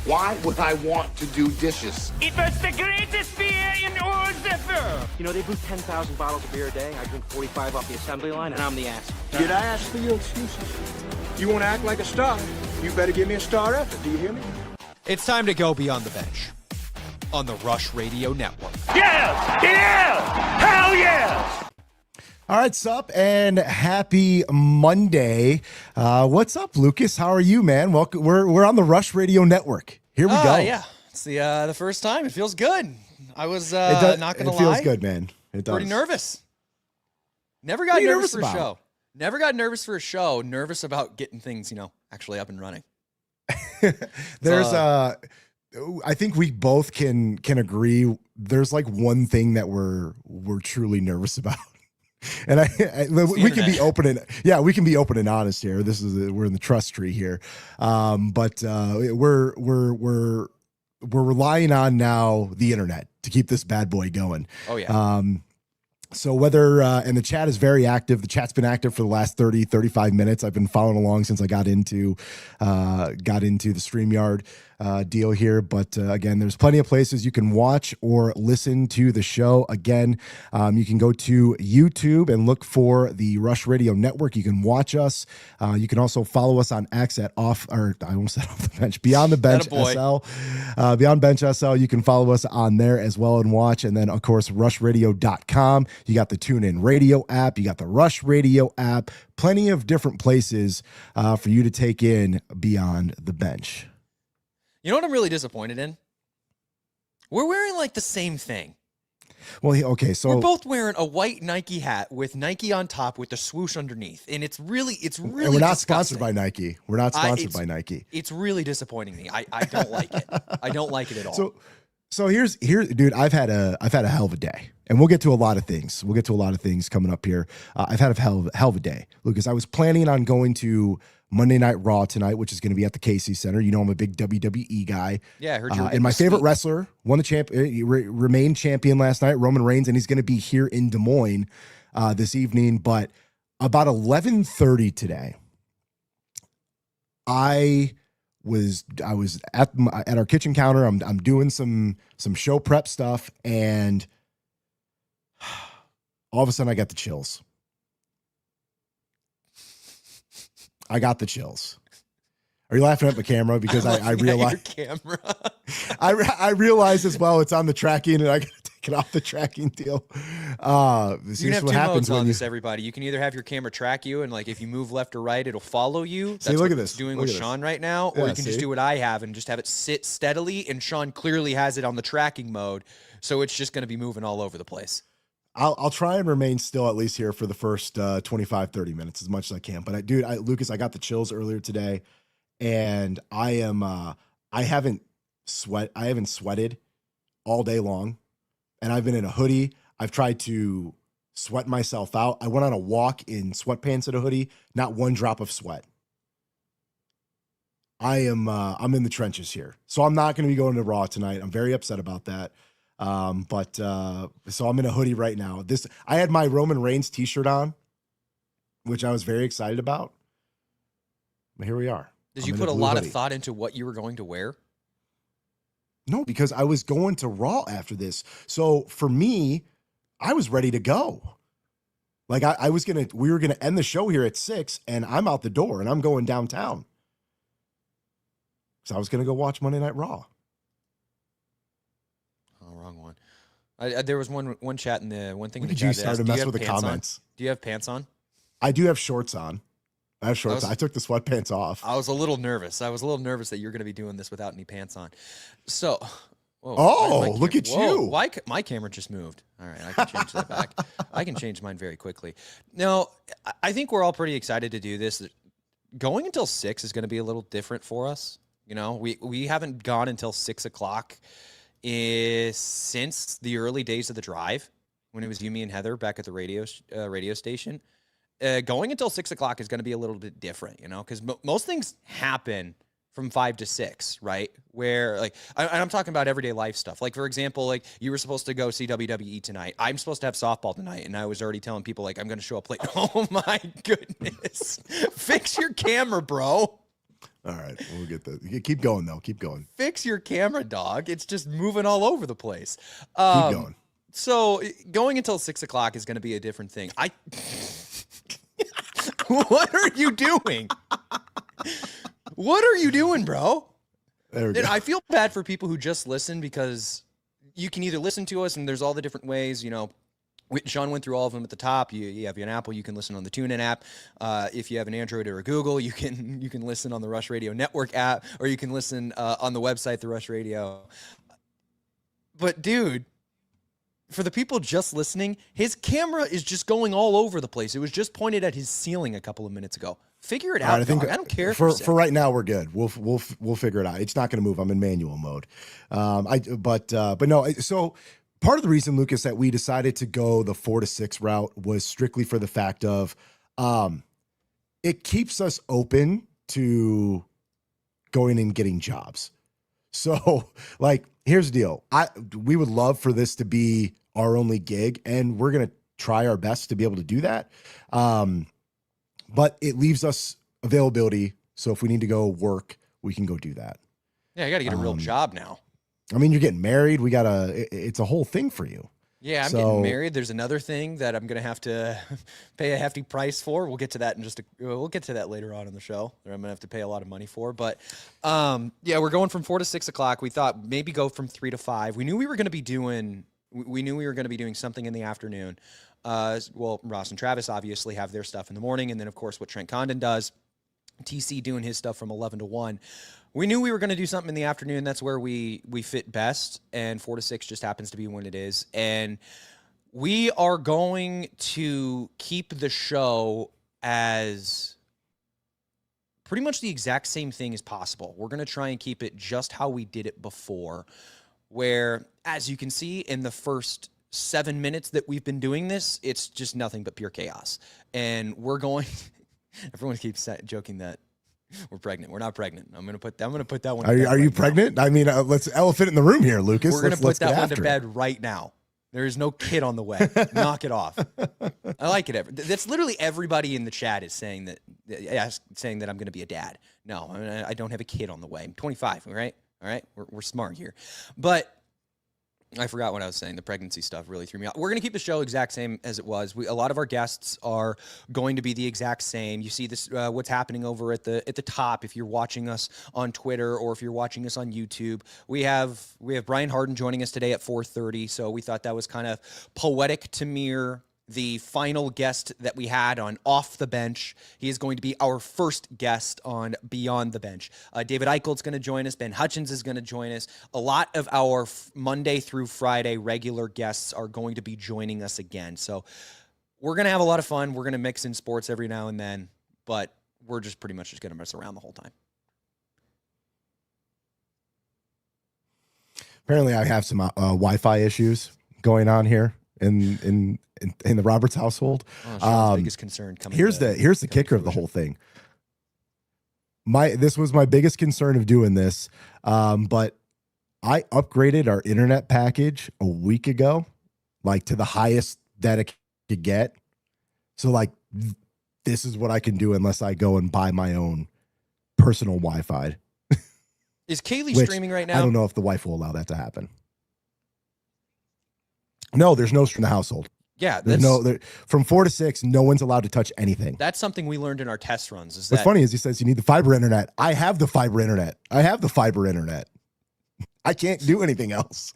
Why would I want to do dishes? It was the greatest beer in all the world. You know, they brew 10,000 bottles of beer a day. I drink 45 off the assembly line, and I'm the ass. Did I ask for your excuses? You want to act like a star? You better give me a star effort. Do you hear me? It's time to go beyond the bench on the Rush Radio Network. Yes! Yes! Hell yes! All right, sup, and happy Monday. What's up, Lucas? How are you, man? Welcome. We're on the Rush Radio Network. Here we go. Yeah, it's the first time. It feels good. I was not gonna lie. It feels good, man. It does. Pretty nervous. Never got nervous for a show. Never got nervous for a show. Nervous about getting things, actually up and running. There's I think we both can agree. There's like one thing that we're truly nervous about. And we can be open and we can be open and honest here. We're in the trust tree here, but we're relying on now the internet to keep this bad boy going. Oh yeah. So whether and the chat is very active. The chat's been active for the last 35 minutes. I've been following along since I got into the StreamYard deal here. But again, there's plenty of places you can watch or listen to the show. Again, you can go to YouTube and look for the Rush Radio Network. You can watch us. You can also follow us on X at Off the Bench, Beyond the Bench SL. Beyond Bench SL. You can follow us on there as well and watch. And then, of course, rushradio.com. You got the TuneIn Radio app. You got the Rush Radio app. Plenty of different places for you to take in Beyond the Bench. You know what I'm really disappointed in? We're wearing like the same thing. Well, okay, so we're both wearing a white Nike hat with Nike on top with the swoosh underneath, and it's really. And we're not sponsored by Nike. We're not sponsored by Nike. It's really disappointing me. I don't like it. I don't like it at all. So here's dude. I've had a hell of a day, and we'll get to a lot of things. We'll get to a lot of things coming up here. I've had a hell of a day, Lucas. I was planning on going to Monday Night Raw tonight, which is going to be at the Casey Center. You know, I'm a big WWE guy. Yeah, I heard you. And my favorite wrestler won the remained champion last night, Roman Reigns, and he's going to be here in Des Moines this evening. But about 11:30 today, I was at our kitchen counter. I'm doing some show prep stuff, and all of a sudden I got the chills. I got the chills. Are you laughing at my camera? Because I realized your camera. I realized as well it's on the tracking, and I got to take it off the tracking deal. You can have two modes on this, everybody. You can either have your camera track you, and like if you move left or right, it'll follow you. That's look what at this. It's doing with Sean right now, or you can just do what I have and just have it sit steadily. And Sean clearly has it on the tracking mode, so it's just going to be moving all over the place. I'll try and remain still at least here for the first 25, 30 minutes as much as I can. But Lucas, I got the chills earlier today, and I haven't sweated all day long, and I've been in a hoodie. I've tried to sweat myself out. I went on a walk in sweatpants and a hoodie, not one drop of sweat. I'm in the trenches here. So I'm not going to be going to Raw tonight. I'm very upset about that. So I'm in a hoodie right now. I had my Roman Reigns t-shirt on, which I was very excited about. But here we are. Did you put a lot of thought into what you were going to wear? No, because I was going to Raw after this. So for me, I was ready to go. Like we were gonna end the show here at 6, and I'm out the door and I'm going downtown. So I was gonna go watch Monday Night Raw. Oh, wrong one. There was one chat in the one thing. When in the did you chat that start asked, to "Do you mess have with the pants on?" comments? Do you have pants on? I do have shorts on. I have shorts. I took the sweatpants off. I was a little nervous. I was a little nervous that you're going to be doing this without any pants on. So, whoa, oh, look at you! Why my camera just moved? All right, I can change that back. I can change mine very quickly. Now, I think we're all pretty excited to do this. Going until 6 is going to be a little different for us. You know, we haven't gone until 6 o'clock since the early days of the drive when it was you, me, and Heather back at the radio station. Going until 6 o'clock is going to be a little bit different, you know, because most things happen from 5 to 6, right? Where like, I'm talking about everyday life stuff. Like, for example, like you were supposed to go see WWE tonight. I'm supposed to have softball tonight. And I was already telling people like, I'm going to show up late. Oh my goodness. Fix your camera, bro. All right. We'll get that. Keep going though. Keep going. Fix your camera, dog. It's just moving all over the place. Keep going. So going until 6 o'clock is going to be a different thing. What are you doing? What are you doing, bro? There we go. And I feel bad for people who just listen because you can either listen to us and there's all the different ways, you know. Sean went through all of them at the top. You have an Apple, you can listen on the TuneIn app. If you have an Android or a Google, you can listen on the Rush Radio Network app, or you can listen on the website, the Rush Radio. But dude, for the people just listening, his camera is just going all over the place. It was just pointed at his ceiling a couple of minutes ago. Figure it out. I don't care. For right now, we're good. We'll figure it out. It's not going to move. I'm in manual mode. But no. So part of the reason, Lucas, that we decided to go the 4 to 6 route was strictly for the fact of, it keeps us open to going and getting jobs. So like, here's the deal. We would love for this to be our only gig, and we're going to try our best to be able to do that. But it leaves us availability. So if we need to go work, we can go do that. Yeah, you got to get a real job now. I mean, you're getting married. It's a whole thing for you. Yeah, I'm getting married. There's another thing that I'm going to have to pay a hefty price for. We'll get to that we'll get to that later on in the show. That I'm going to have to pay a lot of money for. But yeah, we're going from 4 to 6 o'clock. We thought maybe go from 3 to 5. We knew we were going to be doing something in the afternoon. Well, Ross and Travis obviously have their stuff in the morning, and then of course what Trent Condon does, TC doing his stuff from 11 to 1. We knew we were going to do something in the afternoon. That's where we fit best, and 4 to 6 just happens to be when it is. And we are going to keep the show as pretty much the exact same thing as possible. We're going to try and keep it just how we did it before, where, as you can see in the first 7 minutes that we've been doing this, it's just nothing but pure chaos. And we're going everyone keeps joking that we're pregnant. We're not pregnant. I'm gonna put that one. Are you pregnant? I mean, let's elephant in the room here, Lucas. We're gonna put that one to bed right now. There is no kid on the way. Knock it off. I like it. That's literally everybody in the chat is saying that I'm gonna be a dad. No, I don't have a kid on the way. I'm 25. All right. We're smart here, but I forgot what I was saying. The pregnancy stuff really threw me off. We're going to keep the show exact same as it was. A lot of our guests are going to be the exact same. You see this, what's happening over at the top. If you're watching us on Twitter or if you're watching us on YouTube, we have Brian Hardin joining us today at 4:30. So we thought that was kind of poetic to mirror the final guest that we had on Off the Bench. He is going to be our first guest on Beyond the Bench. David Eickholt's going to join us. Ben Hutchens is going to join us. A lot of our Monday through Friday regular guests are going to be joining us again. So we're going to have a lot of fun. We're going to mix in sports every now and then, but we're just pretty much just going to mess around the whole time. Apparently I have some Wi-Fi issues going on here in the Roberts household. Sean's biggest concern here's the kicker of the whole thing. This was my biggest concern of doing this, but I upgraded our internet package a week ago, like to the highest that it could get. So like, this is what I can do unless I go and buy my own personal Wi-Fi. Is Kaylee streaming right now? I don't know if the wife will allow that to happen. No, there's no stream in the household. Yeah, from 4 to 6, no one's allowed to touch anything. That's something we learned in our test runs. What's funny is he says you need the fiber internet. I have the fiber internet. I can't do anything else.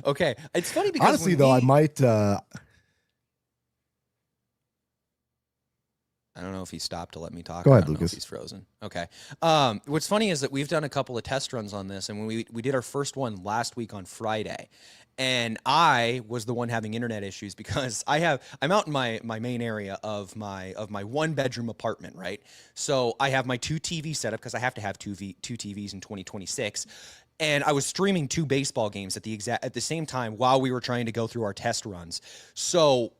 Okay. It's funny because honestly, though, I might. I don't know if he stopped to let me talk. Go ahead, I don't know Lucas. if he's frozen. Okay. What's funny is that we've done a couple of test runs on this, and when we did our first one last week on Friday, and I was the one having internet issues because I'm out in my main area of my 1-bedroom apartment, right? So I have my 2 TV setup because I have to have two TVs in 2026. And I was streaming 2 baseball games at the same time while we were trying to go through our test runs. So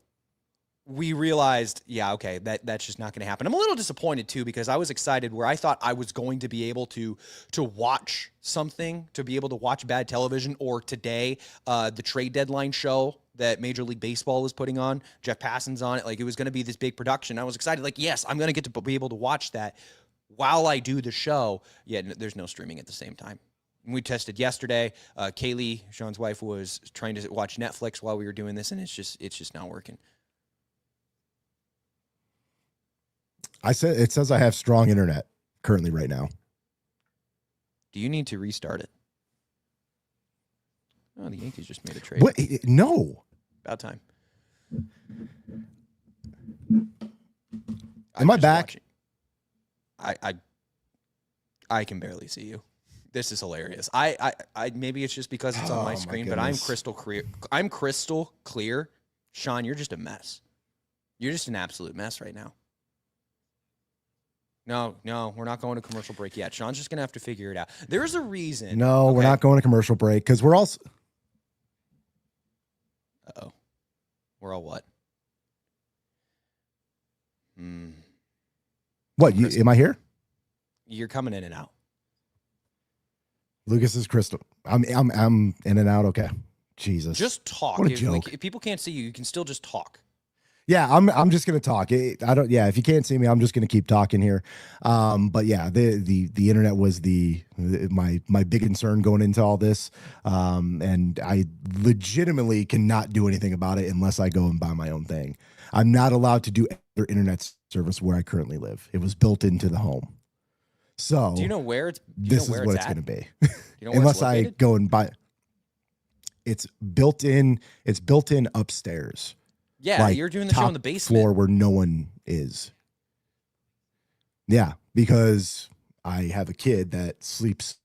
we realized, yeah, okay, that's just not going to happen. I'm a little disappointed too because I was excited where I thought I was going to be able to watch something, to be able to watch bad television, or today the trade deadline show that Major League Baseball was putting on. Jeff Passan's on it. Like, it was going to be this big production. I was excited. Like, yes, I'm going to get to be able to watch that while I do the show. Yet there's no streaming at the same time. We tested yesterday. Kaylee, Sean's wife, was trying to watch Netflix while we were doing this, and it's just not working. It says I have strong internet currently right now. Do you need to restart it? Oh, the Yankees just made a trade. What? No. About time. Am I back? I can barely see you. This is hilarious. I maybe it's just because it's on my screen, but I'm crystal clear. I'm crystal clear. Sean, you're just a mess. You're just an absolute mess right now. No, we're not going to commercial break yet. Sean's just going to have to figure it out. There's a reason. No, we're not going to commercial break because we're also. Uh-oh. We're all what? What? Am I here? You're coming in and out. Lucas is crystal. I'm in and out. Okay. Jesus. Just talk. What a joke. If people can't see you, you can still just talk. Yeah, I'm just gonna talk. Yeah, if you can't see me, I'm just gonna keep talking here. But yeah, the internet was my big concern going into all this. And I legitimately cannot do anything about it unless I go and buy my own thing. I'm not allowed to do other internet service where I currently live. It was built into the home. So do you know where it's? This is what it's gonna be. You know unless I go and buy. It's built in. It's built in upstairs. Yeah, like you're doing the show in the basement. Floor where no one is. Yeah, because I have a kid that sleeps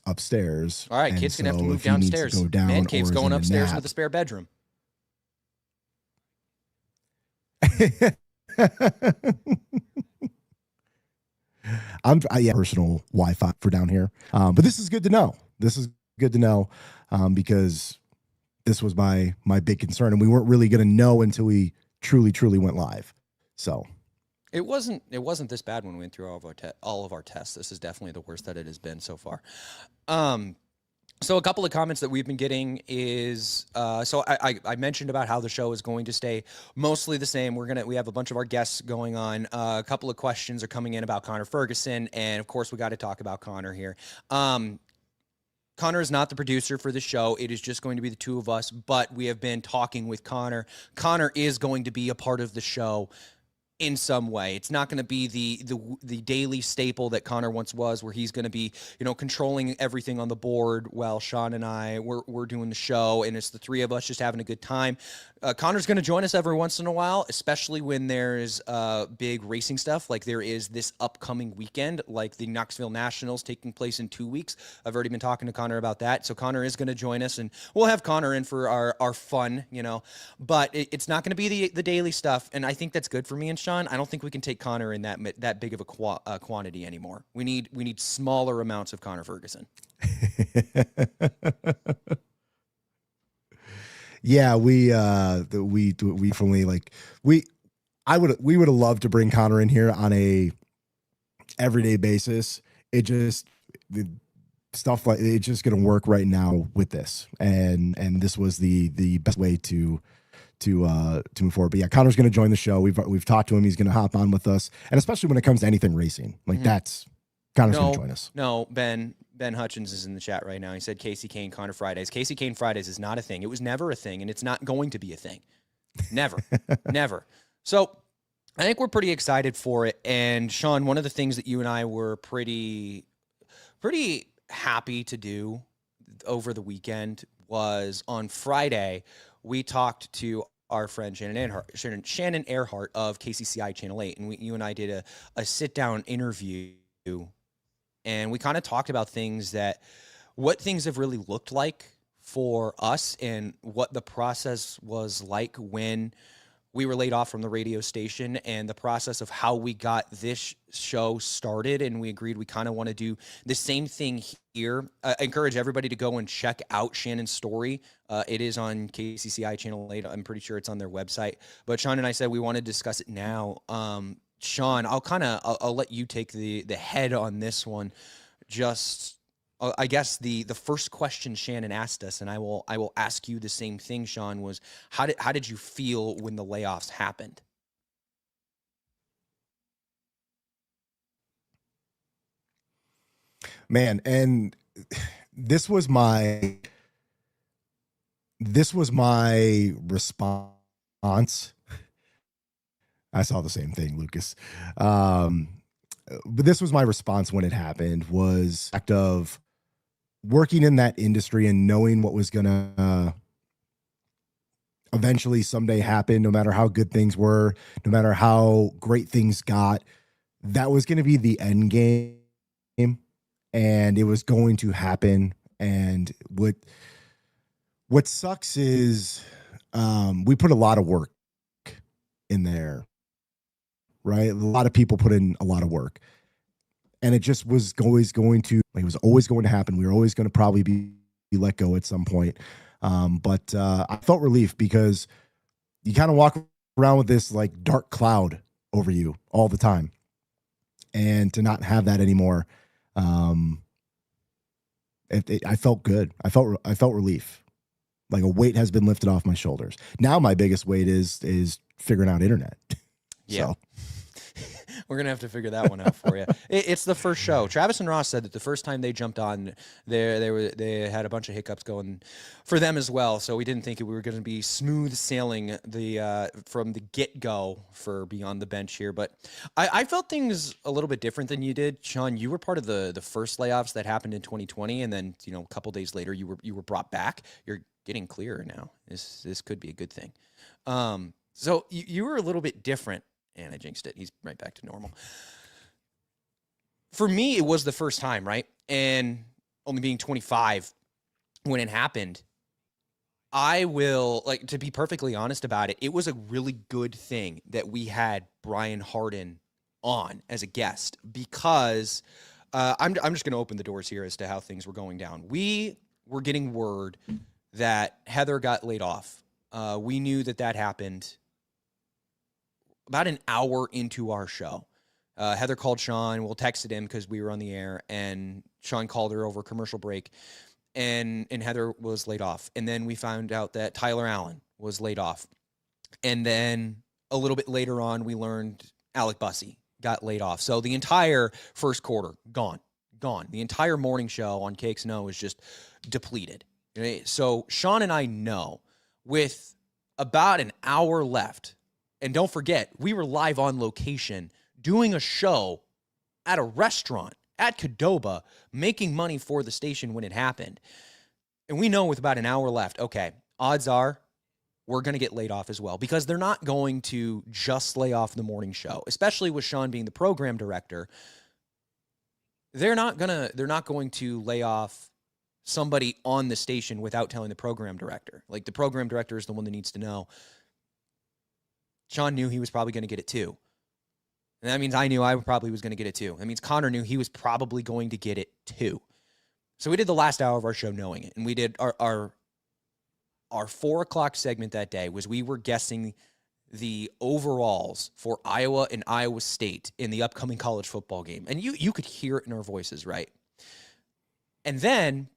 upstairs. All right, kid's going to have to move downstairs. Man cave's going upstairs with a spare bedroom. Personal Wi-Fi for down here. But this is good to know. Because this was my big concern, and we weren't really going to know until we truly went live. So it wasn't this bad when we went through all of our tests. This is definitely the worst that it has been so far. So a couple of comments that we've been getting is so I mentioned about how the show is going to stay mostly the same. We have a bunch of our guests going on. A couple of questions are coming in about Connor Ferguson, and of course we got to talk about Connor here. Connor is not the producer for the show. It is just going to be the two of us, but we have been talking with Connor. Connor is going to be a part of the show in some way. It's not going to be the daily staple that Connor once was, where he's going to be, controlling everything on the board while Sean and I we're doing the show, and it's the three of us just having a good time. Connor's going to join us every once in a while, especially when there's big racing stuff, like there is this upcoming weekend, like the Knoxville Nationals taking place in 2 weeks. I've already been talking to Connor about that, so Connor is going to join us, and we'll have Connor in for our fun, but it's not going to be the daily stuff, and I think that's good for me and Sean. I don't think we can take Connor in that big of a quantity anymore. We need smaller amounts of Connor Ferguson. Yeah, we definitely we would have loved to bring Connor in here on a everyday basis. It's just going to work right now with this, and this was the best way to move forward. But yeah, Connor's going to join the show. We've talked to him. He's going to hop on with us, and especially when it comes to anything racing, that's Connor's going to join us. No, Ben Hutchens is in the chat right now. He said Casey Kane Connor Fridays. Casey Kane Fridays is not a thing. It was never a thing, and it's not going to be a thing. Never. Never. So I think we're pretty excited for it. And Sean, one of the things that you and I were pretty happy to do over the weekend was on Friday, we talked to our friend Shannon Earhart of KCCI Channel 8, and you and I did a sit-down interview, and we kind of talked about what things have really looked like for us and what the process was like when we were laid off from the radio station, and the process of how we got this show started. And we agreed we kind of want to do the same thing here. I encourage everybody to go and check out Shannon's story. It is on KCCI Channel 8. I'm pretty sure it's on their website. But Sean and I said we want to discuss it now. Sean, I'll let you take the head on this one. Just, I guess the first question Shannon asked us, and I will ask you the same thing, Sean, was how did you feel when the layoffs happened? Man, and this was my response. I saw the same thing, Lucas. But this was my response when it happened, was act of working in that industry and knowing what was going to eventually someday happen, no matter how good things were, no matter how great things got, that was going to be the end game, and it was going to happen. And what sucks is we put a lot of work in there, right? A lot of people put in a lot of work, and it just was always going to happen. We were always going to probably be let go at some point. But I felt relief, because you kind of walk around with this like dark cloud over you all the time, and to not have that anymore, I felt good. I felt relief. Like a weight has been lifted off my shoulders. Now my biggest weight is figuring out internet. Yeah. So. We're going to have to figure that one out for you. It's the first show. Travis and Ross said that the first time they jumped on, they had a bunch of hiccups going for them as well. So we didn't think we were going to be smooth sailing from the get-go for Beyond the Bench here. But I felt things a little bit different than you did. Sean, you were part of the first layoffs that happened in 2020, and then a couple days later you were brought back. You're getting clearer now. This could be a good thing. So you were a little bit different. And I jinxed it. He's right back to normal. For me, it was the first time, right? And only being 25 when it happened, I will, to be perfectly honest about it, it was a really good thing that we had Brian Hardin on as a guest, because I'm just going to open the doors here as to how things were going down. We were getting word that Heather got laid off. We knew that happened about an hour into our show. Heather called Sean. We'll texted him because we were on the air, and Sean called her over commercial break, and Heather was laid off. And then we found out that Tyler Allen was laid off. And then a little bit later on, we learned Alec Bussey got laid off. So the entire first quarter, gone. The entire morning show on KXNO is just depleted. So Sean and I know, with about an hour left, and don't forget, we were live on location doing a show at a restaurant at Qdoba, making money for the station when it happened. And we know with about an hour left, okay, odds are we're going to get laid off as well, because they're not going to just lay off the morning show, especially with Sean being the program director. They're not going to lay off somebody on the station without telling the program director. Like, the program director is the one that needs to know. Sean knew he was probably going to get it too. And that means I knew I probably was going to get it too. That means Connor knew he was probably going to get it too. So we did the last hour of our show knowing it. And we did our 4 o'clock segment that day was we were guessing the overalls for Iowa and Iowa State in the upcoming college football game. And you could hear it in our voices, right? And then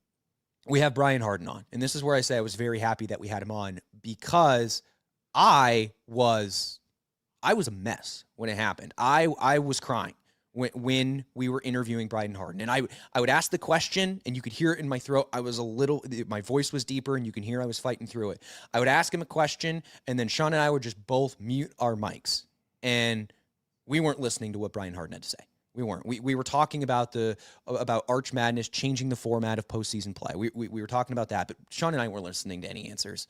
we have Brian Hardin on. And this is where I say I was very happy that we had him on, because I was a mess when it happened. I was crying when we were interviewing Brian Hardin. And I would ask the question, and you could hear it in my throat. My voice was deeper, and you can hear I was fighting through it. I would ask him a question, and then Sean and I would just both mute our mics. And we weren't listening to what Brian Hardin had to say. We weren't. We were talking about about Arch Madness changing the format of postseason play. We were talking about that, but Sean and I weren't listening to any answers.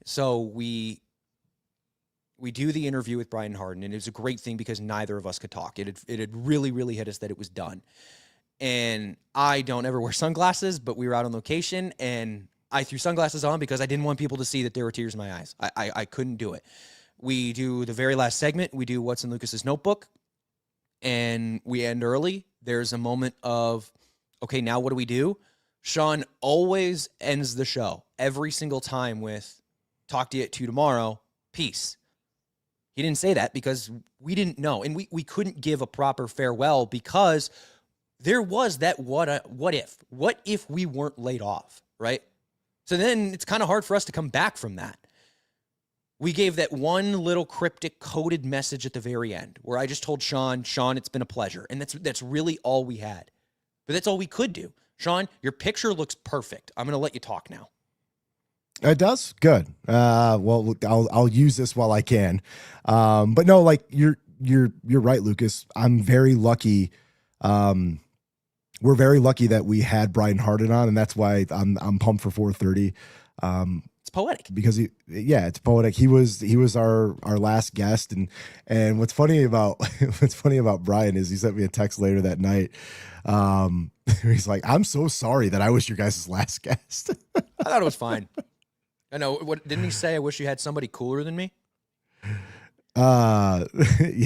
So we do the interview with Brian Hardin, and it was a great thing because neither of us could talk. It had really, really hit us that it was done. And I don't ever wear sunglasses, but we were out on location, and I threw sunglasses on because I didn't want people to see that there were tears in my eyes. I couldn't do it. We do the very last segment. We do What's in Lucas's Notebook, and we end early. There's a moment of, okay, now what do we do? Sean always ends the show every single time with, talk to you tomorrow, peace. He didn't say that because we didn't know, and we couldn't give a proper farewell because there was that what if we weren't laid off, right? So then it's kind of hard for us to come back from that. We gave that one little cryptic coded message at the very end where I just told Sean, it's been a pleasure. And that's really all we had. But that's all we could do. Sean, your picture looks perfect. I'm going to let you talk now. It does? Good. Well, I'll use this while I can. But no, like you're right, Lucas. I'm very lucky. We're very lucky that we had Brian Hardin on, and that's why I'm pumped for 4:30. It's poetic because it's poetic. He was our last guest, and what's funny about Brian is he sent me a text later that night. He's like, "I'm so sorry that I was your guys' last guest." I thought it was fine. I know. What didn't he say? I wish you had somebody cooler than me. Yeah,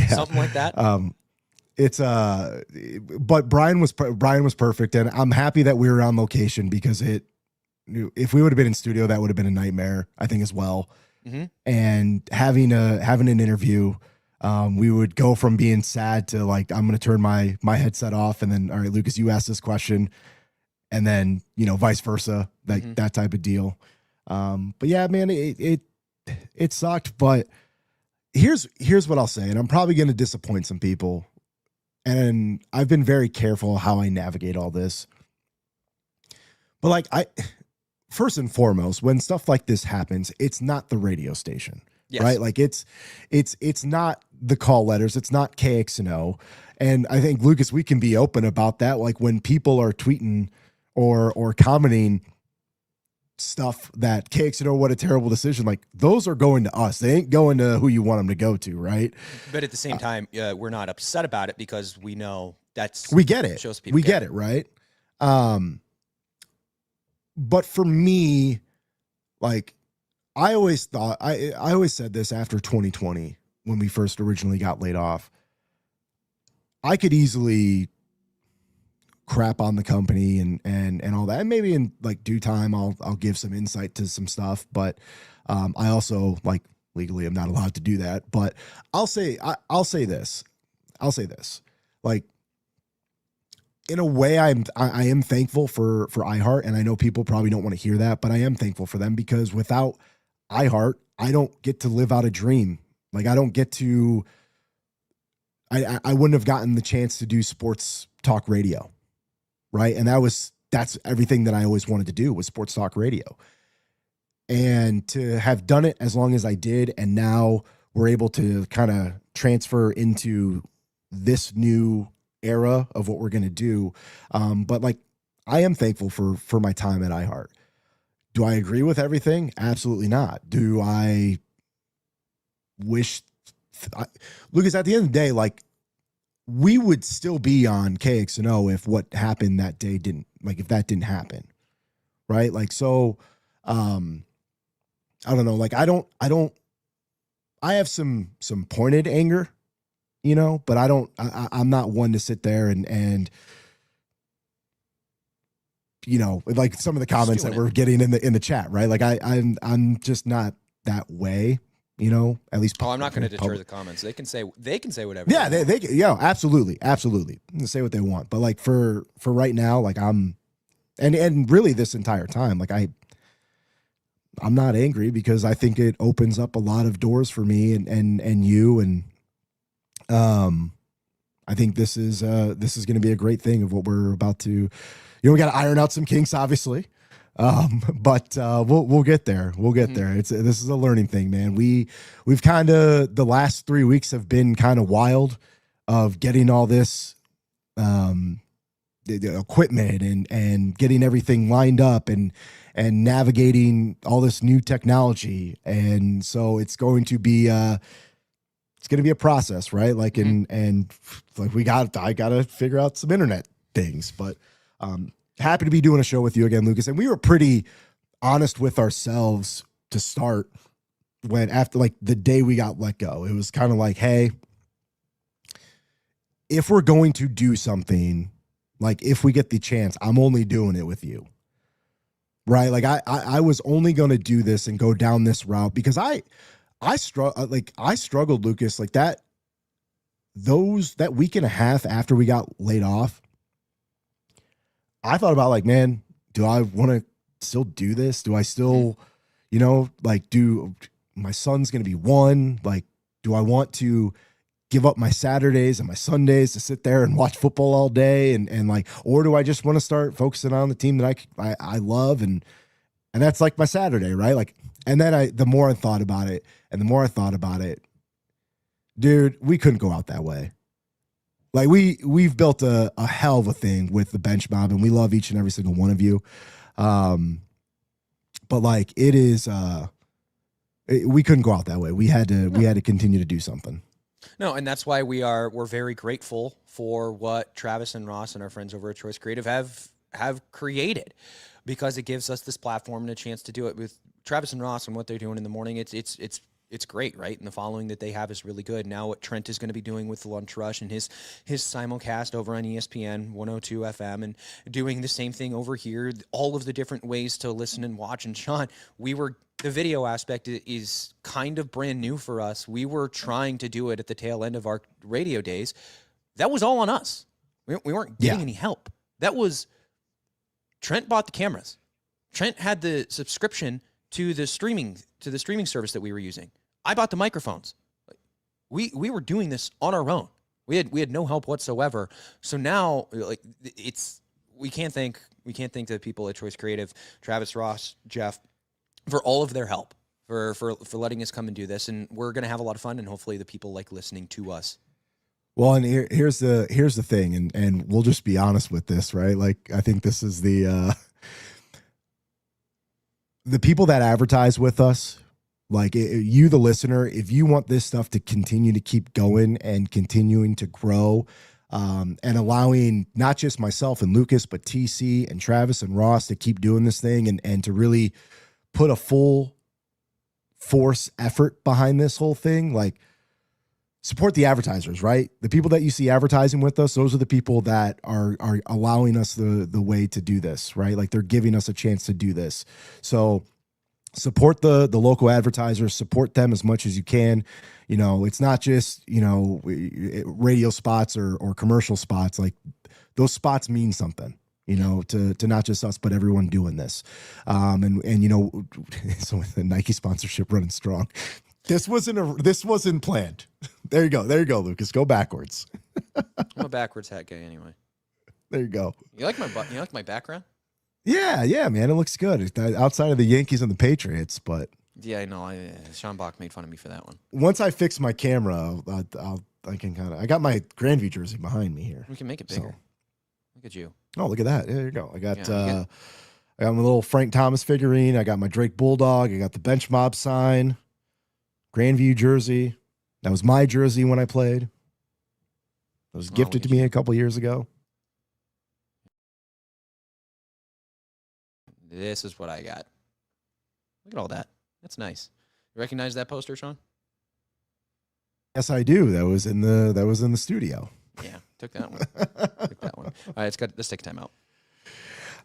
something like that. But Brian was perfect, and I'm happy that we were on location because if we would have been in studio, that would have been a nightmare, I think, as well. Mm-hmm. And having an interview, we would go from being sad to like, I'm going to turn my headset off, and then, all right, Lucas, you asked this question, and then vice versa, like that type of deal. But yeah, man, it sucked. But here's what I'll say, and I'm probably going to disappoint some people. And I've been very careful how I navigate all this. But like first and foremost, when stuff like this happens, it's not the radio station, right? Like it's not the call letters. It's not KXNO. And I think, Lucas, we can be open about that. Like when people are tweeting or commenting stuff that KXNO, what a terrible decision. Like those are going to us. They ain't going to who you want them to go to, right? But at the same time, we're not upset about it because we know we get it. Shows people we get it, right? But for me, like I always thought, I always said this after 2020 when we first originally got laid off. I could easily crap on the company and all that. And maybe in like due time, I'll give some insight to some stuff, but I also like legally I'm not allowed to do that. But I'll say this. Like in a way, I am thankful for iHeart, and I know people probably don't want to hear that, but I am thankful for them because without iHeart, I don't get to live out a dream. Like I don't get to. I wouldn't have gotten the chance to do sports talk radio. Right. And that's everything that I always wanted to do was sports talk radio. And to have done it as long as I did, and now we're able to kind of transfer into this new era of what we're going to do. But like, I am thankful for my time at iHeart. Do I agree with everything? Absolutely not. Do I wish, Lucas, at the end of the day, like, we would still be on KXNO if what happened that day if that didn't happen. Right. Like, so, I don't know. Like, I have some pointed anger, but I'm not one to sit there and like some of the comments that we're getting in the chat, right? Like I'm just not that way. At least. I'm not going to deter the comments. They can say whatever. Yeah, they absolutely. Say what they want. But like for right now, like and really this entire time, like I'm not angry because I think it opens up a lot of doors for me and you, and I think this is going to be a great thing of what we're about to. We got to iron out some kinks, obviously. But we'll get there. We'll get there. This is a learning thing, man. We've kind of, the last 3 weeks have been kind of wild of getting all this the equipment and getting everything lined up and navigating all this new technology. And so it's going to be a process, right? Like, and like I got to figure out some internet things, but happy to be doing a show with you again, Lucas. And we were pretty honest with ourselves to start after like the day we got let go. It was kind of like, hey, if we're going to do something, like if we get the chance, I'm only doing it with you, right? Like I was only going to do this and go down this route because I struggled, Lucas, like that week and a half after we got laid off. I thought about like, man, do I want to still do this? Do I still, my son's going to be 1, like, do I want to give up my Saturdays and my Sundays to sit there and watch football all day and like, or do I just want to start focusing on the team that I love and that's like my Saturday, right? Like, and then the more I thought about it, dude, we couldn't go out that way. Like we've built a hell of a thing with the bench mob and we love each and every single one of you. But like it is, we couldn't go out that way. We had to continue to do something. No, and that's why we're very grateful for what Travis and Ross and our friends over at Choice Creative have created, because it gives us this platform and a chance to do it with Travis and Ross and what they're doing in the morning. It's great, right? And the following that they have is really good. Now what Trent is going to be doing with the Lunch Rush and his simulcast over on ESPN 102 FM and doing the same thing over here, all of the different ways to listen and watch. And Sean, the video aspect is kind of brand new for us. We were trying to do it at the tail end of our radio days. That was all on us. We weren't getting any help. That was Trent bought the cameras. Trent had the subscription to the streaming service that we were using. I bought the microphones. We were doing this on our own. We had no help whatsoever. So now, like, we can't thank the people at Choice Creative, Travis, Ross, Jeff, for all of their help, for letting us come and do this. And we're going to have a lot of fun, and hopefully the people like listening to us. Well, and here's the thing, and we'll just be honest with this, right? Like, I think this is the people that advertise with us, like you, the listener, if you want this stuff to continue to keep going and continuing to grow, and allowing not just myself and Lucas, but TC and Travis and Ross to keep doing this thing and to really put a full force effort behind this whole thing, like, support the advertisers, right? The people that you see advertising with us, those are the people that are allowing us the way to do this, right? Like, they're giving us a chance to do this. So support the local advertisers, support them as much as you can. It's not just, radio spots or commercial spots. Like, those spots mean something, to not just us, but everyone doing this. So with the Nike sponsorship running strong, this wasn't planned. There you go, Lucas. Go backwards. I'm a backwards hat guy anyway. There you go. You like my background? Yeah, man. It looks good. It's outside of the Yankees and the Patriots, but yeah, I know. Sean Bach made fun of me for that one. Once I fix my camera, I can I got my Grandview jersey behind me here. We can make it bigger. So. Look at you. Oh, look at that. There you go. I got my little Frank Thomas figurine. I got my Drake Bulldog. I got the Bench Mob sign. Grandview jersey. That was my jersey when I played. It was gifted to me a couple years ago. This is what I got. Look at all that. That's nice. You recognize that poster, Sean? Yes, I do. That was in the studio. Yeah, took that one. All right, let's take time out.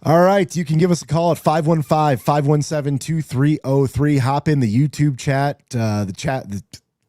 All right, you can give us a call at 515-517-2303. Hop in the YouTube chat. The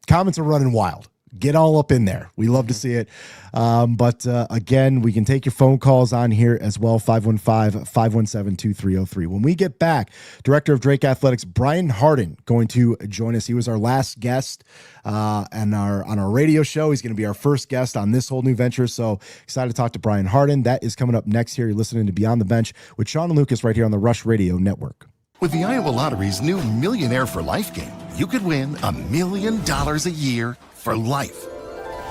comments are running wild. Get all up in there. We love to see it. But again, we can take your phone calls on here as well, 515-517-2303. When we get back, Director of Drake Athletics, Brian Hardin, going to join us. He was our last guest on our radio show. He's going to be our first guest on this whole new venture. So excited to talk to Brian Hardin. That is coming up next here. You're listening to Beyond the Bench with Sean and Lucas right here on the Rush Radio Network. With the Iowa Lottery's new Millionaire for Life game, you could win $1 million a year for life.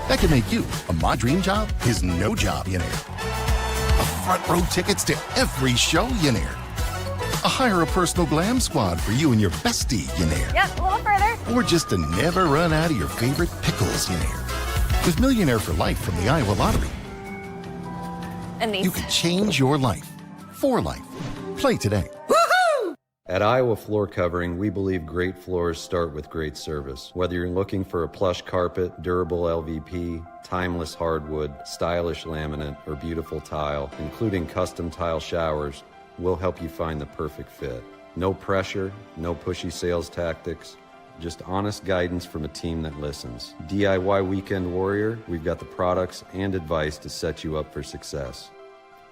That can make you a My Dream Job is no job, you know. A front row tickets to every show, you know. A hire a personal glam squad for you and your bestie, you know. Yep, a little further. Or just to never run out of your favorite pickles, you know. With Millionaire for Life from the Iowa Lottery, And these. you can change your life for life. Play today. At Iowa Floor Covering, we believe great floors start with great service. Whether you're looking for a plush carpet, durable LVP, timeless hardwood, stylish laminate, or beautiful tile, including custom tile showers, we'll help you find the perfect fit. No pressure, no pushy sales tactics, just honest guidance from a team that listens. DIY Weekend Warrior, we've got the products and advice to set you up for success.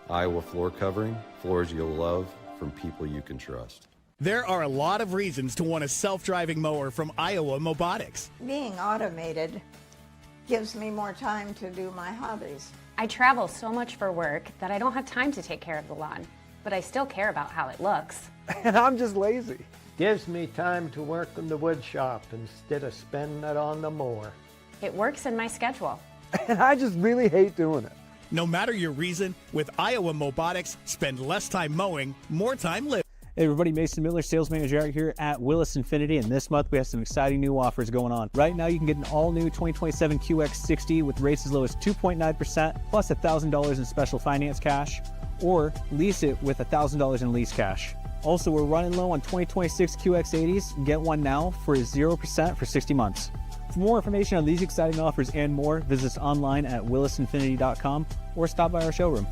Iowa Floor Covering, floors you'll love from people you can trust. There are a lot of reasons to want a self-driving mower from Iowa Mobotics. Being automated gives me more time to do my hobbies. I travel so much for work that I don't have time to take care of the lawn, but I still care about how it looks. And I'm just lazy. Gives me time to work in the wood shop instead of spending it on the mower. It works in my schedule. And I just really hate doing it. No matter your reason, with Iowa Mobotics, spend less time mowing, more time living. Hey everybody, Mason Miller, sales manager out here at Willis Infinity, and this month we have some exciting new offers going on. Right now you can get an all-new 2027 QX60 with rates as low as 2.9% plus $1,000 in special finance cash, or lease it with $1,000 in lease cash. Also, we're running low on 2026 QX80s. Get one now for 0% for 60 months. For more information on these exciting offers and more, visit us online at willisinfinity.com or stop by our showroom.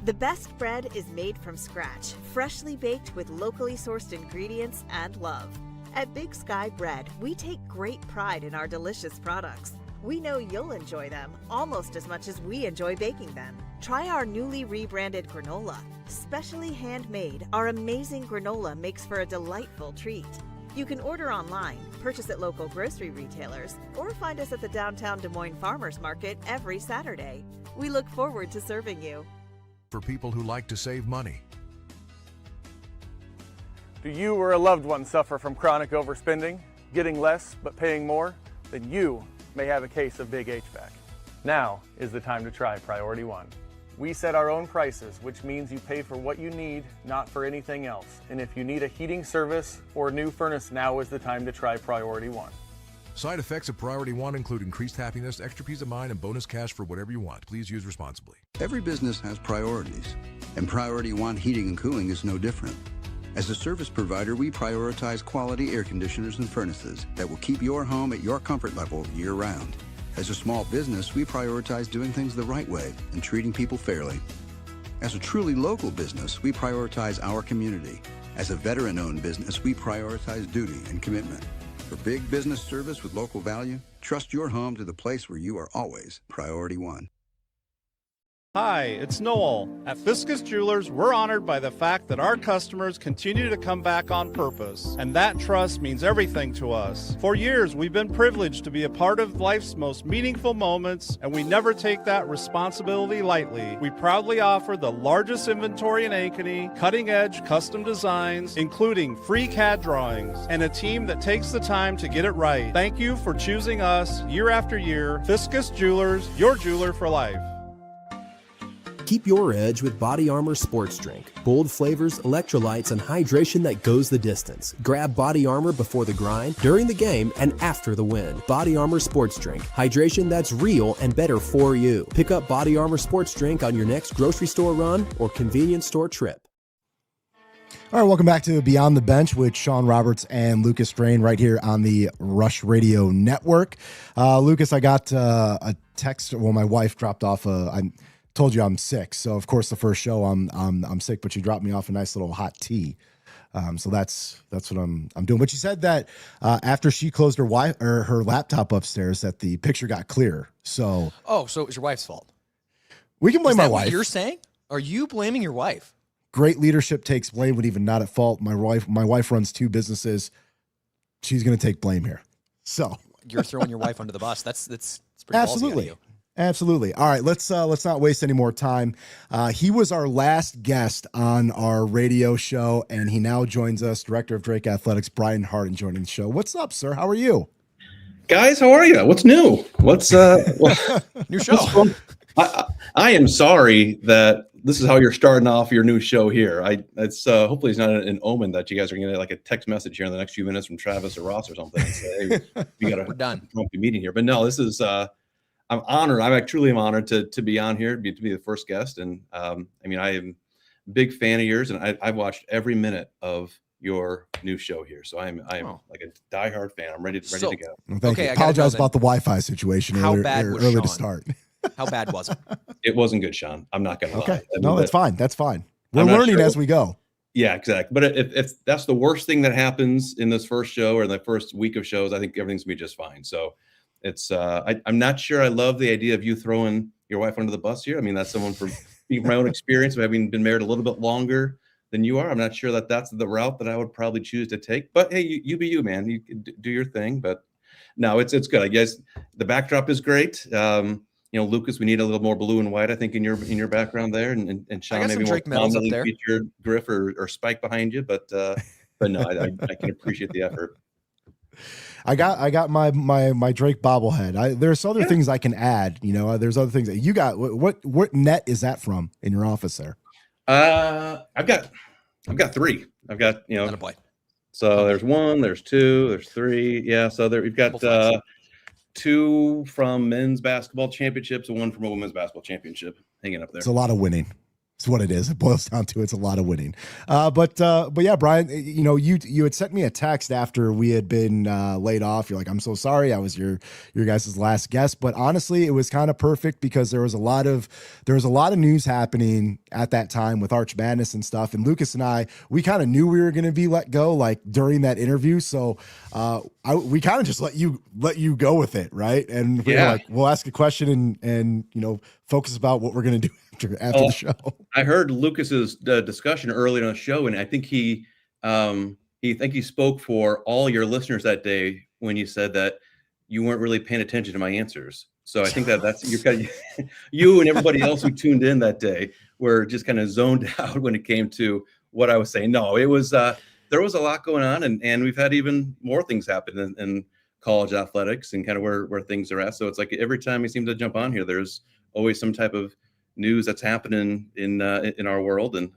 The best bread is made from scratch, freshly baked with locally sourced ingredients and love. At Big Sky Bread, we take great pride in our delicious products. We know you'll enjoy them almost as much as we enjoy baking them. Try our newly rebranded granola. Specially handmade, our amazing granola makes for a delightful treat. You can order online, purchase at local grocery retailers, or find us at the downtown Des Moines Farmers Market every Saturday. We look forward to serving you. For people who like to save money. Do you or a loved one suffer from chronic overspending, getting less but paying more? Then you may have a case of big HVAC. Now is the time to try Priority One. We set our own prices, which means you pay for what you need, not for anything else. And if you need a heating service or a new furnace, now is the time to try Priority One. Side effects of Priority One include increased happiness, extra peace of mind, and bonus cash for whatever you want. Please use responsibly. Every business has priorities, and Priority One Heating and Cooling is no different. As a service provider, we prioritize quality air conditioners and furnaces that will keep your home at your comfort level year-round. As a small business, we prioritize doing things the right way and treating people fairly. As a truly local business, we prioritize our community. As a veteran-owned business, we prioritize duty and commitment. For big business service with local value, trust your home to the place where you are always Priority One. Hi, it's Noel. At Fiscus Jewelers, we're honored by the fact that our customers continue to come back on purpose, and that trust means everything to us. For years, we've been privileged to be a part of life's most meaningful moments, and we never take that responsibility lightly. We proudly offer the largest inventory in Ankeny, cutting-edge custom designs, including free CAD drawings, and a team that takes the time to get it right. Thank you for choosing us year after year. Fiscus Jewelers, your jeweler for life. Keep your edge with Body Armor Sports Drink. Bold flavors, electrolytes, and hydration that goes the distance. Grab Body Armor before the grind, during the game, and after the win. Body Armor Sports Drink. Hydration that's real and better for you. Pick up Body Armor Sports Drink on your next grocery store run or convenience store trip. All right, welcome back to Beyond the Bench with Sean Roberts and Lucas Strain right here on the Rush Radio Network. Lucas, I got a text. Well, my wife dropped off I told you I'm sick, so of course the first show I'm sick, but she dropped me off a nice little hot tea. So that's what I'm doing. But she said that after she closed her laptop upstairs, that the picture got clear. So so it was your wife's fault. We can blame my wife. What you're saying? Are you blaming your wife? Great leadership takes blame when even not at fault. My wife runs two businesses. She's going to take blame here. So you're throwing your wife under the bus. That's pretty absolutely. ballsy of you. Absolutely. All right, let's not waste any more time. He was our last guest on our radio show, and he now joins us. Director of Drake Athletics, Brian Hardin, joining the show. What's up, sir? How are you? Guys, how are you? What's new? What's new show? I am sorry that this is how you're starting off your new show here. It's hopefully it's not an omen that you guys are going to get like a text message here in the next few minutes from Travis or Ross or something and say, hey, we got We're done. a meeting here. But no, this is I'm honored. I'm truly honored to be on here, to be the first guest. And I mean, I am a big fan of yours, and I've watched every minute of your new show here. So I'm like a diehard fan. I'm ready to go. Well, thank you. Apologize about the Wi-Fi situation early to start. How bad was it? It wasn't good, Sean. I'm not going to lie. Okay. No, that's fine. That's fine. We're learning as we go. Yeah, exactly. But if that's the worst thing that happens in this first show or the first week of shows, I think everything's going to be just fine. So it's I'm not sure I love the idea of you throwing your wife under the bus here. I mean, that's someone from my own experience of having been married a little bit longer than you are. I'm not sure that that's the route that I would probably choose to take. But hey, you be you, man. You do your thing. But no, it's good. I guess the backdrop is great. Lucas, we need a little more blue and white, I think, in your background there, and Sean, maybe more prominently featured Griff or Spike behind you, but no, I can appreciate the effort. I got my Drake bobblehead. There's other things I can add. There's other things that you got. What net is that from in your office there? I've got three. I've got boy. So there's one, there's two, there's three. Yeah. So we've got two from men's basketball championships and one from a women's basketball championship hanging up there. It's a lot of winning. It's what it is. It boils down to it's a lot of winning. But yeah, Brian, you had sent me a text after we had been laid off. You're like, I'm so sorry. I was your guys' last guest. But honestly, it was kind of perfect because there was a lot of news happening at that time with Arch Madness and stuff. And Lucas and I, we kind of knew we were going to be let go like during that interview. So we kind of just let you go with it, right? And we were like, we'll ask a question and focus about what we're going to do after the show. I heard Lucas's discussion earlier on the show, and I think he spoke for all your listeners that day when you said that you weren't really paying attention to my answers. So I think that's you and everybody else who tuned in that day were just kind of zoned out when it came to what I was saying. No, it was there was a lot going on, and we've had even more things happen in college athletics and kind of where things are at. So it's like every time we seem to jump on here, there's always some type of news that's happening in our world, and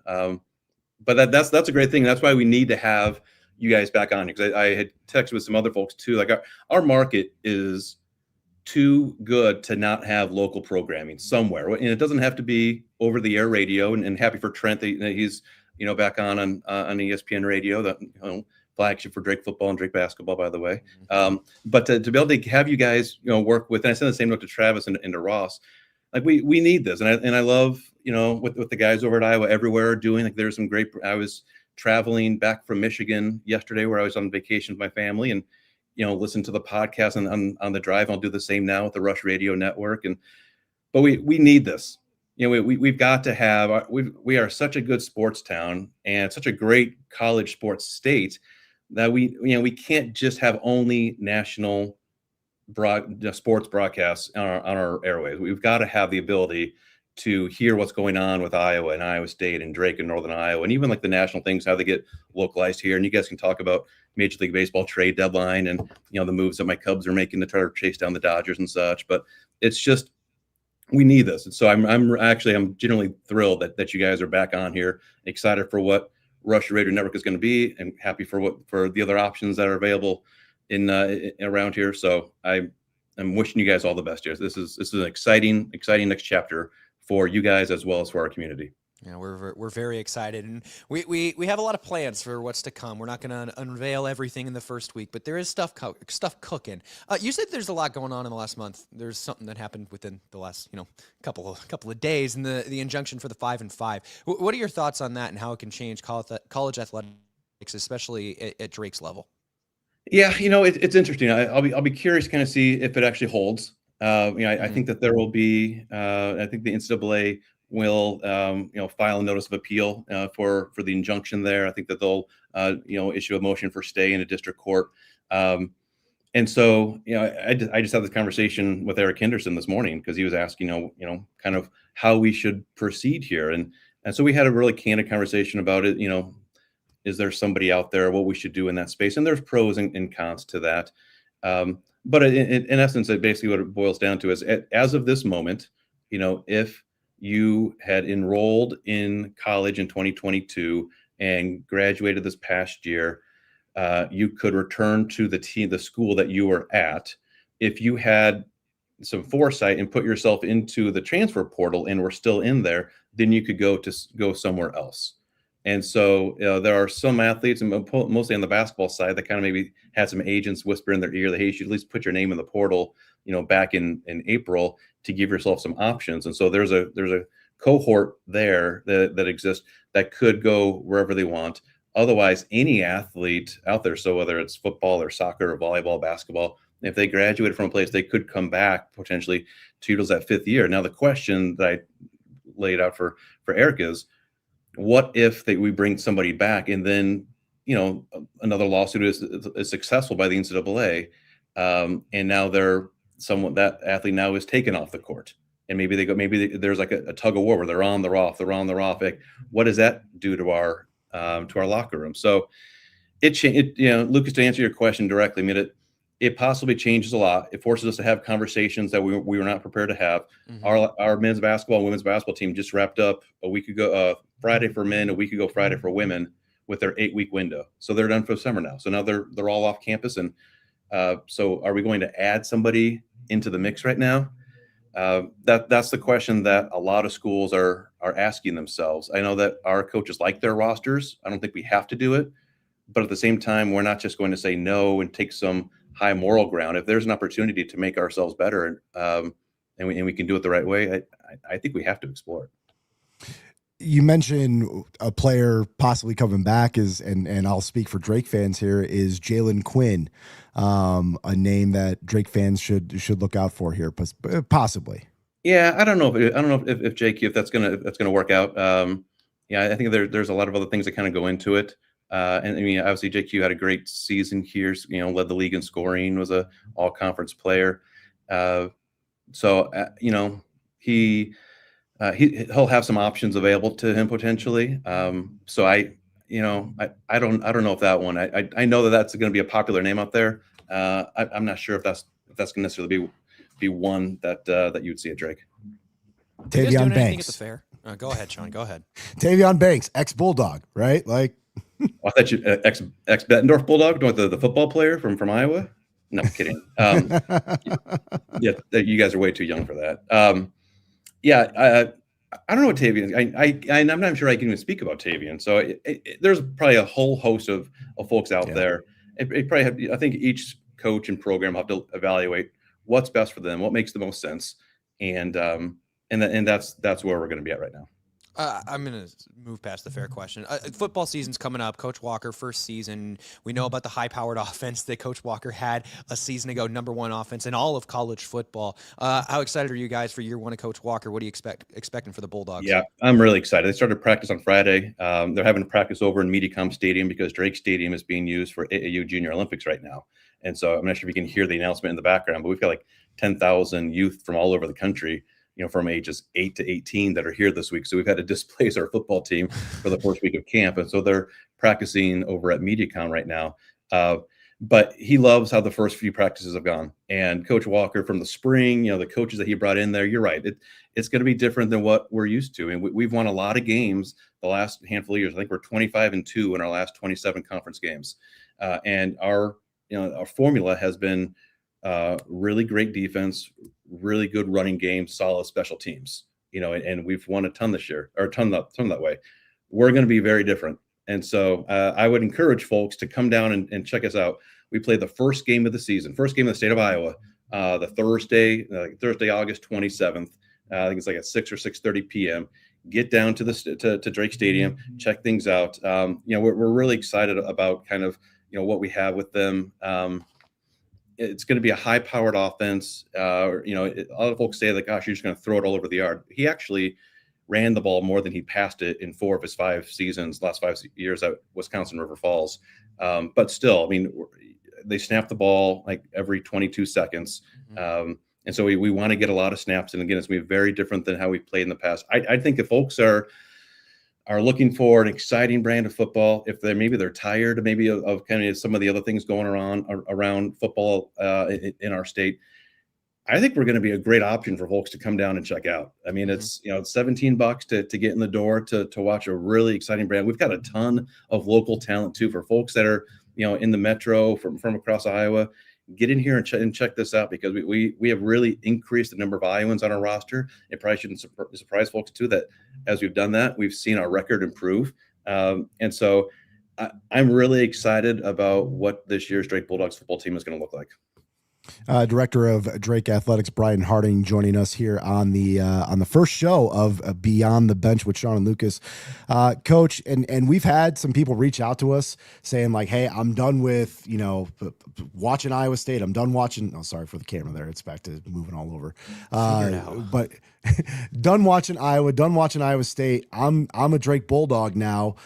but that's a great thing. That's why we need to have you guys back on, because I had texted with some other folks too. Like our market is too good to not have local programming somewhere, and it doesn't have to be over the air radio. And happy for Trent that he's back on ESPN radio, that flagship for Drake football and Drake basketball, by the way. But to be able to have you guys work with, and I sent the same note to Travis and to Ross. Like we need this, and I love what the guys over at Iowa Everywhere are doing. Like there's some great. I was traveling back from Michigan yesterday, where I was on vacation with my family, and listen to the podcast on the drive. I'll do the same now with the Rush Radio Network, but we need this. We've got to have. We are such a good sports town and such a great college sports state that we can't just have only national sports broadcasts on our airways. We've got to have the ability to hear what's going on with Iowa and Iowa State and Drake and Northern Iowa, and even like the national things, how they get localized here. And you guys can talk about Major League Baseball trade deadline and the moves that my Cubs are making to try to chase down the Dodgers and such. But it's just, we need this. And so I'm genuinely thrilled that you guys are back on here, excited for what Rush Radio Network is going to be, and happy for the other options that are available in around here. So I'm wishing you guys all the best here. This is an exciting next chapter for you guys as well as for our community. Yeah, we're very excited, and we have a lot of plans for what's to come. We're not going to unveil everything in the first week, but there is stuff cooking. You said there's a lot going on in the last month. There's something that happened within the last couple of days, and the injunction for the 5 and 5. What are your thoughts on that, and how it can change college athletics, especially at Drake's level? Yeah, it's interesting. I'll be curious to kind of see if it actually holds. I think that there will be. I think the NCAA will, file a notice of appeal for the injunction there. I think that they'll, issue a motion for stay in a district court. And so, I just had this conversation with Eric Henderson this morning because he was asking, kind of how we should proceed here. And so we had a really candid conversation about it. Is there somebody out there, what we should do in that space? And there's pros and cons to that. But in essence, basically what it boils down to is as of this moment, if you had enrolled in college in 2022 and graduated this past year, you could return to the school that you were at. If you had some foresight and put yourself into the transfer portal and were still in there, then you could go somewhere else. And so there are some athletes, and mostly on the basketball side, that kind of maybe had some agents whisper in their ear that, hey, you should at least put your name in the portal, back in April to give yourself some options. And so there's a cohort there that exists that could go wherever they want. Otherwise, any athlete out there, so whether it's football or soccer or volleyball, basketball, if they graduated from a place, they could come back potentially to utilize that fifth year. Now, the question that I laid out for Eric is, what if we bring somebody back and then, another lawsuit is successful by the NCAA, and now that athlete now is taken off the court, and maybe there's like a tug of war where they're on, they're off. Like, what does that do to our locker room? So Lucas, to answer your question directly, I mean, it possibly changes a lot. It forces us to have conversations that we were not prepared to have. Mm-hmm. Our men's basketball and women's basketball team just wrapped up a week ago, Friday for men, a week ago Friday for women, with their 8-week window. So they're done for the summer now. So now they're all off campus. And so are we going to add somebody into the mix right now? That's the question that a lot of schools are asking themselves. I know that our coaches like their rosters. I don't think we have to do it. But at the same time, we're not just going to say no and take some high moral ground. If there's an opportunity to make ourselves better, and we can do it the right way, I think we have to explore it. You mentioned a player possibly coming back and I'll speak for Drake fans here, is Jalen Quinn, a name that Drake fans should look out for here, possibly. Yeah, I don't know if JQ, if that's gonna work out. I think there's a lot of other things that kind of go into it. And I mean, obviously JQ had a great season here, led the league in scoring, was a all conference player. He'll have some options available to him potentially. So I don't know if that one, I know that's going to be a popular name out there. I'm not sure if that's going to necessarily be one that you would see at Drake. Tavion Banks at the fair. Go ahead, Sean. Go ahead. Tavion Banks, ex-Bulldog, right? Like, I thought you ex Bettendorf Bulldog, the football player from Iowa. No, I'm kidding. Yeah, you guys are way too young for that. I don't know what Tavion. I'm not sure I can even speak about Tavion. So there's probably a whole host of folks out there. I think each coach and program have to evaluate what's best for them, what makes the most sense, and that's where we're going to be at right now. I'm going to move past the fair question. Football season's coming up. Coach Walker, first season. We know about the high-powered offense that Coach Walker had a season ago, #1 offense in all of college football. How excited are you guys for year one of Coach Walker? What are you expecting for the Bulldogs? Yeah, I'm really excited. They started practice on Friday. They're having practice over in Mediacom Stadium because Drake Stadium is being used for AAU Junior Olympics right now. And so I'm not sure if you can hear the announcement in the background, but we've got like 10,000 youth from all over the country, from ages 8 to 18 that are here this week. So we've had to displace our football team for the first week of camp. And so they're practicing over at MediaCon right now. But he loves how the first few practices have gone. And Coach Walker from the spring, the coaches that he brought in there, you're right. It's going to be different than what we're used to. And we've won a lot of games the last handful of years. I think we're 25-2 in our last 27 conference games. And our formula has been really great defense, really good running game, solid special teams, and we've won a ton this year, or a ton that way. We're going to be very different. And so I would encourage folks to come down and check us out. We played the first game of the season, first game of the state of Iowa, the Thursday, August 27th. I think it's like at 6 or 6:30 p.m. Get down to Drake Stadium, check things out. We're really excited about kind of, what we have with them. It's going to be a high-powered offense. A lot of folks say that, gosh, you're just going to throw it all over the yard. He actually ran the ball more than he passed it in 4 of his 5 seasons, last 5 years at Wisconsin River Falls. But still, I mean, they snap the ball like every 22 seconds. And so we want to get a lot of snaps. And again, it's going to be very different than how we played in the past. I think if folks are looking for an exciting brand of football, if they're tired maybe of kind of some of the other things going around football in our state, I think we're going to be a great option for folks to come down and check out. I mean, it's it's $17 to get in the door to watch a really exciting brand. We've got a ton of local talent too for folks that are in the metro from across Iowa. Get in here and check this out, because we have really increased the number of Iowans on our roster. It probably shouldn't surprise folks too that as we've done that, we've seen our record improve. And so I'm really excited about what this year's Drake Bulldogs football team is going to look like. Director of Drake Athletics, Brian Hardin, joining us here on the first show of Beyond the Bench with Sean and Lucas. Coach, and we've had some people reach out to us saying like, hey, I'm done with, watching Iowa State. I'm done watching. Oh, sorry for the camera there. It's back to moving all over. But done watching Iowa, done watching Iowa State. I'm a Drake Bulldog now.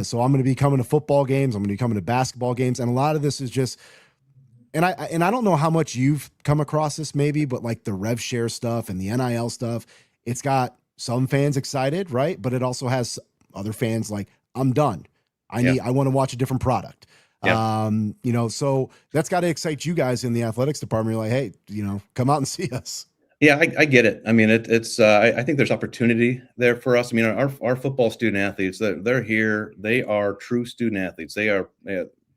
So I'm going to be coming to football games. I'm going to be coming to basketball games. And a lot of this is just, and I don't know how much you've come across this maybe, but like the rev share stuff and the NIL stuff, it's got some fans excited, right? But it also has other fans like, I'm done. I want to watch a different product. Yeah. So that's got to excite you guys in the athletics department. You're like, hey, come out and see us. Yeah, I get it. I mean, it's I think there's opportunity there for us. I mean, our football student athletes, they're here. They are true student athletes. They are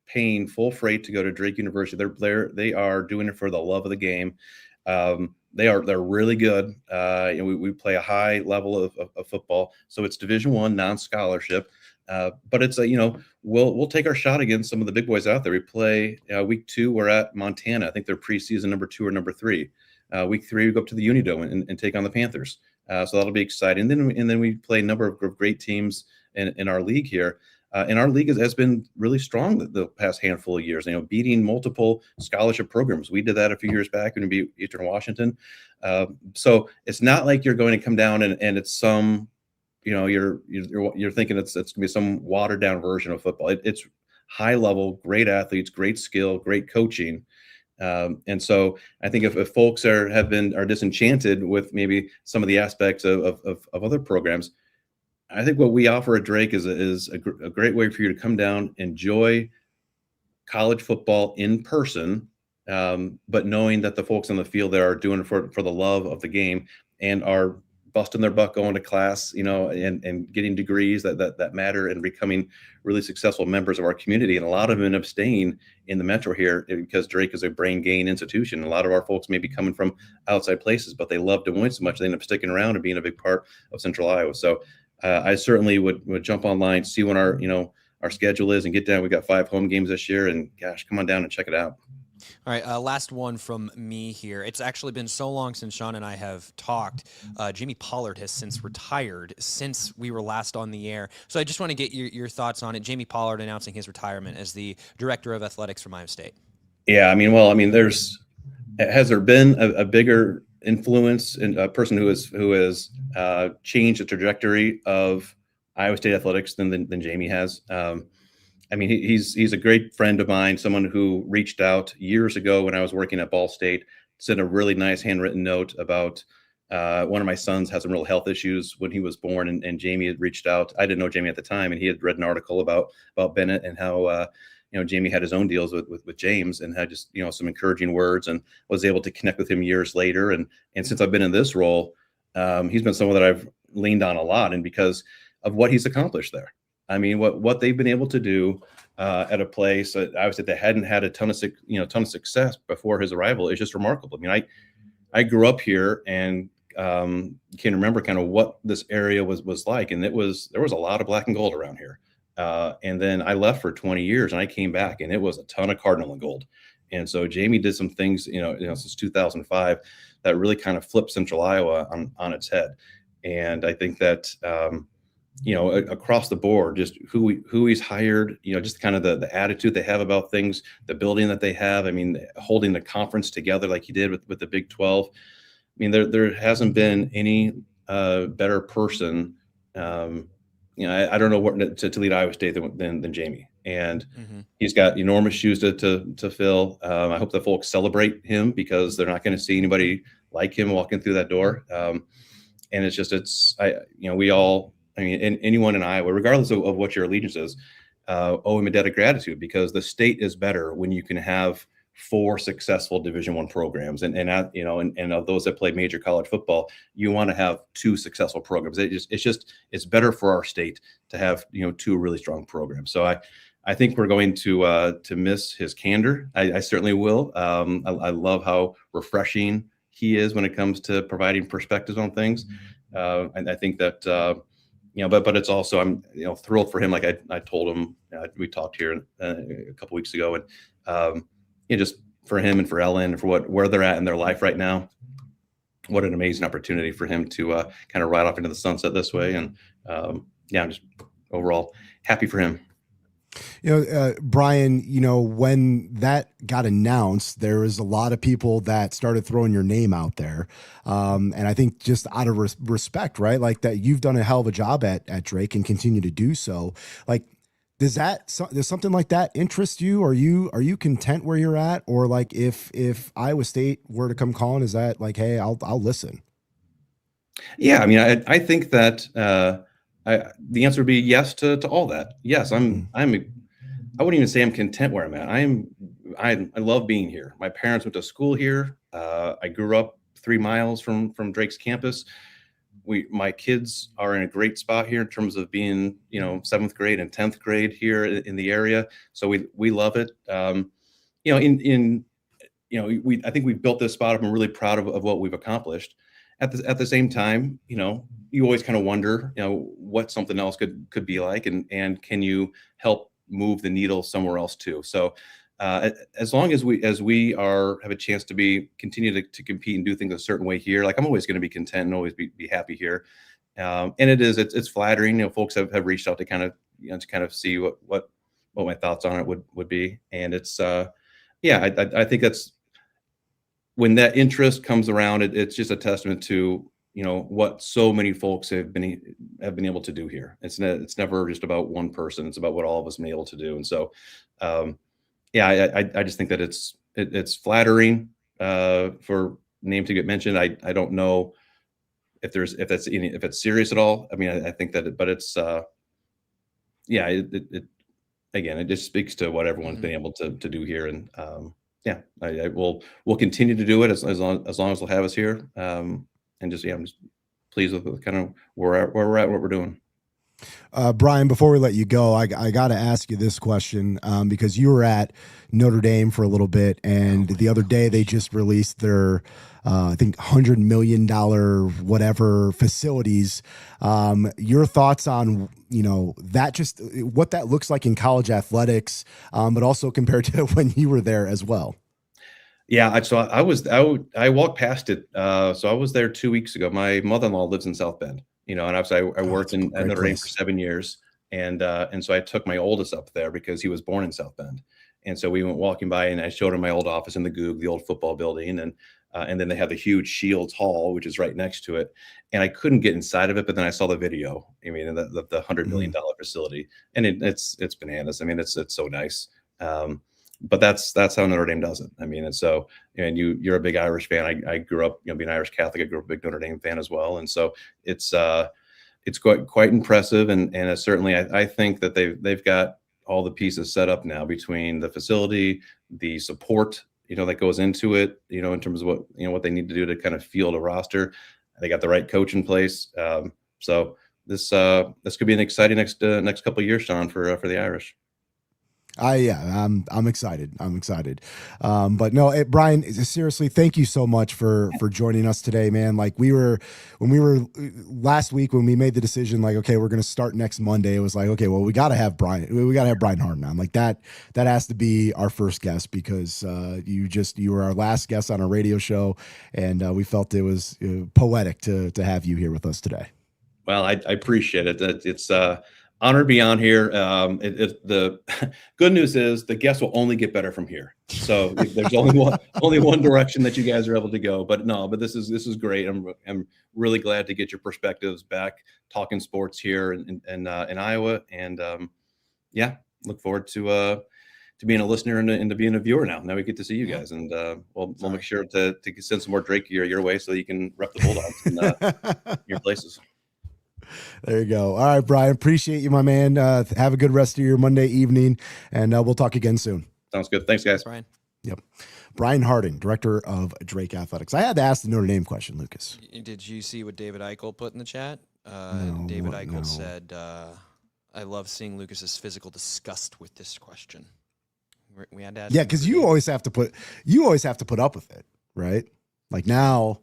paying full freight to go to Drake University. They are doing it for the love of the game. They're really good. We play a high level of football, so it's Division I, non-scholarship. But it's we'll take our shot against some of the big boys out there. We play week 2. We're at Montana. I think they're preseason number 2 or number 3. Week 3 we go up to the Unidome and take on the Panthers. So that'll be exciting. And then we play a number of great teams in our league here. And our league has been really strong the past handful of years, beating multiple scholarship programs. We did that a few years back when we beat Eastern Washington. So it's not like you're going to come down and it's some, you're thinking it's going to be some watered down version of football. It's high level, great athletes, great skill, great coaching. And so I think if folks are disenchanted with maybe some of the aspects of other programs, I think what we offer at Drake is a great way for you to come down, enjoy college football in person, but knowing that the folks on the field there are doing it for the love of the game and are busting their butt going to class, and getting degrees that matter and becoming really successful members of our community. And a lot of them end up staying in the metro here because Drake is a brain gain institution. A lot of our folks may be coming from outside places, but they love Des Moines so much they end up sticking around and being a big part of Central Iowa. So I certainly would jump online, see when our schedule is, and get down. We got 5 home games this year, and gosh, come on down and check it out. All right, last one from me here. It's actually been so long since Sean and I have talked. Jamie Pollard has since retired since we were last on the air. So I just want to get your thoughts on it. Jamie Pollard announcing his retirement as the director of athletics from Iowa State. Yeah, has there been a bigger influence and a person who has changed the trajectory of Iowa State athletics than Jamie has? He's a great friend of mine, someone who reached out years ago when I was working at Ball State, sent a really nice handwritten note about one of my sons had some real health issues when he was born, and Jamie had reached out. I didn't know Jamie at the time, and he had read an article about Bennett and how Jamie had his own deals with James and had just some encouraging words, and was able to connect with him years later. And since I've been in this role, he's been someone that I've leaned on a lot, and because of what he's accomplished there. I mean, what they've been able to do at a place that I would say they hadn't had a ton of success before his arrival is just remarkable. I mean, I grew up here and can remember kind of what this area was like, and there was a lot of black and gold around here. And then I left for 20 years, and I came back, and it was a ton of cardinal and gold. And so Jamie did some things, since 2005 that really kind of flipped Central Iowa on its head. And I think that. Across the board, just who he's hired, just kind of the attitude they have about things, the building that they have. I mean, holding the conference together like he did with the Big 12. I mean, there hasn't been any better person, I don't know what to lead Iowa State than Jamie, and he's got enormous shoes to fill. I hope that folks celebrate him because they're not going to see anybody like him walking through that door. And we all, anyone in Iowa, regardless of what your allegiance is, owe him a debt of gratitude because the state is better when you can have 4 successful Division I programs, and of those that play major college football, you want to have 2 successful programs. It's better for our state to have 2 really strong programs. So I think we're going to miss his candor. I certainly will. I love how refreshing he is when it comes to providing perspectives on things, and I think that but it's also I'm thrilled for him. Like I told him, we talked here a couple weeks ago, and just for him and for Ellen, for where they're at in their life right now, what an amazing opportunity for him to kind of ride off into the sunset this way. And I'm just overall happy for him. Brian, when that got announced, there was a lot of people that started throwing your name out there. And I think just out of respect, right? Like that you've done a hell of a job at Drake and continue to do so. Like, does something like that interest you? Are you content where you're at? Or like if Iowa State were to come calling, is that like, hey, I'll listen? Yeah. I think that the answer would be yes to all that. Yes. I wouldn't even say I'm content where I'm at. I love being here. My parents went to school here. I grew up 3 miles from Drake's campus. My kids are in a great spot here in terms of being, 7th grade and 10th grade here in the area. So we love it. I think we've built this spot up. I'm really proud of what we've accomplished. At the same time, you always kind of wonder, what something else could be like, and can you help move the needle somewhere else too? So as long as we have a chance to continue to compete and do things a certain way here, like I'm always going to be content and always be happy here. And it's flattering. Folks have reached out to kind of see what my thoughts on it would be. And it's I think that's when that interest comes around, it's just a testament to what so many folks have been able to do here. It's never just about one person. It's about what all of us have been able to do. And so I just think that it's flattering for name to get mentioned. I don't know if it's serious at all. I think that, but it's it just speaks to what everyone's been able to do here. And we'll continue to do it as long as they'll have us here. And I'm just pleased with kind of where we're at, what we're doing. Brian, before we let you go, I got to ask you this question because you were at Notre Dame for a little bit, and the other day they just released their, I think, $100 million whatever facilities. Your thoughts on that, just what that looks like in college athletics, but also compared to when you were there as well. Yeah, so I walked past it. So I was there 2 weeks ago. My mother-in-law lives in South Bend. And obviously I worked at Notre Dame for 7 years. And so I took my oldest up there because he was born in South Bend. And so we went walking by and I showed him my old office in the Goog, the old football building. And then they have the huge Shields Hall, which is right next to it. And I couldn't get inside of it, but then I saw the video. The $100 million facility, and it's bananas. It's so nice. But that's how Notre Dame does it. And so, and you're a big Irish fan. I grew up, being Irish Catholic. I grew up a big Notre Dame fan as well. And so it's quite impressive. And certainly I think that they've got all the pieces set up now between the facility, the support, that goes into it, in terms of what they need to do to kind of field a roster. They got the right coach in place. So this could be an exciting next couple of years, Sean, for the Irish. I'm excited. But no, Brian, seriously, thank you so much for joining us today, man. Like when we were last week, when we made the decision, like, okay, we're going to start next Monday. It was like, okay, well, we got to have Brian Hardin on. Like that has to be our first guest because you were our last guest on our radio show. And we felt it was poetic to have you here with us today. Well, I appreciate it. It's honored to be on here. The good news is the guests will only get better from here. So there's only one direction that you guys are able to go. But this is great. I'm really glad to get your perspectives back talking sports here in Iowa. And look forward to being a listener and to being a viewer now. Now we get to see you guys, and we'll make sure to send some more Drake gear your way so that you can rep the Bulldogs in your places. There you go. All right, Brian, appreciate you, my man. Have a good rest of your Monday evening, and we'll talk again soon. Sounds good. Thanks, guys. Brian. Yep. Brian Hardin, director of Drake Athletics. I had to ask the Notre Dame question, Lucas. Did you see what David Eickholt put in the chat? David Eickholt said, I love seeing Lucas's physical disgust with this question. We had to ask. Yeah, because you always have to put up with it, right? Like now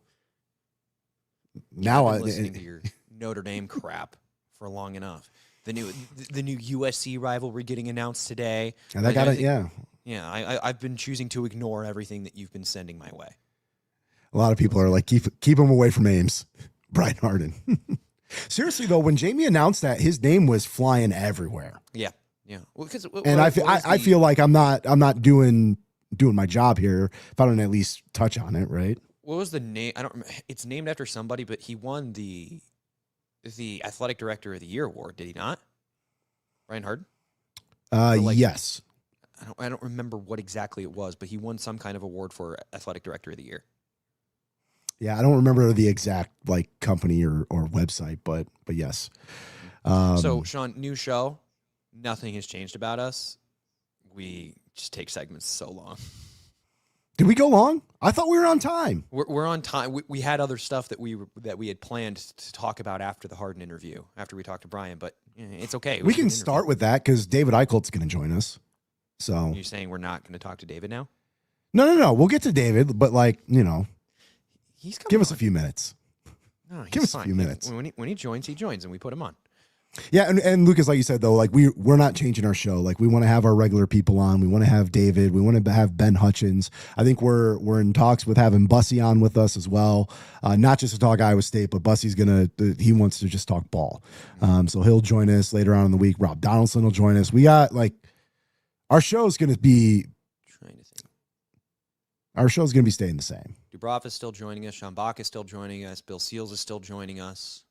I've been listening to your Notre Dame crap for long enough. The new USC rivalry getting announced today. And that got it, yeah. Yeah, I've been choosing to ignore everything that you've been sending my way. A lot of people are like, keep him away from Ames, Brian Hardin. Seriously though, when Jamie announced that, his name was flying everywhere. Yeah, yeah. Well, and I feel like I'm not doing my job here if I don't at least touch on it, right? What was the name? I don't remember. It's named after somebody, but he won the Athletic Director of the Year award, did he not? Brian Hardin? Yes. I don't remember what exactly it was, but he won some kind of award for Athletic Director of the Year. Yeah, I don't remember the exact company or website, but yes. So Sean, new show, nothing has changed about us. We just take segments so long. Did we go long? I thought we were on time. We're on time. We had other stuff that we had planned to talk about after the Hardin interview, after we talked to Brian, but it's okay. We can start with that because David Eickholt's going to join us. So you're saying we're not going to talk to David now? No. We'll get to David, but give us a few minutes. No, give us a few minutes. When he joins, and we put him on. Yeah, and Lucas, like you said though, we're not changing our show. We want to have our regular people on. We want to have David. We want to have Ben Hutchens. I think we're in talks with having Bussy on with us as well. Not just to talk Iowa State, but Bussy's he wants to just talk ball. So he'll join us later on in the week. Rob Donaldson will join us. We got our show's going to be. Our show's going to be staying the same. Dubrov is still joining us. Sean Bach is still joining us. Bill Seals is still joining us.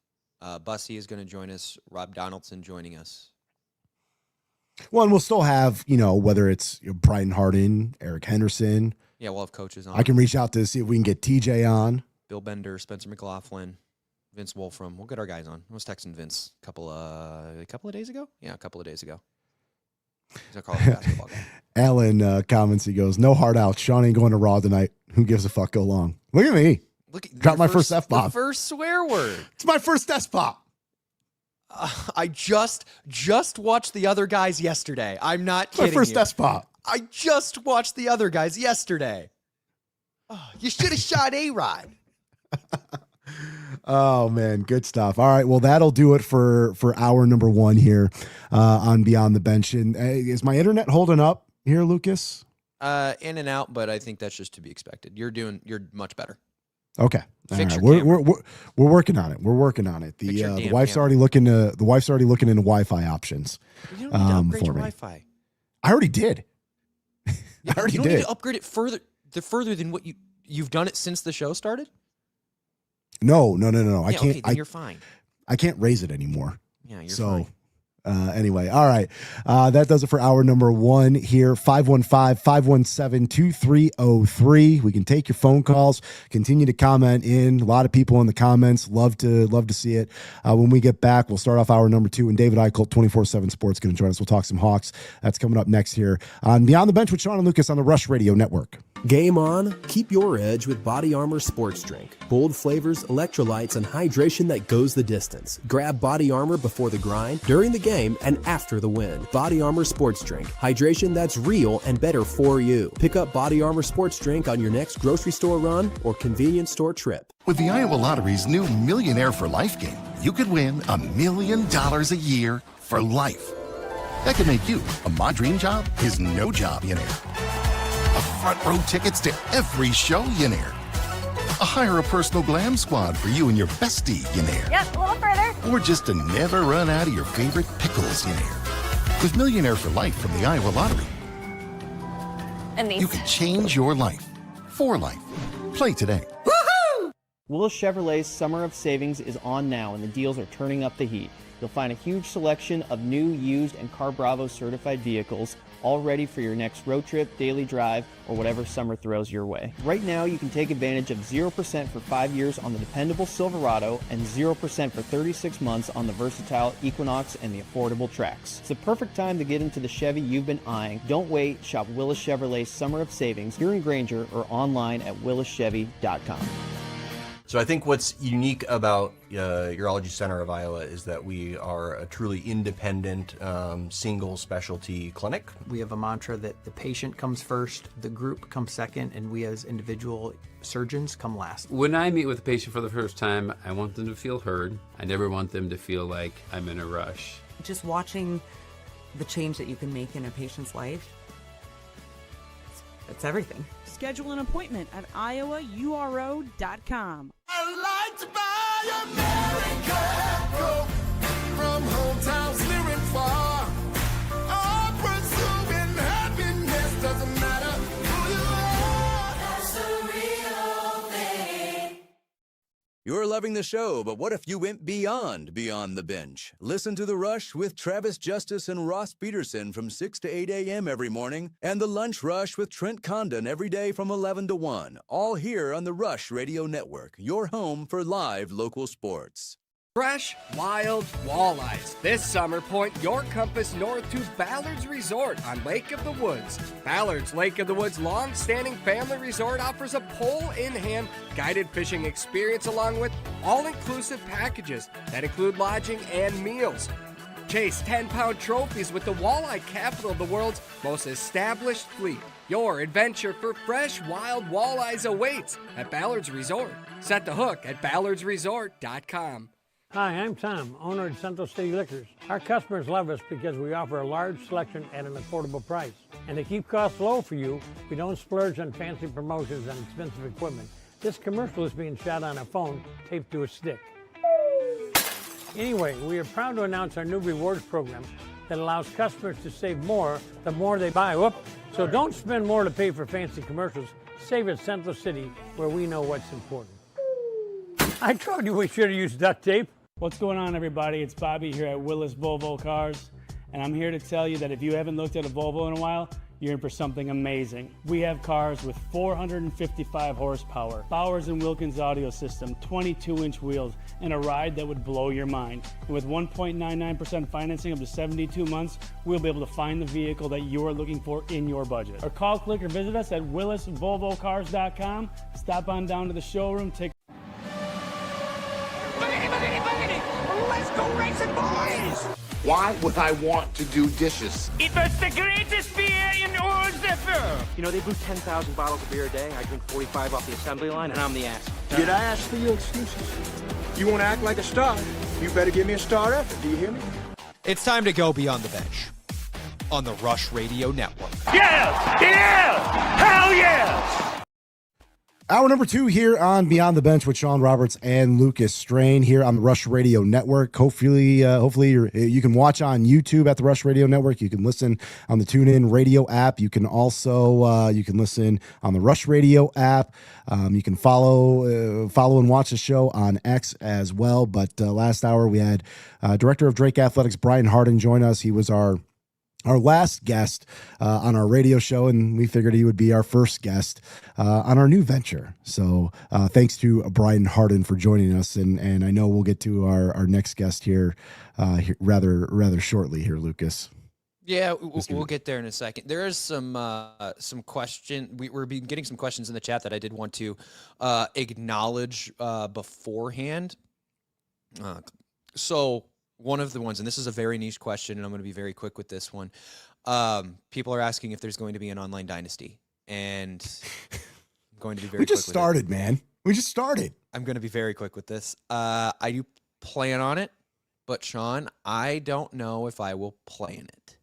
Bussy is going to join us. Rob Donaldson joining us. Well, and we'll still have, whether it's Brian Hardin, Eric Henderson. Yeah, we'll have coaches on. I can reach out to see if we can get TJ on. Bill Bender, Spencer McLaughlin, Vince Wolfram. We'll get our guys on. I was texting Vince a couple of days ago. Yeah, a couple of days ago. He's a college basketball guy. Alan comments, he goes, no hard out. Sean ain't going to Raw tonight. Who gives a fuck? Go long. Look at me. Got my first F-bomb. The first swear word. It's my first F-bomb. I just watched the other guys yesterday. I'm not kidding. My first F-bomb. I just watched the other guys yesterday. Oh, you should have shot A-Rod. Oh, man. Good stuff. All right. Well, that'll do it for hour number one here on Beyond the Bench. And is my internet holding up here, Lucas? In and out, but I think that's just to be expected. You're much better. Okay. All right. We're working on it. We're working on it. The wife's already looking into Wi-Fi options. You don't need to upgrade your Wi-Fi. I already did. You don't need to upgrade it further than what you've done it since the show started? No. Yeah, I can't. Okay, then you're fine. I can't raise it anymore. Yeah, you're fine. Anyway, all right. That does it for hour number one here. 515-517-2303. We can take your phone calls. Continue to comment in. A lot of people in the comments. Love to see it. When we get back, we'll start off hour number two, and David Eickholt, 24/7 Sports, going to join us. We'll talk some Hawks. That's coming up next here on Beyond the Bench with Sean and Lucas on the Rush Radio Network. Game on, keep your edge with Body Armor Sports Drink. Bold flavors, electrolytes, and hydration that goes the distance. Grab Body Armor before the grind, during the game, and after the win. Body Armor Sports Drink. Hydration that's real and better for you. Pick up Body Armor Sports Drink on your next grocery store run or convenience store trip. With the Iowa Lottery's new Millionaire for Life game, you could win $1 million a year for life. That could make you a My Dream Job is No Job millionaire. Front row tickets to every show millionaire. Hire a personal glam squad for you and your bestie, Yenair. Yep, a little further. Or just to never run out of your favorite pickles, Yenair. With Millionaire for Life from the Iowa Lottery, And these. you can change your life for life. Play today. Willis Chevrolet's Summer of Savings is on now, and the deals are turning up the heat. You'll find a huge selection of new, used, and Car Bravo certified vehicles, all ready for your next road trip, daily drive, or whatever summer throws your way. Right now, you can take advantage of 0% for 5 years on the dependable Silverado and 0% for 36 months on the versatile Equinox and the affordable Trax. It's the perfect time to get into the Chevy you've been eyeing. Don't wait. Shop Willis Chevrolet's Summer of Savings here in Granger or online at willischevy.com. So I think what's unique about Urology Center of Iowa is that we are a truly independent, single specialty clinic. We have a mantra that the patient comes first, the group comes second, and we as individual surgeons come last. When I meet with a patient for the first time, I want them to feel heard. I never want them to feel like I'm in a rush. Just watching the change that you can make in a patient's life, it's everything. Schedule an appointment at iowauro.com. I like to buy America from hometowns near and far. All pursuing happiness doesn't matter who you are. That's the real thing. You're loving the show, but what if you went beyond the bench? Listen to The Rush with Travis Justice and Ross Peterson from 6 to 8 a.m. every morning, and The Lunch Rush with Trent Condon every day from 11 to 1, all here on the Rush Radio Network, your home for live local sports. Fresh, wild walleyes. This summer, point your compass north to Ballard's Resort on Lake of the Woods. Ballard's Lake of the Woods long-standing family resort offers a pole-in-hand guided fishing experience along with all-inclusive packages that include lodging and meals. Chase 10-pound trophies with the walleye capital of the world's most established fleet. Your adventure for fresh, wild walleyes awaits at Ballard's Resort. Set the hook at ballardsresort.com. Hi, I'm Tom, owner of Central City Liquors. Our customers love us because we offer a large selection at an affordable price. And to keep costs low for you, we don't splurge on fancy promotions and expensive equipment. This commercial is being shot on a phone taped to a stick. Anyway, we are proud to announce our new rewards program that allows customers to save more the more they buy. So don't spend more to pay for fancy commercials. Save at Central City, where we know what's important. I told you we should have used duct tape. What's going on, everybody? It's Bobby here at Willis Volvo Cars, and I'm here to tell you that if you haven't looked at a Volvo in a while, you're in for something amazing. We have cars with 455 horsepower, Bowers & Wilkins audio system, 22-inch wheels, and a ride that would blow your mind. And with 1.99% financing up to 72 months, we'll be able to find the vehicle that you are looking for in your budget. Or call, click, or visit us at willisvolvocars.com. Stop on down to the showroom, take Let's go racing, boys! Why would I want to do dishes? It was the greatest beer in all the You know, they brew 10,000 bottles of beer a day. I drink 45 off the assembly line, and I'm the ass. Did I ask for your excuses? You want to act like a star? You better give me a star effort. Do you hear me? It's time to go beyond the bench on the Rush Radio Network. Yes! Yes! Hell yes! Hour number 2 here on Beyond the Bench with Sean Roberts and Lucas Strain here on the Rush Radio Network. Hopefully you can watch on YouTube at the Rush Radio Network. You can listen on the TuneIn Radio app. You can also you can listen on the Rush Radio app. You can follow and watch the show on X as well. But last hour we had Director of Drake Athletics Brian Hardin join us. He was our last guest on our radio show, and we figured he would be our first guest on our new venture. So thanks to Brian Hardin for joining us, and I know we'll get to our next guest here rather shortly here, Lucas. Yeah, we'll get there in a second. There is some question. We're getting some questions in the chat that I did want to acknowledge beforehand. So one of the ones, and this is a very niche question, and I'm going to be very quick with this one. People are asking if there's going to be an online dynasty, and I'm going to be very quick. We just started, man. We just started. I'm going to be very quick with this. I do plan on it, but Sean, I don't know if I will play in it.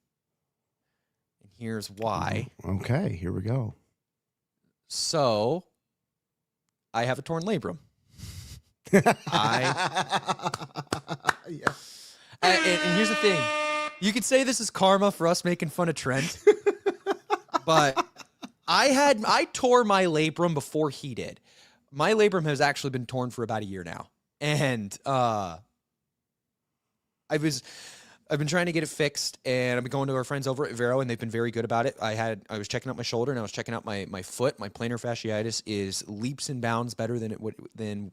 And here's why. Okay, here we go. So I have a torn labrum. And here's the thing. You could say this is karma for us making fun of Trent, but I tore my labrum before he did. My labrum has actually been torn for about a year now. And I've been trying to get it fixed, and I've been going to our friends over at Vero, and they've been very good about it. I was checking out my shoulder, and I was checking out my foot. My plantar fasciitis is leaps and bounds better than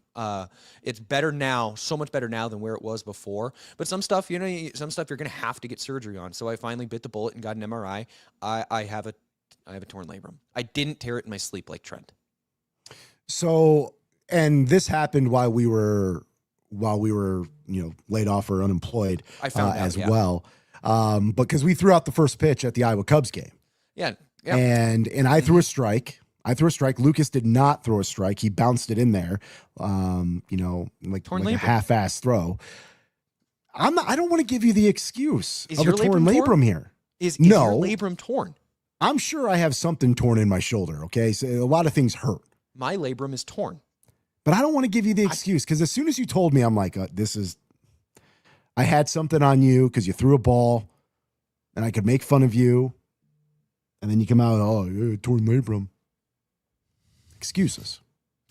it's better now, so much better now than where it was before. But some stuff, you're going to have to get surgery on. So I finally bit the bullet and got an MRI. I have a torn labrum. I didn't tear it in my sleep like Trent. So, and this happened while we were, laid off or unemployed. I found out, as well. Because we threw out the first pitch at the Iowa Cubs game. Yeah. And I threw a strike. Lucas did not throw a strike. He bounced it in there. Like a half-ass throw. I don't want to give you the excuse of a torn labrum here. Is your labrum torn? I'm sure I have something torn in my shoulder. Okay. So a lot of things hurt. My labrum is torn. But I don't want to give you the excuse, because as soon as you told me, I'm like, I had something on you because you threw a ball and I could make fun of you. And then you come out, torn labrum. Excuses.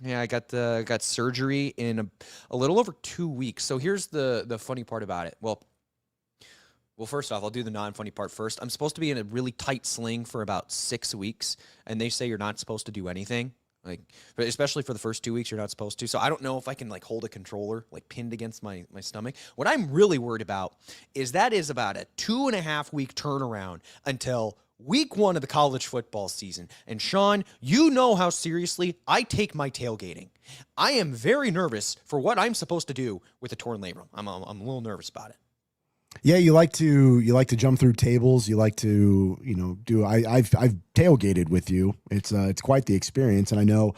Yeah, I got surgery in a little over 2 weeks. So here's the funny part about it. Well, first off, I'll do the non-funny part first. I'm supposed to be in a really tight sling for about 6 weeks, and they say you're not supposed to do anything. But especially for the first 2 weeks, you're not supposed to. So I don't know if I can hold a controller pinned against my stomach. What I'm really worried about is about a 2.5 week turnaround until week 1 of the college football season. And Sean, you know how seriously I take my tailgating. I am very nervous for what I'm supposed to do with a torn labrum. I'm a little nervous about it. Yeah, you like to jump through tables. You like to, I've tailgated with you. It's quite the experience. And I know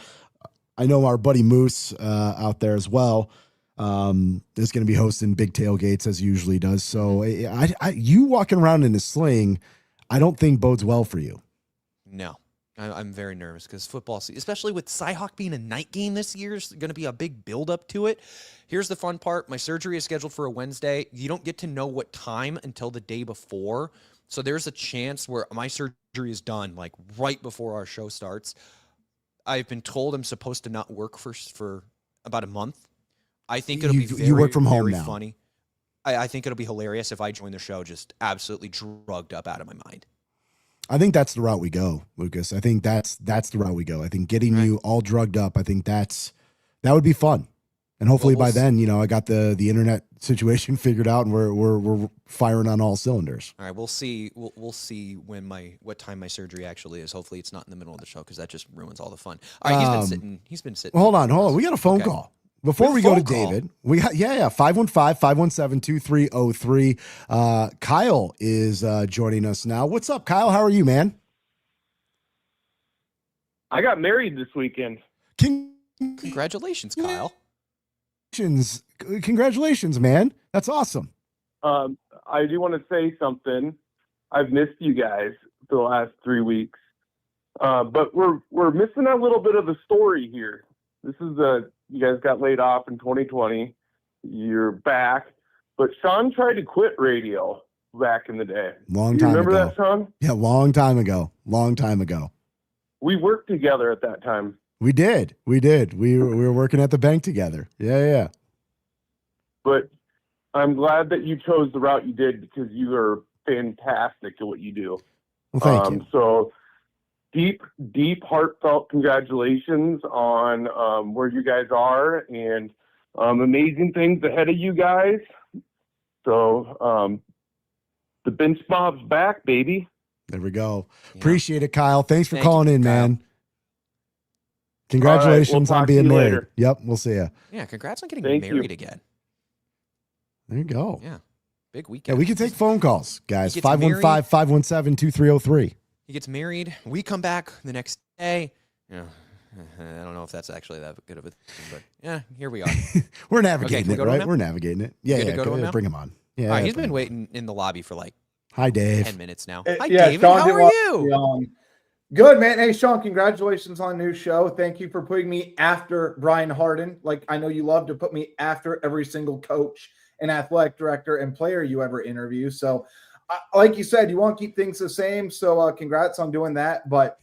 our buddy Moose out there as well is going to be hosting big tailgates as he usually does. So you walking around in a sling, I don't think bodes well for you. No, I'm very nervous because football season, especially with Cyhawk being a night game this year, is going to be a big build up to it. Here's the fun part. My surgery is scheduled for a Wednesday. You don't get to know what time until the day before. So there's a chance where my surgery is done, right before our show starts. I've been told I'm supposed to not work for about a month. I think it'll be you work from home very now. Funny. I think it'll be hilarious if I join the show just absolutely drugged up out of my mind. I think that's the route we go, Lucas. I think that's the route we go. I think getting you all drugged up, I think that would be fun. And hopefully by then, I got the internet situation figured out and we're firing on all cylinders. All right, we'll see. We'll see what time my surgery actually is. Hopefully it's not in the middle of the show because that just ruins all the fun. All right, he's been sitting. Hold on. We got a phone call. Before we go to David, we got 515-517-2303. Kyle is joining us now. What's up, Kyle? How are you, man? I got married this weekend. Congratulations, Kyle. Congratulations, man. That's awesome. I do want to say something. I've missed you guys for the last 3 weeks. But we're missing a little bit of the story here. This is you guys got laid off in 2020. You're back. But Sean tried to quit radio back in the day. Long time ago. Remember that, Sean? Yeah, long time ago. We worked together at that time. We did. We were working at the bank together. Yeah. But I'm glad that you chose the route you did because you are fantastic at what you do. Well, thank you. So deep, heartfelt congratulations on where you guys are and amazing things ahead of you guys. So the bench mob's back, baby. There we go. Yeah. Appreciate it, Kyle. Thanks for calling in, Kyle. Man. Congratulations on being married. Later. Yep, we'll see you. Yeah, congrats on getting married again. There you go. Yeah, big weekend. Yeah, we can take phone calls, guys. 515-517-2303. He gets married. We come back the next day. I don't know if that's actually that good of a thing, but yeah, here we are. We're navigating it, right? We're navigating it. Yeah, bring him on. Yeah, all right, he's been waiting in the lobby for hi, Dave. 10 minutes now. Hi, David. Sean, how are you? Good, man. Hey, Sean, congratulations on the new show. Thank you for putting me after Brian Hardin. Like, I know you love to put me after every single coach and athletic director and player you ever interview. So, like you said, you want to keep things the same. So, congrats on doing that. But,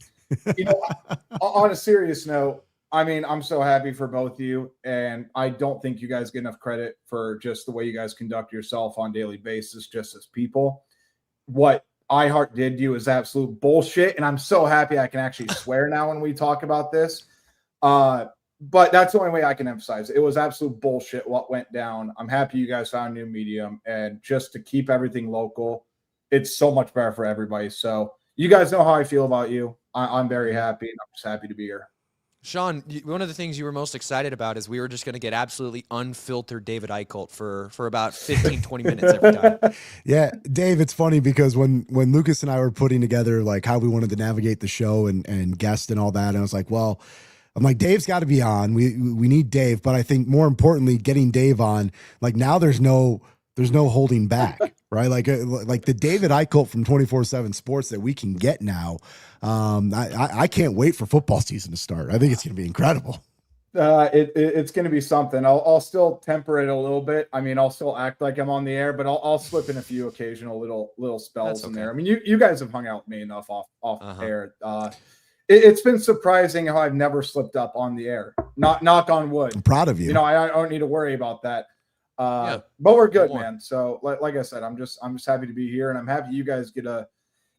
on a serious note, I mean, I'm so happy for both of you. And I don't think you guys get enough credit for just the way you guys conduct yourself on a daily basis, just as people. What iHeart did to you is absolute bullshit, and I'm so happy I can actually swear now when we talk about this. But that's the only way I can emphasize it. It was absolute bullshit what went down. I'm happy you guys found a new medium, and just to keep everything local, it's so much better for everybody. So you guys know how I feel about you. I'm very happy, and I'm just happy to be here. Sean, one of the things you were most excited about is we were just going to get absolutely unfiltered David Eickholt for about 15, 20 minutes every time. Yeah, Dave, it's funny because when Lucas and I were putting together like how we wanted to navigate the show and guests and all that, and I was like, well, I'm like, Dave's got to be on. We need Dave, but I think more importantly, getting Dave on, like now there's no holding back, right? Like the David Eickholt from 24/7 Sports that we can get now. I can't wait for football season to start. I think it's going to be incredible. It's going to be something. I'll still temper it a little bit. I mean, I'll still act like I'm on the air, but I'll slip in a few occasional little spells in there. I mean, you guys have hung out with me enough off air. It's been surprising how I've never slipped up on the air. Knock on wood. I'm proud of you. I don't need to worry about that. But we're good, man. So like I said, I'm just happy to be here, and I'm happy you guys get to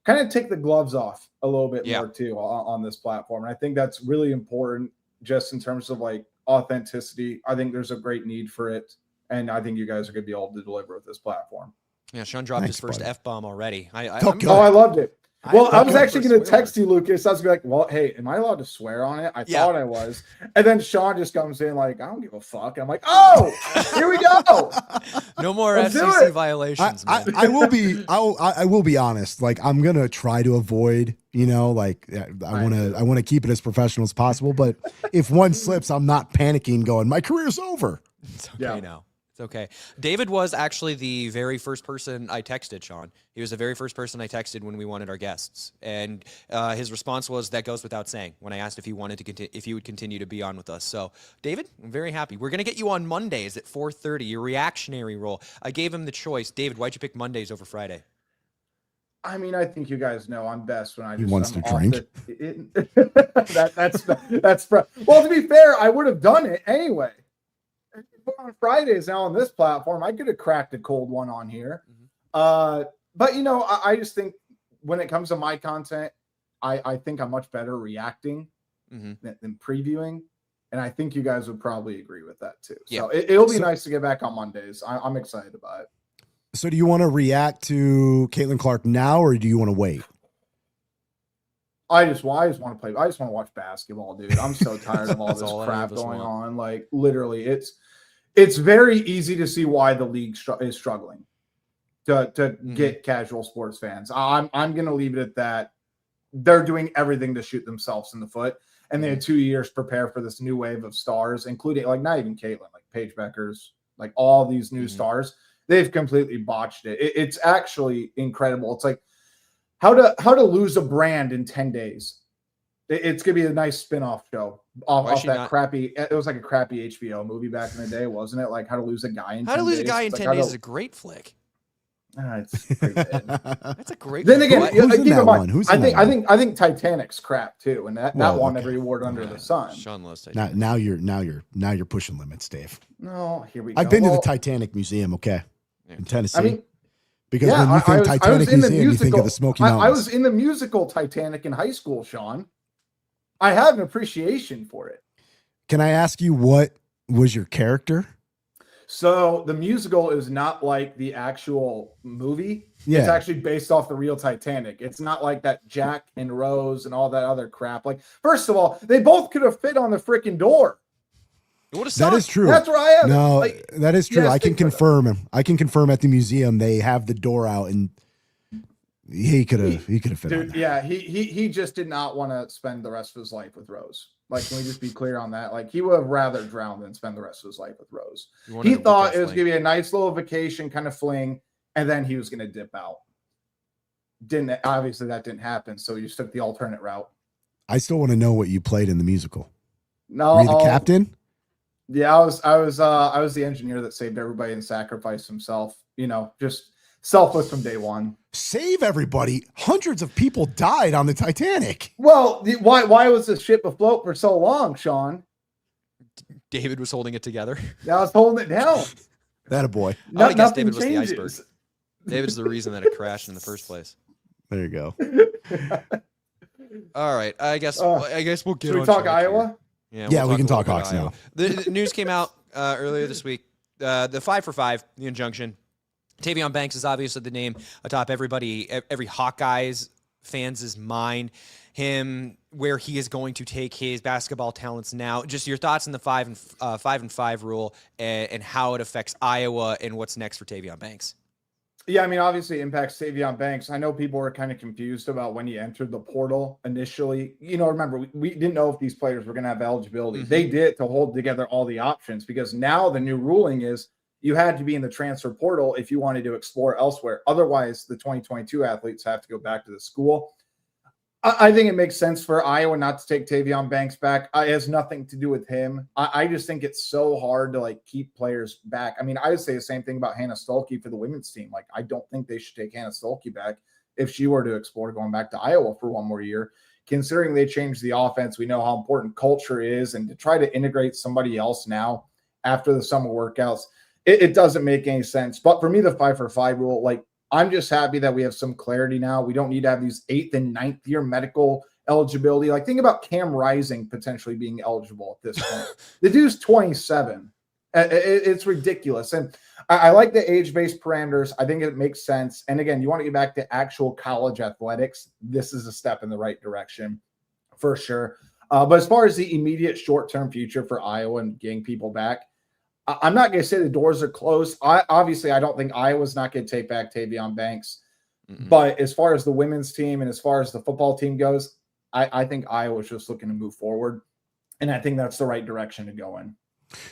kind of take the gloves off a little bit more too on this platform. And I think that's really important just in terms of like authenticity. I think there's a great need for it. And I think you guys are going to be able to deliver with this platform. Yeah, Sean dropped his first F-bomb already. I loved it. Well, I was actually going to text you, Lucas. I was going to be like, well, hey, am I allowed to swear on it? I thought I was. And then Sean just comes in like, I don't give a fuck. And I'm like, oh, here we go. No more SEC violations, man. I will be honest. Like, I'm going to try to avoid, like I want to keep it as professional as possible. But if one slips, I'm not panicking going, my career's over. It's okay now. Okay. David was actually the very first person I texted, Sean. He was the very first person I texted when we wanted our guests. And his response was, that goes without saying, when I asked if he wanted to if he would continue to be on with us. So, David, I'm very happy. We're going to get you on Mondays at 4:30, your reactionary role. I gave him the choice. David, why'd you pick Mondays over Friday? I mean, I think you guys know I'm best when he wants to drink. That's well, to be fair, I would have done it anyway. On Fridays now on this platform, I could have cracked a cold one on here. But I just think when it comes to my content, I think I'm much better reacting than previewing. And I think you guys would probably agree with that too. So it'll be nice to get back on Mondays. I'm excited about it. So do you want to react to Caitlin Clark now, or do you want to wait? I just want to play. I just want to watch basketball, dude. I'm so tired of all this crap going on. Like literally, it's very easy to see why the league is struggling to get casual sports fans. I'm going to leave it at that. They're doing everything to shoot themselves in the foot, and they had 2 years to prepare for this new wave of stars, including like not even Caitlin, like Paige Beckers, like all these new stars. They've completely botched it. It's actually incredible. It's like how to lose a brand in 10 days. It's gonna be a nice spin-off show off that crappy. It was like a crappy HBO movie back in the day, wasn't it? Like How to Lose a Guy in 10 Days. How to Lose a Guy in 10 Days is a great flick. It's pretty good. That's a great. Then again, who's in that one? I think Titanic's crap too, and that won every award under the sun. Sean loves Titanic. Now you're pushing limits, Dave. No, here we go. I've been to the Titanic Museum, in Tennessee. I mean, because when you think Titanic Museum, you think of the Smoky Mountains. I was in the musical Titanic in high school, Sean. I have an appreciation for it. Can I ask you what was your character? So the musical is not like the actual movie. Yeah. It's actually based off the real Titanic. It's not like that Jack and Rose and all that other crap. Like, first of all, they both could have fit on the freaking door. That is true. That's where I am. No, that is true. I can confirm. I can confirm at the museum they have the door out, and he could have fit on there. Yeah, he just did not want to spend the rest of his life with Rose. Like, can we just be clear on that? Like, he would have rather drowned than spend the rest of his life with Rose. He thought it was going to be a nice little vacation kind of fling, and then he was going to dip out. Obviously that didn't happen, so he just took the alternate route. I still want to know what you played in the musical. No, were you the captain? Yeah, I was the engineer that saved everybody and sacrificed himself. Just selfless from day one. Save everybody. Hundreds of people died on the Titanic. Well, why was the ship afloat for so long, Sean? David was holding it together. I was holding it down. That a boy. I guess David was the iceberg. David's the reason that it crashed in the first place. There you go. All right, I guess we'll get. Should we talk Iowa? Yeah, we can talk Hawks now. The news came out earlier this week. The 5 for 5, the injunction. Tavion Banks is obviously the name atop every Hawkeyes fans' mind. Him, where he is going to take his basketball talents now. Just your thoughts on the 5 and 5 rule and how it affects Iowa and what's next for Tavion Banks. Yeah, I mean, obviously it impacts Tavion Banks. I know people were kind of confused about when he entered the portal initially. Remember, we didn't know if these players were going to have eligibility. They did to hold together all the options, because now the new ruling is you had to be in the transfer portal if you wanted to explore elsewhere. Otherwise, the 2022 athletes have to go back to the school. I think it makes sense for Iowa not to take Tavion Banks back. It has nothing to do with him. I just think it's so hard to keep players back. I mean, I would say the same thing about Hannah Stuelke for the women's team. I don't think they should take Hannah Stuelke back if she were to explore going back to Iowa for one more year. Considering they changed the offense, we know how important culture is, and to try to integrate somebody else now after the summer workouts, it doesn't make any sense. But for me, the 5 for 5 rule, I'm just happy that we have some clarity now. We don't need to have these 8th and 9th year medical eligibility. Think about Cam Rising potentially being eligible at this point. The dude's 27. It's ridiculous. And I like the age-based parameters. I think it makes sense. And again, you want to get back to actual college athletics. This is a step in the right direction for sure. But as far as the immediate short-term future for Iowa and getting people back, I'm not going to say the doors are closed. Obviously, I don't think Iowa's not going to take back Tavion Banks. But as far as the women's team and as far as the football team goes, I think Iowa's just looking to move forward. And I think that's the right direction to go in.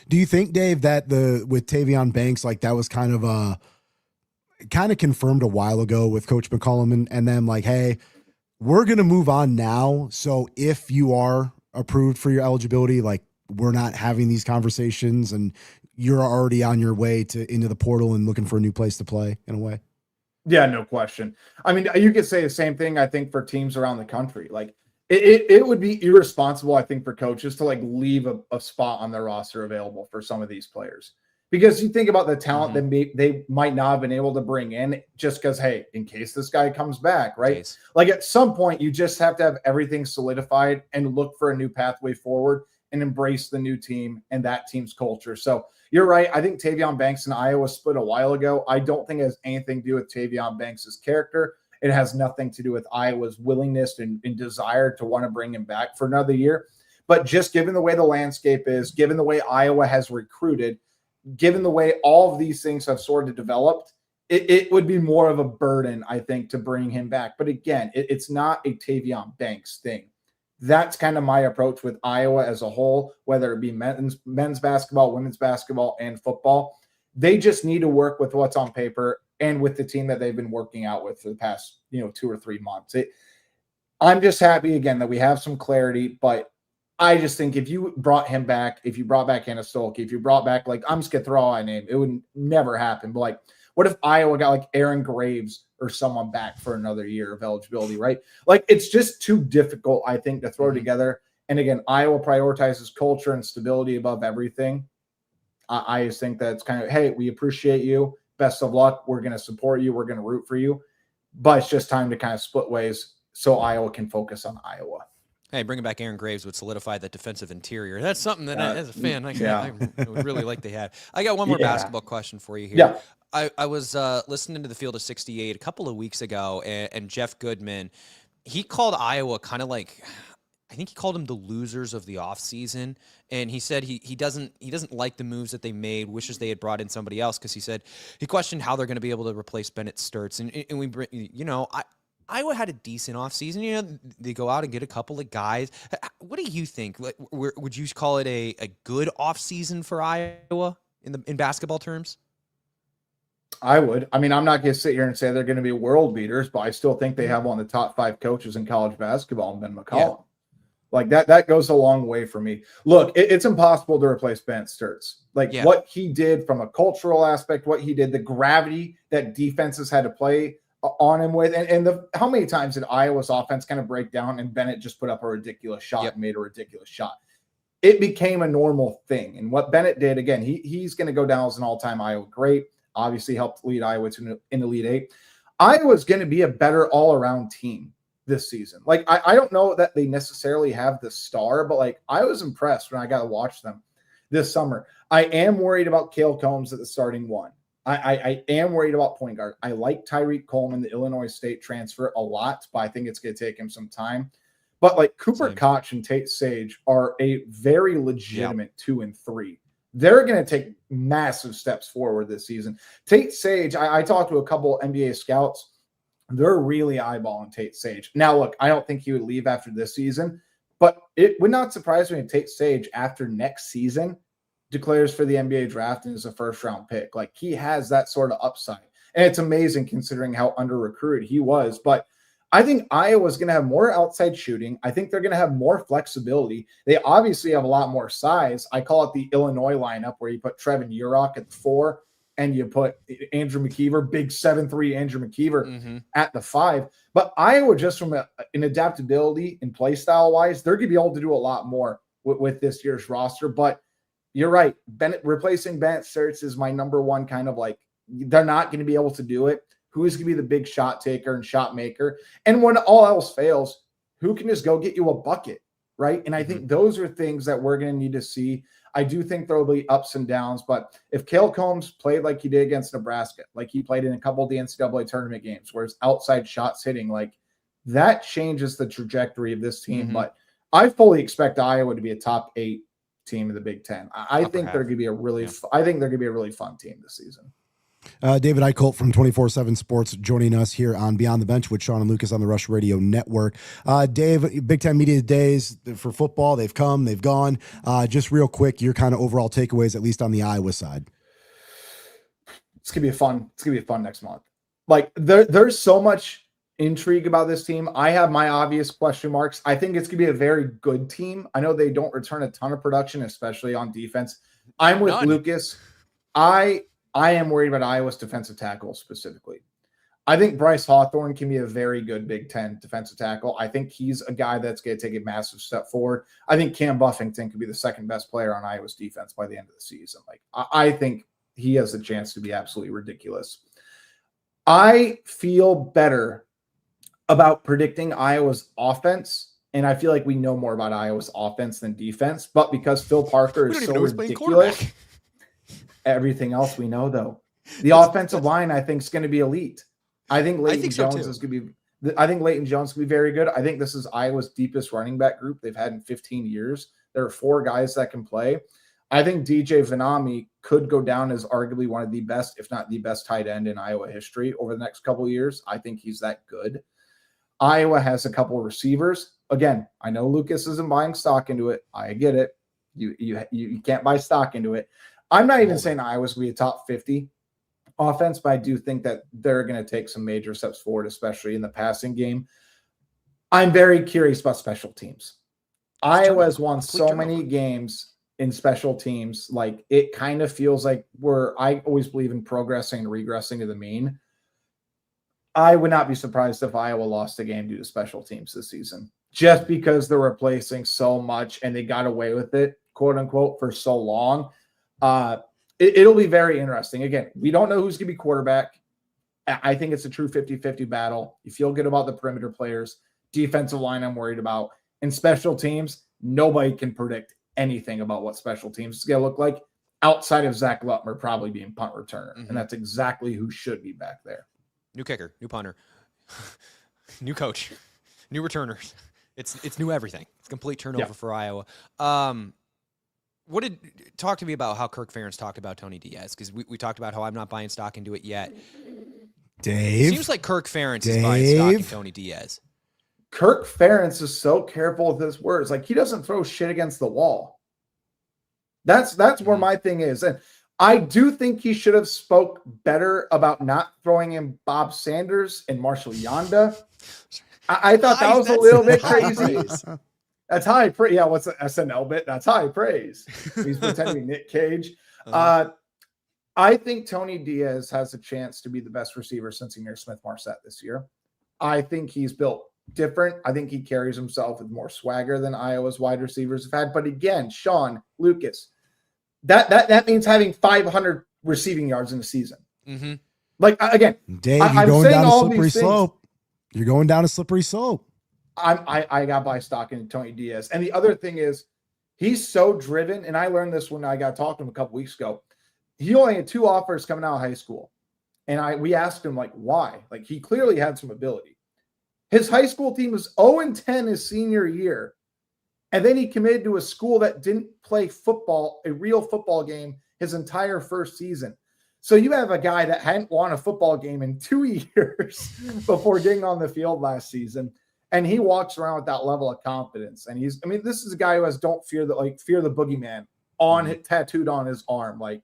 Do you think, Dave, that with Tavion Banks, that was kind of confirmed a while ago with Coach McCollum and them, hey, we're going to move on now. So if you are approved for your eligibility, we're not having these conversations and you're already on your way into the portal and looking for a new place to play in a way? Yeah, no question. I mean, you could say the same thing, I think, for teams around the country. It would be irresponsible, I think, for coaches to leave a spot on their roster available for some of these players. Because you think about the talent that they might not have been able to bring in just because, hey, in case this guy comes back, right? At some point, you just have to have everything solidified and look for a new pathway forward and embrace the new team and that team's culture. So you're right. I think Tavion Banks and Iowa split a while ago. I don't think it has anything to do with Tavion Banks' character. It has nothing to do with Iowa's willingness and desire to want to bring him back for another year. But just given the way the landscape is, given the way Iowa has recruited, given the way all of these things have sort of developed, it would be more of a burden, I think, to bring him back. But again, it's not a Tavion Banks thing. That's kind of my approach with Iowa as a whole, whether it be men's basketball, women's basketball, and football. They just need to work with what's on paper and with the team that they've been working out with for the past, 2 or 3 months. I'm just happy, again, that we have some clarity, but I just think if you brought him back, if you brought back Hannah Stuelke, if you brought back, I'm just going to throw out a name, it would never happen. But what if Iowa got Aaron Graves or someone back for another year of eligibility, right? It's just too difficult, I think, to throw together. And again, Iowa prioritizes culture and stability above everything. I just think that it's kind of, hey, we appreciate you. Best of luck. We're going to support you. We're going to root for you. But it's just time to kind of split ways so Iowa can focus on Iowa. Hey, bringing back Aaron Graves would solidify that defensive interior. That's something that, as a fan, I would really like to have. I got one more basketball question for you here. Yeah. I was listening to the Field of 68 a couple of weeks ago, and Jeff Goodman, he called Iowa kind of I think he called them the losers of the offseason. And he said he doesn't like the moves that they made, wishes they had brought in somebody else, because he said he questioned how they're going to be able to replace Bennett Sturtz. And we, Iowa had a decent offseason. They go out and get a couple of guys. What do you think? Would you call it a good offseason for Iowa in basketball terms? I would. I mean, I'm not going to sit here and say they're going to be world beaters, but I still think they have one of the top 5 coaches in college basketball, Ben McCollum. Like that goes a long way for me. Look, it's impossible to replace Ben Sturtz. Like what he did from a cultural aspect, what he did, the gravity that defenses had to play on him with, and how many times did Iowa's offense kind of break down and Bennett just put up a ridiculous shot and made a ridiculous shot? It became a normal thing. And what Bennett did, again, he's going to go down as an all-time Iowa great. Obviously helped lead Iowa to an Elite Eight. Iowa's going to be a better all-around team this season. Like, I don't know that they necessarily have the star, but like I was impressed when I got to watch them this summer. I am worried about Cale Combs at the starting one. I am worried about point guard. I like Tyreek Coleman, the Illinois State transfer, a lot, but I think it's going to take him some time. But like Cooper Koch and Tate Sage are a very legitimate 2 and 3. They're going to take massive steps forward this season. Tate Sage, I talked to a couple NBA scouts. They're really eyeballing Tate Sage. Now, look, I don't think he would leave after this season, but it would not surprise me if Tate Sage after next season declares for the NBA draft and is a first-round pick. Like, he has that sort of upside. And it's amazing considering how under-recruited he was. But I think Iowa's going to have more outside shooting. I think they're going to have more flexibility. They obviously have a lot more size. I call it the Illinois lineup, where you put Trevin Urok at the 4 and you put Andrew McKeever, big 7'3" Andrew McKeever at the 5. But Iowa, just from an adaptability and play style-wise, they're going to be able to do a lot more with this year's roster. But you're right. Replacing Bennett Sturtz is my number one kind of like, they're not going to be able to do it. Who is going to be the big shot taker and shot maker? And when all else fails, who can just go get you a bucket, right? And I think those are things that we're going to need to see. I do think there will be ups and downs, but if Cale Combs played like he did against Nebraska, like he played in a couple of the NCAA tournament games, where his outside shots hitting, like that changes the trajectory of this team. But I fully expect Iowa to be a top 8 team in the Big Ten. I think they're going to be a really, I think they're going to be a really fun team this season. David Eickholt from 24/7 Sports joining us here on Beyond the Bench with Sean and Lucas on the Rush Radio Network. Dave, Big Ten Media Days for football, they've come, they've gone. Just real quick, your kind of overall takeaways, at least on the Iowa side. It's gonna be fun. It's gonna be fun next month. Like there's so much intrigue about this team. I have my obvious question marks. I think it's gonna be a very good team. I know they don't return a ton of production, especially on defense. I'm with Lucas. I am worried about Iowa's defensive tackle specifically. I think Bryce Hawthorne can be a very good Big Ten defensive tackle. I think he's a guy that's going to take a massive step forward. I think Cam Buffington could be the second best player on Iowa's defense by the end of the season. Like, I think he has a chance to be absolutely ridiculous. I feel better about predicting Iowa's offense, and I feel like we know more about Iowa's offense than defense, but because Phil Parker is so ridiculous, everything else we know, though. The offensive line, I think, is going to be elite. I think Leighton Jones is going to be. I think Leighton Jones will be very good. I think this is Iowa's deepest running back group they've had in 15 years. There are 4 guys that can play. I think DJ Vanami could go down as arguably one of the best, if not the best, tight end in Iowa history over the next couple of years. I think he's that good. Iowa has a couple of receivers. Again, I know Lucas isn't buying stock into it. I get it. You can't buy stock into it. I'm not even saying Iowa's going to be a top 50 offense, but I do think that they're going to take some major steps forward, especially in the passing game. I'm very curious about special teams. Iowa has won so many games in special teams. Like, it kind of feels like I always believe in progressing and regressing to the mean. I would not be surprised if Iowa lost a game due to special teams this season, just because they're replacing so much and they got away with it, quote unquote, for so long. It'll be very interesting. Again, we don't know who's going to be quarterback. I think it's a true 50-50 battle. You feel good about the perimeter players. Defensive line, I'm worried about. And special teams, nobody can predict anything about what special teams is going to look like outside of Zach Lutmer probably being punt returner. And that's exactly who should be back there. New kicker, new punter, new coach, new returners. It's new everything. It's complete turnover for Iowa. Talk to me about how Kirk Ferentz talked about Tony Diaz, because we talked about how I'm not buying stock into it yet. Dave, seems like Kirk Ferentz is buying stock in Tony Diaz. Kirk Ferentz is so careful with his words. Like, he doesn't throw shit against the wall. That's where my thing is. And I do think he should have spoke better about not throwing in Bob Sanders and Marshall Yanda. I thought that was a little bit crazy. That's high praise. Yeah, what's the SNL bit? That's high praise. He's pretending Nick Cage. I think Tony Diaz has a chance to be the best receiver since Emir Smith-Marset this year. I think he's built different. I think he carries himself with more swagger than Iowa's wide receivers have had. But again, Sean, Lucas, that means having 500 receiving yards in a season. Mm-hmm. Like, again, Dave, you're going down a slippery slope. You're going down a slippery slope. I got by stock in Tony Diaz. And the other thing is, he's so driven. And I learned this when I got talked to him a couple weeks ago. He only had 2 offers coming out of high school. And we asked him, like, why? Like, he clearly had some ability. His high school team was 0-10 his senior year. And then he committed to a school that didn't play football, a real football game, his entire first season. So you have a guy that hadn't won a football game in 2 years before getting on the field last season. And he walks around with that level of confidence. And this is a guy who has fear the boogeyman tattooed on his arm. Like,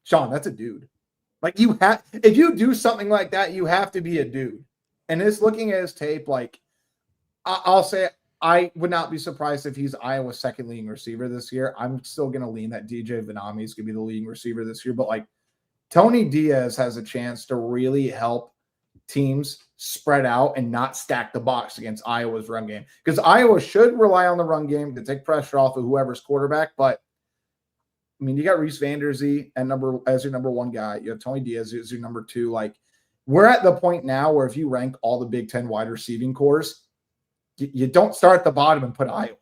Sean, that's a dude. Like, if you do something like that, you have to be a dude. And just looking at his tape, like, I'll say I would not be surprised if he's Iowa's second leading receiver this year. I'm still going to lean that DJ Vanami is going to be the leading receiver this year. But, like, Tony Diaz has a chance to really help teams spread out and not stack the box against Iowa's run game. Because Iowa should rely on the run game to take pressure off of whoever's quarterback. But, I mean, you got Reese Vanderzee as your number 1 guy. You have Tony Diaz as your number 2. Like, we're at the point now where if you rank all the Big Ten wide receiving cores, you don't start at the bottom and put Iowa.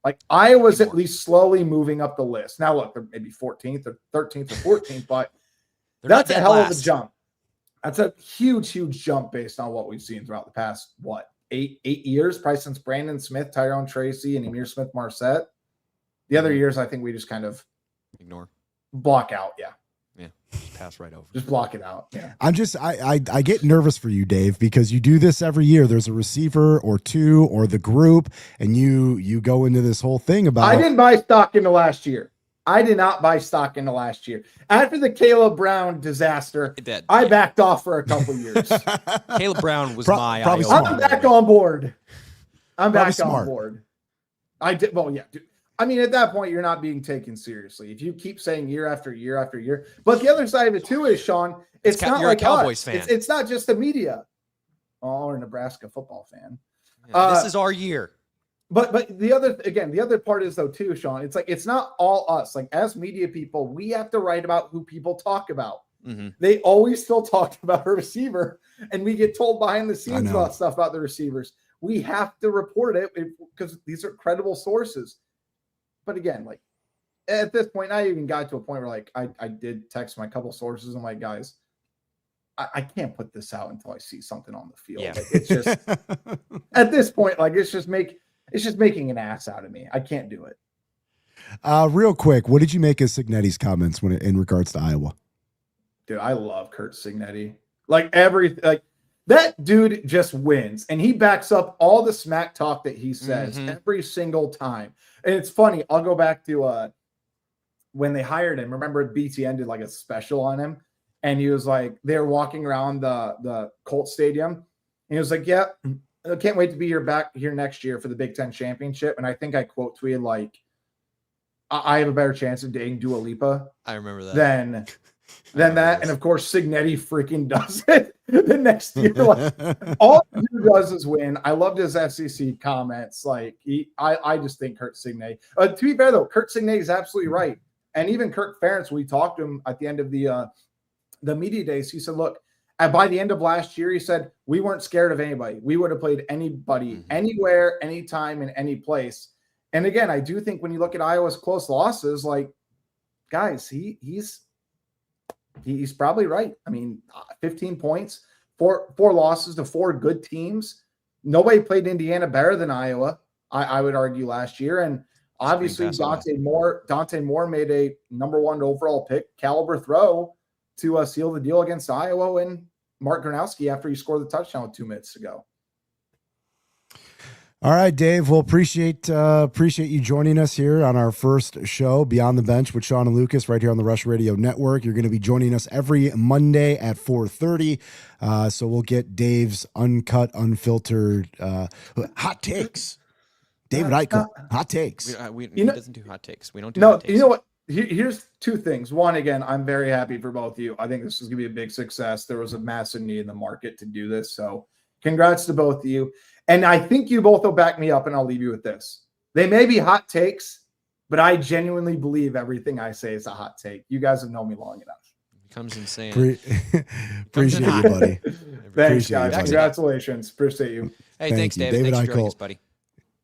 Like, Iowa's at least slowly moving up the list. Now, look, they're maybe 14th or 13th or 14th, but that's a hell of a jump. That's a huge, huge jump based on what we've seen throughout the past, 8 years, probably since Brandon Smith, Tyrone Tracy, and Emir Smith-Marset. The other years, I think we just kind of ignore, block out. Yeah. Just pass right over. Just block it out. Yeah. I get nervous for you, Dave, because you do this every year. There's a receiver or 2 or the group, and you go into this whole thing about. I didn't buy stock into last year. I did not buy stock into last year. After the Caleb Brown disaster, I backed off for a couple years. Caleb Brown was probably I'm back on board. I'm Probably back smart. on board. I did. Well, yeah. Dude. I mean, at that point, you're not being taken seriously. If you keep saying year after year after year. But the other side of it, too, is, Sean, it's not you're like a Cowboys us. fan. It's not just the media. Oh, or a Nebraska football fan. This is our year. But the other part is, though, too, Sean, it's like it's not all us. Like, as media people, we have to write about who people talk about. Mm-hmm. They always still talk about a receiver, and we get told behind the scenes about stuff about the receivers. We have to report it because these are credible sources. But again, like, at this point, I even got to a point where, like, I did text my couple sources. I'm like, guys, I can't put this out until I see something on the field. Yeah. Like, it's just at this point, like, it's just making an ass out of me. I can't do it. Real quick, what did you make of Cignetti's comments in regards to Iowa? Dude, I love Kurt Cignetti. Like, that dude just wins, and he backs up all the smack talk that he says every single time. And it's funny. I'll go back to when they hired him. Remember, BTN did like a special on him, and he was like, they were walking around the Colts Stadium, and he was like, "Yeah, I can't wait to be back here next year for the Big Ten championship." And I think I quote tweeted like, "I have a better chance of dating Dua Lipa." I remember that. Than that, and of course, Cignetti freaking does it the next year. Like, all he does is win. I loved his SEC comments. Like, I just think Kurt Cignetti. To be fair though, Kurt Cignetti is absolutely right. And even Kirk Ferentz, we talked to him at the end of the media days. He said, "Look, by the end of last year, he said we weren't scared of anybody. We would have played anybody, anywhere, anytime, in any place." And again, I do think when you look at Iowa's close losses, like, guys, he's probably right. I mean, 15 points, four losses to 4 good teams. Nobody played Indiana better than Iowa, I would argue, last year. And obviously, Dante Moore made a number 1 overall pick, caliber throw to seal the deal against Iowa and Mark Gronowski after he scored the touchdown 2 minutes ago. All right, Dave. Well, appreciate you joining us here on our first show, Beyond the Bench with Sean and Lucas, right here on the Rush Radio Network. You're going to be joining us every Monday at 4:30. So we'll get Dave's uncut, unfiltered hot takes David Eickholt, hot takes. He doesn't do hot takes. We don't do No, hot takes. you know what? Here's two things. One, again, I'm very happy for both of you. I think this is going to be a big success. There was a massive need in the market to do this. So congrats to both of you. And I think you both will back me up, and I'll leave you with this. They may be hot takes, but I genuinely believe everything I say is a hot take. You guys have known me long enough. Comes in saying. Appreciate you, buddy. Thanks, guys. Congratulations. Appreciate you. Hey, thanks, David. Thanks for joining us, buddy.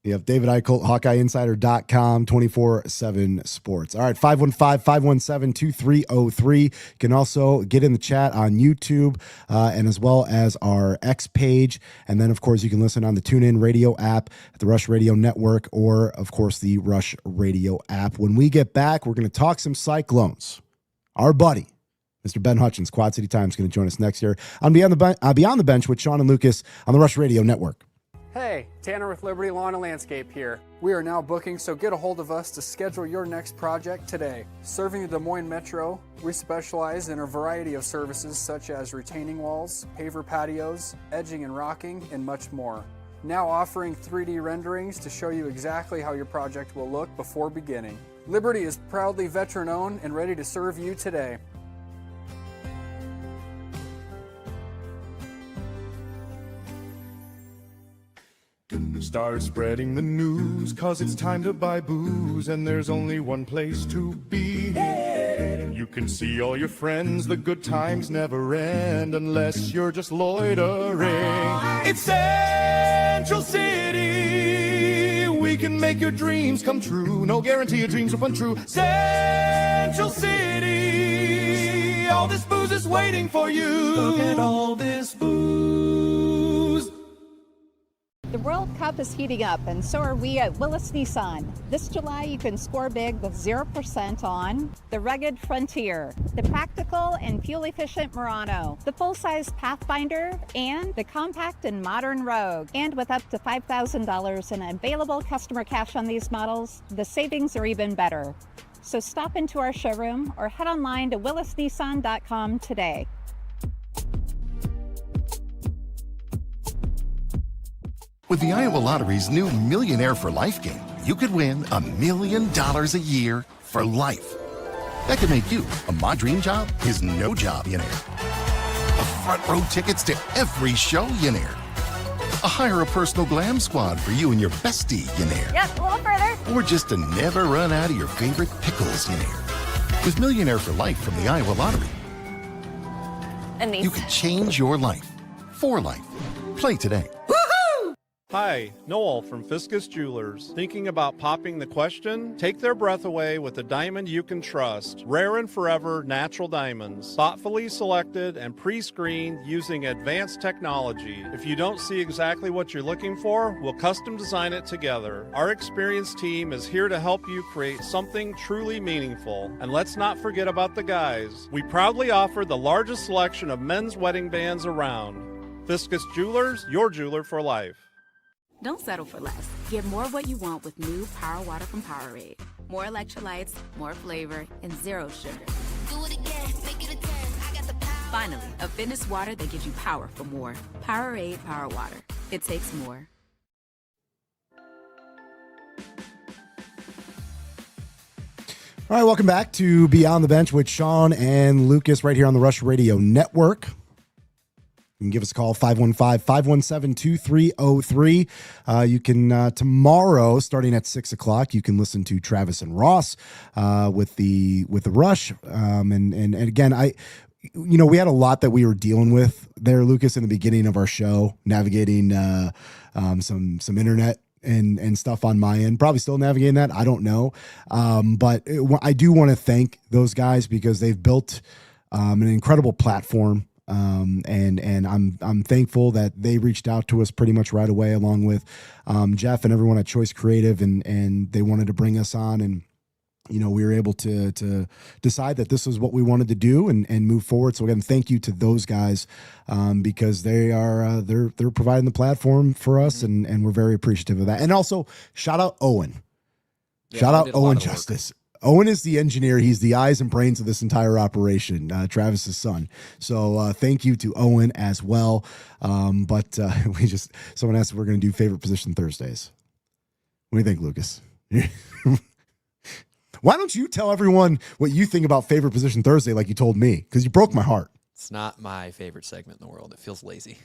Yep, David Eickholt, HawkeyeInsider.com, 24/7 sports. All right, 515-517-2303. You can also get in the chat on YouTube and as well as our X page. And then, of course, you can listen on the TuneIn Radio app, the Rush Radio Network, or, of course, the Rush Radio app. When we get back, we're going to talk some Cyclones. Our buddy, Mr. Ben Hutchens, Quad City Times, going to join us next year on Beyond the Bench with Sean and Lucas on the Rush Radio Network. Hey, Tanner with Liberty Lawn and Landscape here. We are now booking, so get a hold of us to schedule your next project today. Serving the Des Moines Metro, we specialize in a variety of services such as retaining walls, paver patios, edging and rocking, and much more. Now offering 3D renderings to show you exactly how your project will look before beginning. Liberty is proudly veteran-owned and ready to serve you today. Start spreading the news, cause it's time to buy booze, and there's only one place to be. You can see all your friends, the good times never end, unless you're just loitering. It's Central City, we can make your dreams come true. No guarantee your dreams will come true. Central City, all this booze is waiting for you. Look at all this booze. The World Cup is heating up, and so are we at Willis Nissan. This July, you can score big with 0% on the rugged Frontier, the practical and fuel-efficient Murano, the full-size Pathfinder, and the compact and modern Rogue. And with up to $5,000 in available customer cash on these models, the savings are even better. So stop into our showroom or head online to willisnissan.com today. With the Iowa Lottery's new Millionaire for Life game, you could win $1 million a year for life. That could make you a My Dream Job is No Job millionaire. A front row tickets to every show millionaire. A hire a personal glam squad for you and your bestie millionaire. Yep, a little further. Or just to never run out of your favorite pickles millionaire. With Millionaire for Life from the Iowa Lottery, And these. you could change your life for life. Play today. Hi, Noel from Fiscus Jewelers. Thinking about popping the question? Take their breath away with a diamond you can trust. Rare and forever natural diamonds. Thoughtfully selected and pre-screened using advanced technology. If you don't see exactly what you're looking for, we'll custom design it together. Our experienced team is here to help you create something truly meaningful. And let's not forget about the guys. We proudly offer the largest selection of men's wedding bands around. Fiscus Jewelers, your jeweler for life. Don't settle for less. Get more of what you want with new Power Water from Powerade. More electrolytes, more flavor, and zero sugar. Do it again, make it a 10. I got the power. Finally, a fitness water that gives you power for more. Powerade Power Water. It takes more. All right, welcome back to Beyond the Bench with Sean and Lucas right here on the Rush Radio Network. You can give us a call, 515-517-2303. You can, tomorrow, starting at 6 o'clock, you can listen to Travis and Ross with the Rush. And again, we had a lot that we were dealing with there, Lucas, in the beginning of our show, navigating some internet and stuff on my end. Probably still navigating that. I don't know. But I do want to thank those guys because they've built an incredible platform. And I'm thankful that they reached out to us pretty much right away, along with Jeff and everyone at Choice Creative, and they wanted to bring us on, and we were able to decide that this is what we wanted to do and move forward. So again, thank you to those guys because they are they're providing the platform for us, and we're very appreciative of that. And also shout out Owen, shout out Owen Justice. Owen is the engineer. He's the eyes and brains of this entire operation, Travis's son. So thank you to Owen as well. But someone asked if we're going to do favorite position Thursdays. What do you think, Lucas? Why don't you tell everyone what you think about Favorite Position Thursday like you told me? Because you broke my heart. It's not my favorite segment in the world. It feels lazy.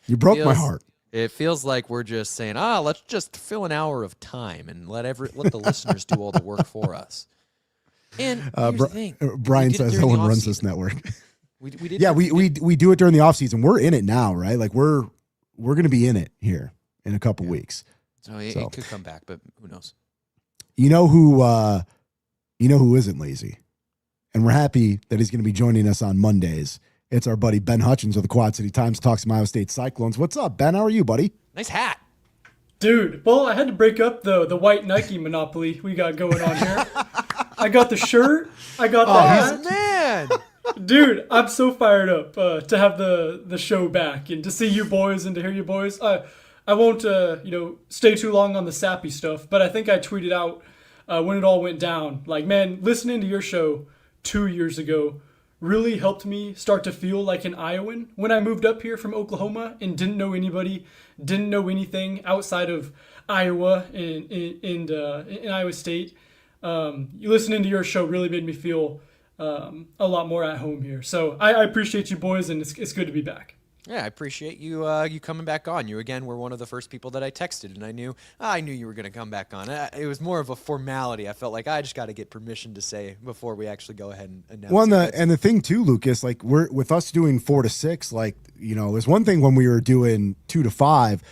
You broke my heart. It feels like we're just saying, let's just fill an hour of time and let the listeners do all the work for us. And here's the thing. Brian says no one runs this network. We did. Yeah, we do it during the off season. We're in it now, right? Like we're going to be in it here in a couple weeks. So it could come back, but who knows? You know who isn't lazy, and we're happy that he's going to be joining us on Mondays. It's our buddy Ben Hutchens of the Quad City Times, talks some Iowa State Cyclones. What's up, Ben? How are you, buddy? Nice hat. Dude, well, I had to break up the white Nike monopoly we got going on here. I got the shirt. I got the hat. Man. Dude, I'm so fired up to have the show back and to see you boys and to hear you boys. I won't stay too long on the sappy stuff, but I think I tweeted out when it all went down. Like, man, listening to your show 2 years ago really helped me start to feel like an Iowan when I moved up here from Oklahoma and didn't know anybody, didn't know anything outside of Iowa and Iowa State. You listening to your show really made me feel a lot more at home here. So I appreciate you boys, and it's good to be back. Yeah, I appreciate you you coming back on. You again were one of the first people that I texted, and I knew you were going to come back on. It was more of a formality. I felt like I just got to get permission to say before we actually go ahead and announce. Well, and the thing too, Lucas, like we're with us doing 4 to 6. Like it was one thing when we were doing 2 to 5.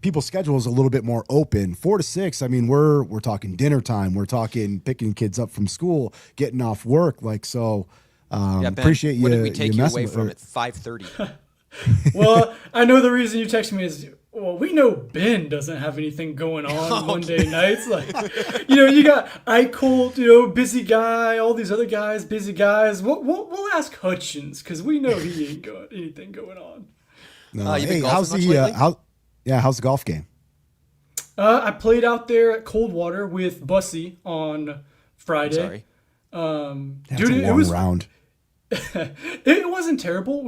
People's schedule is a little bit more open. 4 to 6. I mean, we're talking dinner time. We're talking picking kids up from school, getting off work. Like so. Ben, appreciate you. What did we take you away with from at 5:30? Well, I know the reason you texted me is, well, we know Ben doesn't have anything going on Monday nights. Like, you got Eickholt, busy guy, all these other guys, busy guys. We'll ask Hutchens because we know he ain't got anything going on. No, hey, how's the golf game? I played out there at Coldwater with Bussy on Friday. I'm sorry. Dude, it was a long round. It wasn't terrible.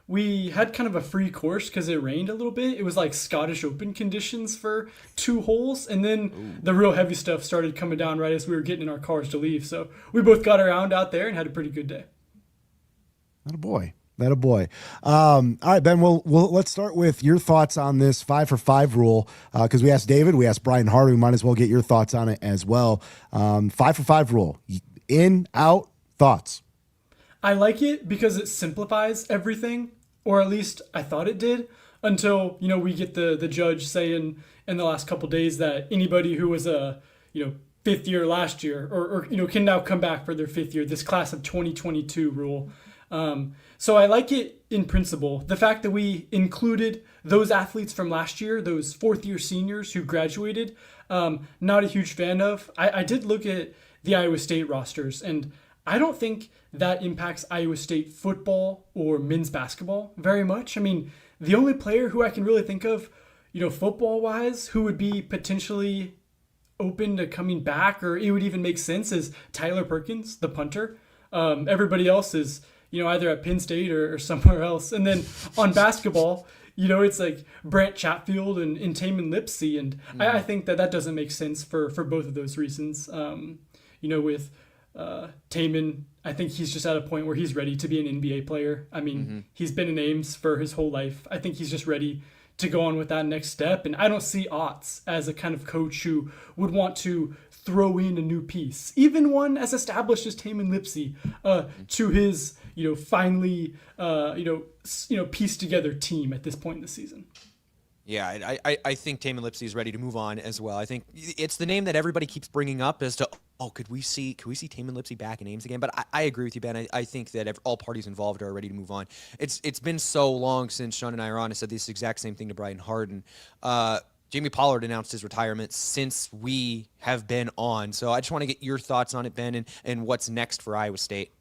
We had kind of a free course because it rained a little bit. It was like Scottish Open conditions for 2 holes. And then the real heavy stuff started coming down right as we were getting in our cars to leave. So we both got around out there and had a pretty good day. That a boy. All right, Ben, well, let's start with your thoughts on this 5 for 5 rule. Because we asked David, we asked Brian Hardin. We might as well get your thoughts on it as well. 5 for 5 rule. In, out, thoughts. I like it because it simplifies everything, or at least I thought it did, until, we get the judge saying in the last couple days that anybody who was a, 5th year last year or can now come back for their 5th year, this class of 2022 rule. So I like it in principle. The fact that we included those athletes from last year, those 4th year seniors who graduated, not a huge fan of. I did look at the Iowa State rosters, and I don't think that impacts Iowa State football or men's basketball very much. I mean, the only player who I can really think of, football-wise, who would be potentially open to coming back, or it would even make sense, is Tyler Perkins, the punter. Everybody else is, either at Penn State or somewhere else. And then on basketball, it's like Brant Chatfield and Taman Lipsey. And I think that doesn't make sense for both of those reasons. With Taman, I think he's just at a point where he's ready to be an NBA player. I mean, he's been in Ames for his whole life. I think he's just ready to go on with that next step. And I don't see Otts as a kind of coach who would want to throw in a new piece, even one as established as Taman Lipsey, to his, finally, pieced together team at this point in the season. Yeah, I think Taman Lipsey is ready to move on as well. I think it's the name that everybody keeps bringing up as to, could we see Taman Lipsey back in Ames again? But I agree with you, Ben. I think that all parties involved are ready to move on. It's been so long since Sean and I are on. I said this exact same thing to Brian Hardin. Jamie Pollard announced his retirement since we have been on. So I just want to get your thoughts on it, Ben, and what's next for Iowa State.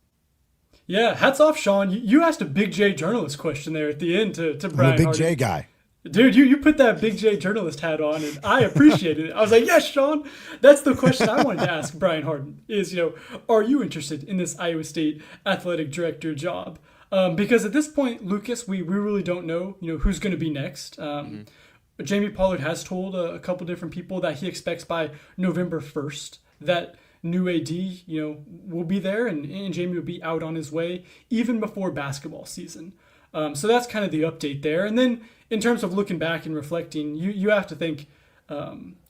Yeah, hats off, Sean. You asked a Big J journalist question there at the end to Brian I'm a Big Hardin. J guy. Dude, you put that Big J journalist hat on, and I appreciated it. I was like, yes, Sean. That's the question I wanted to ask Brian Hardin is, are you interested in this Iowa State athletic director job? Because at this point, Lucas, we really don't know, who's going to be next. Jamie Pollard has told a couple different people that he expects by November 1st that new AD, will be there and Jamie will be out on his way even before basketball season. So that's kind of the update there. And then in terms of looking back and reflecting, you have to think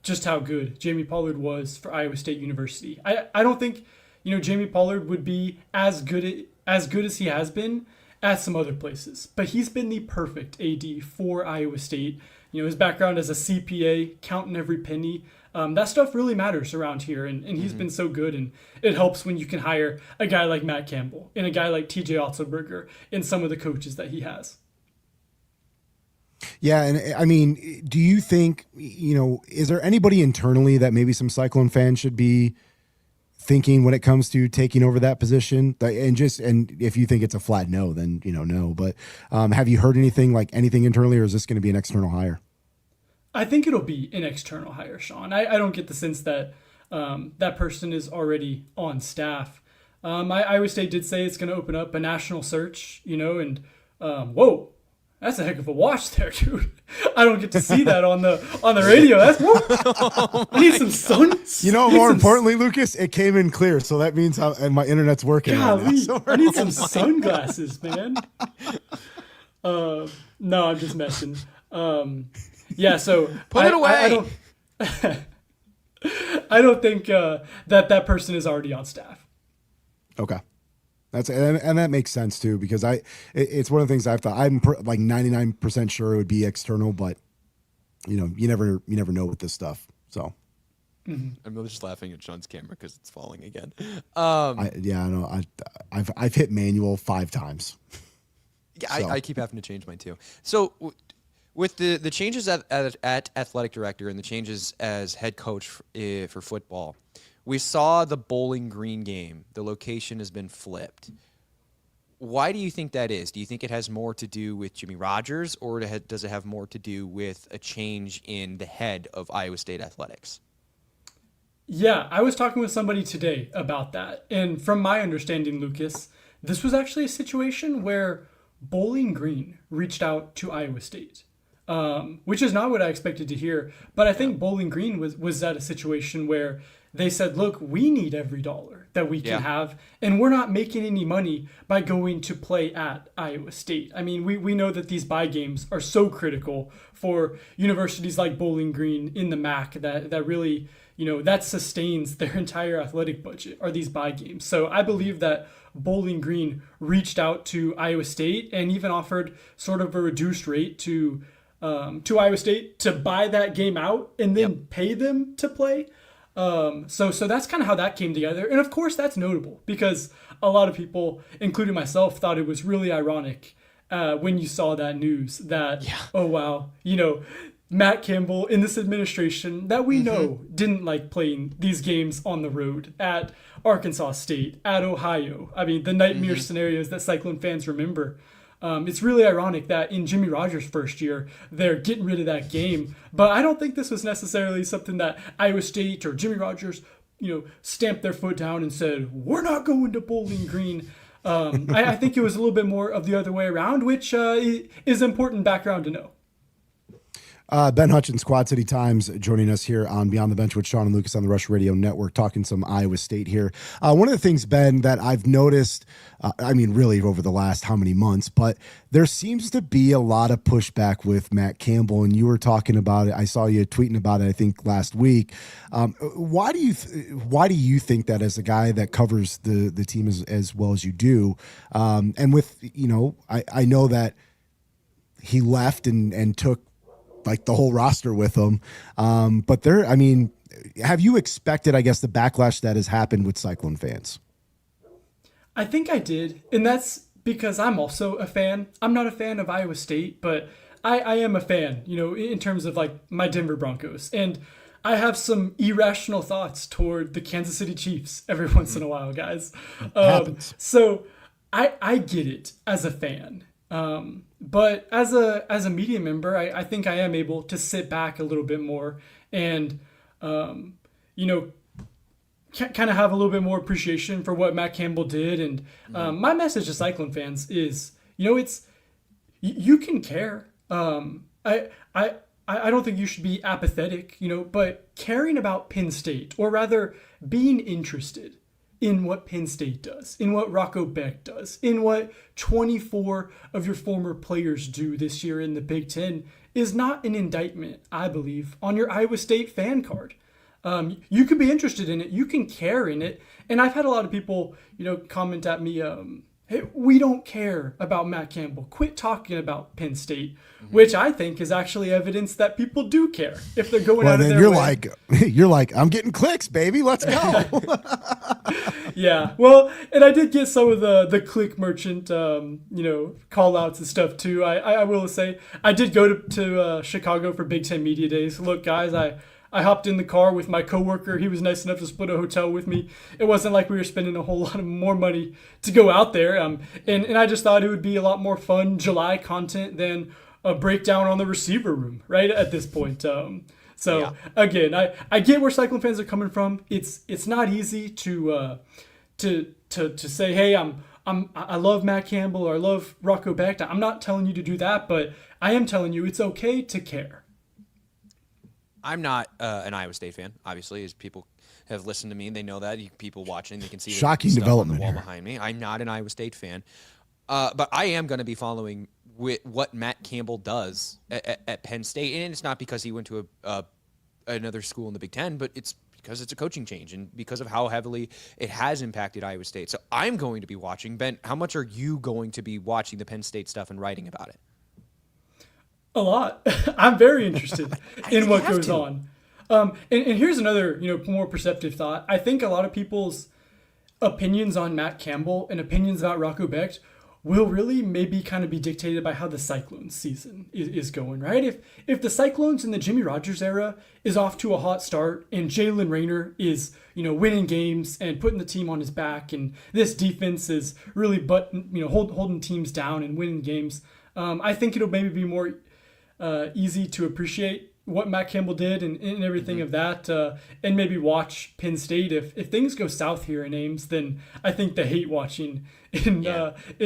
just how good Jamie Pollard was for Iowa State University. I don't think, Jamie Pollard would be as good as he has been at some other places, but he's been the perfect AD for Iowa State. His background as a CPA, counting every penny, that stuff really matters around here, and he's been so good, and it helps when you can hire a guy like Matt Campbell and a guy like TJ Otzelberger and some of the coaches that he has. Yeah, and I mean, do you think, is there anybody internally that maybe some Cyclone fans should be thinking when it comes to taking over that position? And if you think it's a flat no, then no. But have you heard anything internally, or is this going to be an external hire? I think it'll be an external hire, Sean. I don't get the sense that that person is already on staff. Iowa State did say it's going to open up a national search, and whoa, that's a heck of a watch there, dude. I don't get to see that on the radio. I need some sun. More importantly, Lucas, it came in clear, so that means and my internet's working. Golly, right now, so I need some sunglasses, man. No, I'm just messing. Yeah, so put it away. I don't think that person is already on staff. Okay. And that makes sense too, because it's one of the things I've thought. I'm like 99% sure it would be external, but you never know with this stuff. So I'm just laughing at Sean's camera because it's falling again. I know. I've hit manual 5 times. Yeah, so. I keep having to change mine too. So with the changes at athletic director and the changes as head coach for football, we saw the Bowling Green game. The location has been flipped. Why do you think that is? Do you think it has more to do with Jimmy Rogers, or does it have more to do with a change in the head of Iowa State athletics? Yeah, I was talking with somebody today about that. And from my understanding, Lucas, this was actually a situation where Bowling Green reached out to Iowa State, which is not what I expected to hear. But I think Bowling Green was at a situation where they said, look, we need every dollar that we can have, and we're not making any money by going to play at Iowa State. I mean, we know that these bye games are so critical for universities like Bowling Green in the MAC that really, that sustains their entire athletic budget are these bye games. So I believe that Bowling Green reached out to Iowa State and even offered sort of a reduced rate to Iowa State to buy that game out and then pay them to play. So that's kind of how that came together. And of course that's notable because a lot of people, including myself, thought it was really ironic when you saw that news that, oh, wow, Matt Campbell in this administration that we know didn't like playing these games on the road at Arkansas State, at Ohio. I mean, the nightmare scenarios that Cyclone fans remember. It's really ironic that in Jimmy Rogers' first year, they're getting rid of that game. But I don't think this was necessarily something that Iowa State or Jimmy Rogers, stamped their foot down and said, we're not going to Bowling Green. I think it was a little bit more of the other way around, which is important background to know. Ben Hutchens, Quad City Times, joining us here on Beyond the Bench with Sean and Lucas on the Rush Radio Network, talking some Iowa State here. One of the things, Ben, that I've noticed, really over the last how many months, but there seems to be a lot of pushback with Matt Campbell, and you were talking about it. I saw you tweeting about it, I think, last week. Why do you think that, as a guy that covers the team as well as you do, and with, I know that he left and took like the whole roster with them. But have you expected, I guess, the backlash that has happened with Cyclone fans? I think I did. And that's because I'm also a fan. I'm not a fan of Iowa State, but I am a fan, in terms of like my Denver Broncos. And I have some irrational thoughts toward the Kansas City Chiefs every once in a while, guys. So I get it as a fan. But as a media member, I think I am able to sit back a little bit more and, kind of have a little bit more appreciation for what Matt Campbell did. And my message to Cyclone fans is, you can care. I I don't think you should be apathetic, but caring about Penn State, or rather being interested in what Penn State does, in what Rocco Becht does, in what 24 of your former players do this year in the Big Ten, is not an indictment, I believe, on your Iowa State fan card. You can be interested in it, you can care in it, and I've had a lot of people, comment at me, hey, we don't care about Matt Campbell. Quit talking about Penn State, which I think is actually evidence that people do care if they're going out of their way. You're like, I'm getting clicks, baby. Let's go. Yeah. Well, and I did get some of the click merchant, call outs and stuff too. I will say I did go to Chicago for Big Ten Media Days. Look, guys, I hopped in the car with my coworker. He was nice enough to split a hotel with me. It wasn't like we were spending a whole lot of more money to go out there. And I just thought it would be a lot more fun July content than a breakdown on the receiver room, right, at this point. Again, I get where Cyclone fans are coming from. It's not easy to say, hey, I love Matt Campbell or I love Rocco Becht. I'm not telling you to do that, but I am telling you it's okay to care. I'm not an Iowa State fan, obviously, as people have listened to me and they know that. People watching, they can see shocking the development on the wall here behind me. I'm not an Iowa State fan, but I am going to be following what Matt Campbell does at Penn State, and it's not because he went to another school in the Big Ten, but it's because it's a coaching change and because of how heavily it has impacted Iowa State. So I'm going to be watching. Ben, how much are you going to be watching the Penn State stuff and writing about it? A lot. I'm very interested in what goes on. And here's another, more perceptive thought. I think a lot of people's opinions on Matt Campbell and opinions about Rocco Becht will really maybe kind of be dictated by how the Cyclones season is going, right? If the Cyclones in the Jimmy Rogers era is off to a hot start and Jalen Rayner is, winning games and putting the team on his back, and this defense is really holding teams down and winning games, I think it'll maybe be more easy to appreciate what Matt Campbell did and everything of that, and maybe watch Penn State. If things go south here in Ames, then I think the hate watching in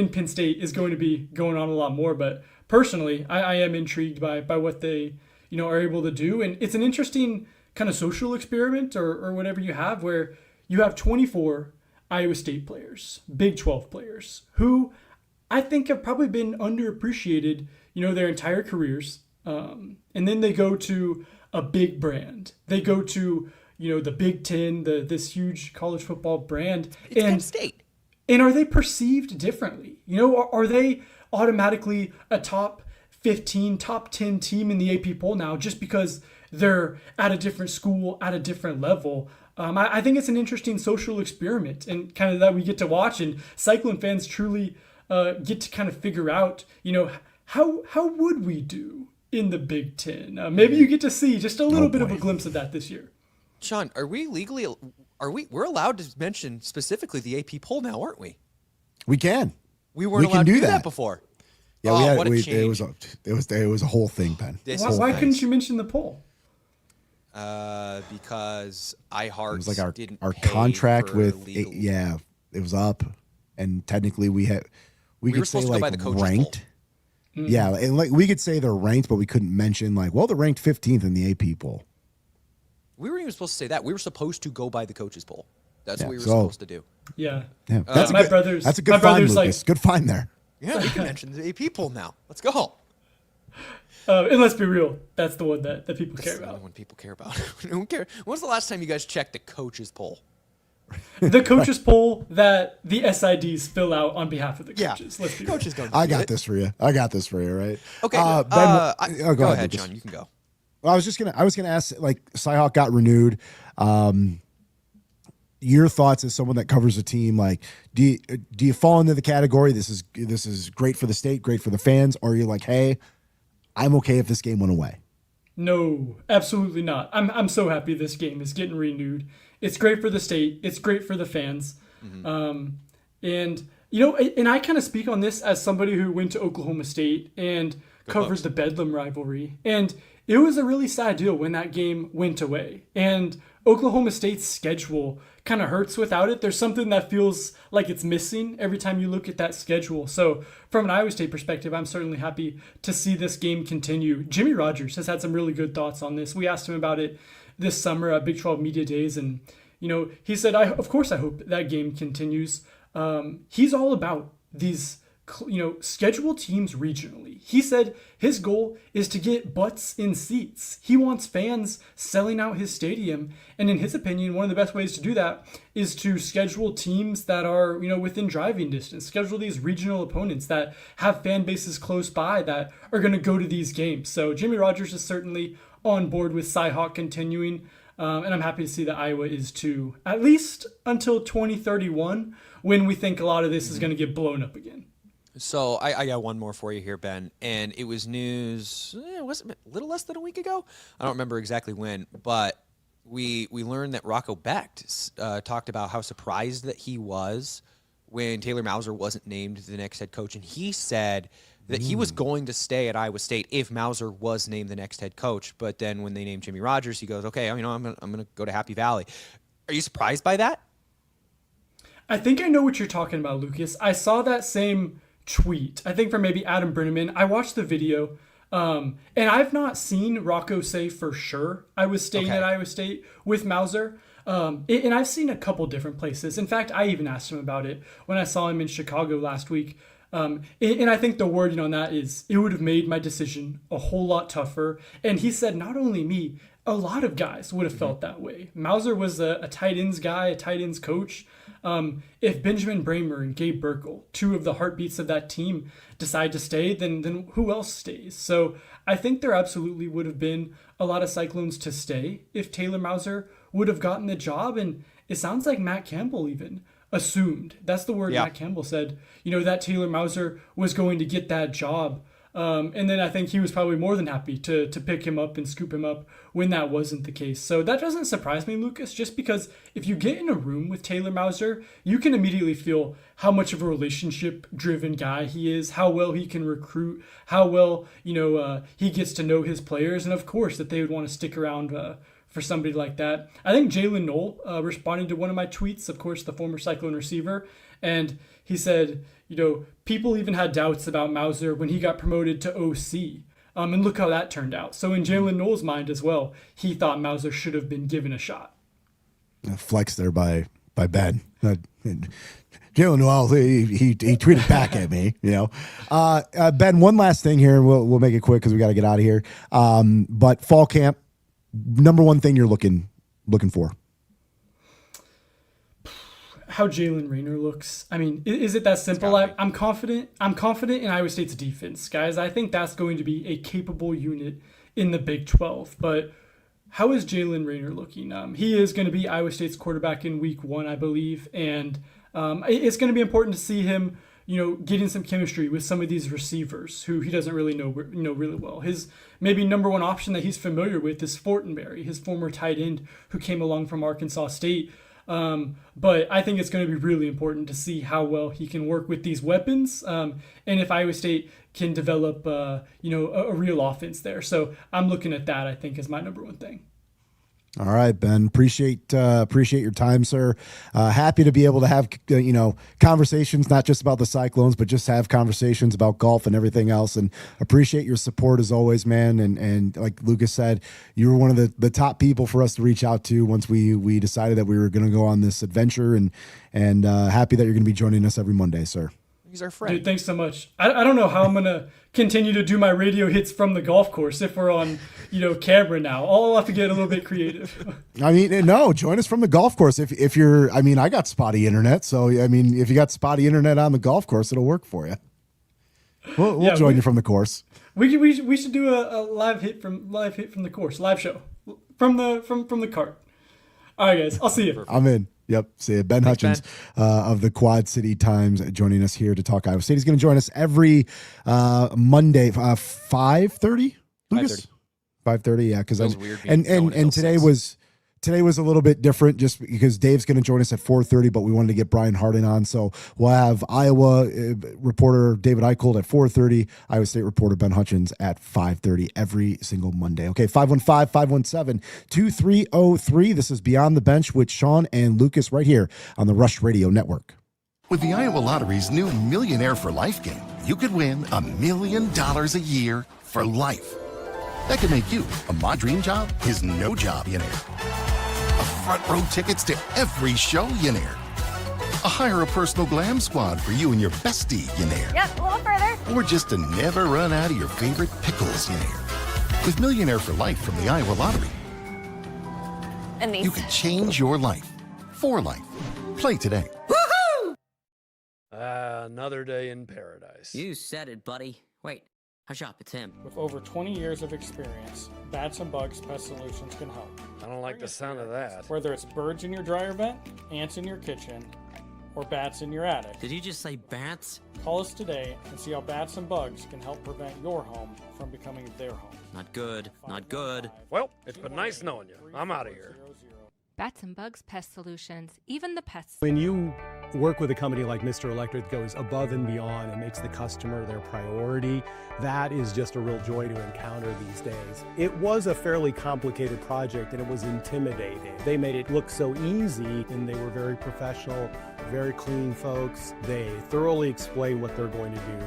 Penn State is going to be going on a lot more. But personally, I am intrigued by what they are able to do, and it's an interesting kind of social experiment or whatever you have, where you have 24 Iowa State players, Big 12 players, who I think have probably been underappreciated, their entire careers. And then they go to a big brand. They go to, the Big Ten, this huge college football brand. It's Penn State. And are they perceived differently? Are they automatically a top 15, top 10 team in the AP poll now just because they're at a different school, at a different level? I think it's an interesting social experiment and kind of that we get to watch, and Cyclone fans truly get to kind of figure out, how would we do in the Big Ten? Maybe you get to see just a little bit of a glimpse of that this year. Sean, we're allowed to mention specifically the AP poll now, aren't we? We can. We weren't allowed to do that before. Yeah, it was a whole thing, Ben. Why couldn't you mention the poll? Because iHeart it was like didn't our pay contract for with legal. it was up, and technically we were could say supposed to go by the coaches ranked. poll. Yeah, and we could say they're ranked, but we couldn't mention they're ranked 15th in the AP poll. We weren't even supposed to say that. We were supposed to go by the coaches poll. That's what we were supposed to do. Yeah. That's my a brother's good find, Lucas. Good find there. Yeah, we can mention the AP poll now. Let's go. And let's be real, that's the one that people care about. The one people care about. Don't care. When was the last time you guys checked the coaches poll? The coaches poll that the SIDs fill out on behalf of the coaches. Let's be coaches real. don't. I got this for you. Right? Okay. Ben, go ahead, Lucas. John. You can go. Well, I was gonna ask, Cyhawk got renewed. Your thoughts as someone that covers a team, do you fall into the category this is great for the state, great for the fans, or are you like, hey, I'm okay if this game went away? No, absolutely not. I'm so happy this game is getting renewed. It's great for the state. It's great for the fans. And I kind of speak on this as somebody who went to Oklahoma State and covers the Bedlam rivalry. And it was a really sad deal when that game went away. And Oklahoma State's schedule kind of hurts without it. There's something that feels like it's missing every time you look at that schedule. So from an Iowa State perspective, I'm certainly happy to see this game continue. Jimmy Rogers has had some really good thoughts on this. We asked him about it this summer at Big 12 Media Days, and he said, of course I hope that game continues. He's all about these schedule teams regionally. He said his goal is to get butts in seats. He wants fans selling out his stadium. And in his opinion, one of the best ways to do that is to schedule teams that are, within driving distance, schedule these regional opponents that have fan bases close by that are going to go to these games. So Jimmy Rogers is certainly on board with Cyhawk continuing. And I'm happy to see that Iowa is too, at least until 2031, when we think a lot of this is going to get blown up again. So I got one more for you here, Ben, and it was news, was it a little less than a week ago? I don't remember exactly when, but we learned that Rocco Becht talked about how surprised that he was when Taylor Mauser wasn't named the next head coach, and he said that he was going to stay at Iowa State if Mauser was named the next head coach, but then when they named Jimmy Rogers, he goes, okay, I'm gonna go to Happy Valley. Are you surprised by that? I think I know what you're talking about, Lucas. I saw that same tweet, I think from maybe Adam Brenneman. I watched the video, and I've not seen Rocco say for sure I was staying at Iowa State with Mauser. And I've seen a couple different places. In fact, I even asked him about it when I saw him in Chicago last week. And I think the wording on that is it would have made my decision a whole lot tougher. And he said not only me, a lot of guys would have felt that way. Mauser was a tight ends guy, a tight ends coach. If Benjamin Bramer and Gabe Burkle, two of the heartbeats of that team, decide to stay, then who else stays? So I think there absolutely would have been a lot of Cyclones to stay if Taylor Mauser would have gotten the job. And it sounds like Matt Campbell even assumed, that's the word Matt Campbell said, that Taylor Mauser was going to get that job. And then I think he was probably more than happy to pick him up and scoop him up when that wasn't the case. So that doesn't surprise me, Lucas, just because if you get in a room with Taylor Mauser, you can immediately feel how much of a relationship-driven guy he is, how well he can recruit, how well, he gets to know his players, and of course that they would want to stick around for somebody like that. I think Jalen Knoll responded to one of my tweets, of course, the former Cyclone receiver, and he said, people even had doubts about Mauser when he got promoted to OC. And look how that turned out. So in Jalen Knoll's mind as well, he thought Mauser should have been given a shot. Flex there by Ben. Jalen Noel, he tweeted back at me, Ben, one last thing here, and we'll make it quick because we got to get out of here. But fall camp, number one thing you're looking for? How Jalen Raynor looks. I mean, is it that simple? I'm confident in Iowa State's defense, guys. I think that's going to be a capable unit in the Big 12. But how is Jalen Raynor looking? He is going to be Iowa State's quarterback in Week 1, I believe, and it's going to be important to see him, getting some chemistry with some of these receivers who he doesn't really know really well. His maybe number one option that he's familiar with is Fortenberry, his former tight end who came along from Arkansas State. But I think it's going to be really important to see how well he can work with these weapons, and if Iowa State can develop, a real offense there. So I'm looking at that, I think, as my number one thing. All right, Ben. Appreciate your time, sir. Happy to be able to have conversations not just about the Cyclones, but just have conversations about golf and everything else. And appreciate your support as always, man. And like Lucas said, you were one of the top people for us to reach out to once we decided that we were going to go on this adventure. And happy that you're going to be joining us every Monday, sir. He's our friend. Dude, thanks so much. I don't know how I'm going to continue to do my radio hits from the golf course if we're on, camera now. I'll have to get a little bit creative. I mean, no, join us from the golf course. If you're, I got spotty internet. So, if you got spotty internet on the golf course, it'll work for you. We'll join you from the course. We should do a live hit from the course, live show from the cart. All right, guys, I'll see you. I'm in. Yep. See you. Ben Hutchens of the Quad City Times joining us here to talk Iowa State. He's going to join us every Monday, 5:30. Lucas? 5:30. Yeah, because and today was Today was a little bit different just because Dave's going to join us at 4:30, but we wanted to get Brian Hardin on. So we'll have Iowa reporter David Eickholt at 4:30, Iowa State reporter Ben Hutchens at 5:30 every single Monday. Okay, 515-517-2303. This is Beyond the Bench with Sean and Lucas right here on the Rush Radio Network. With the Iowa Lottery's new Millionaire for Life game, you could win $1 million a year for life. That could make you a My Dream Job is No Job millionaire. A front row tickets to every show millionaire. A hire a personal glam squad for you and your bestie millionaire. Yep, a little further. Or just to never run out of your favorite pickles millionaire. With Millionaire for Life from the Iowa Lottery, And these. you can change your life for life. Play today. Another day in paradise. You said it, buddy. Wait, hush up, it's him. With over 20 years of experience, Bats and Bugs Pest Solutions can help. I don't like the sound of that. Whether it's birds in your dryer vent, ants in your kitchen, or bats in your attic. Did you just say bats? Call us today and see how Bats and Bugs can help prevent your home from becoming their home. Not good, not good. Well, it's been nice knowing you. I'm out of here. Bats and Bugs Pest Solutions, even the pests. When you work with a company like Mr. Electric that goes above and beyond and makes the customer their priority, that is just a real joy to encounter these days. It was a fairly complicated project and it was intimidating. They made it look so easy and they were very professional, very clean folks. They thoroughly explain what they're going to do.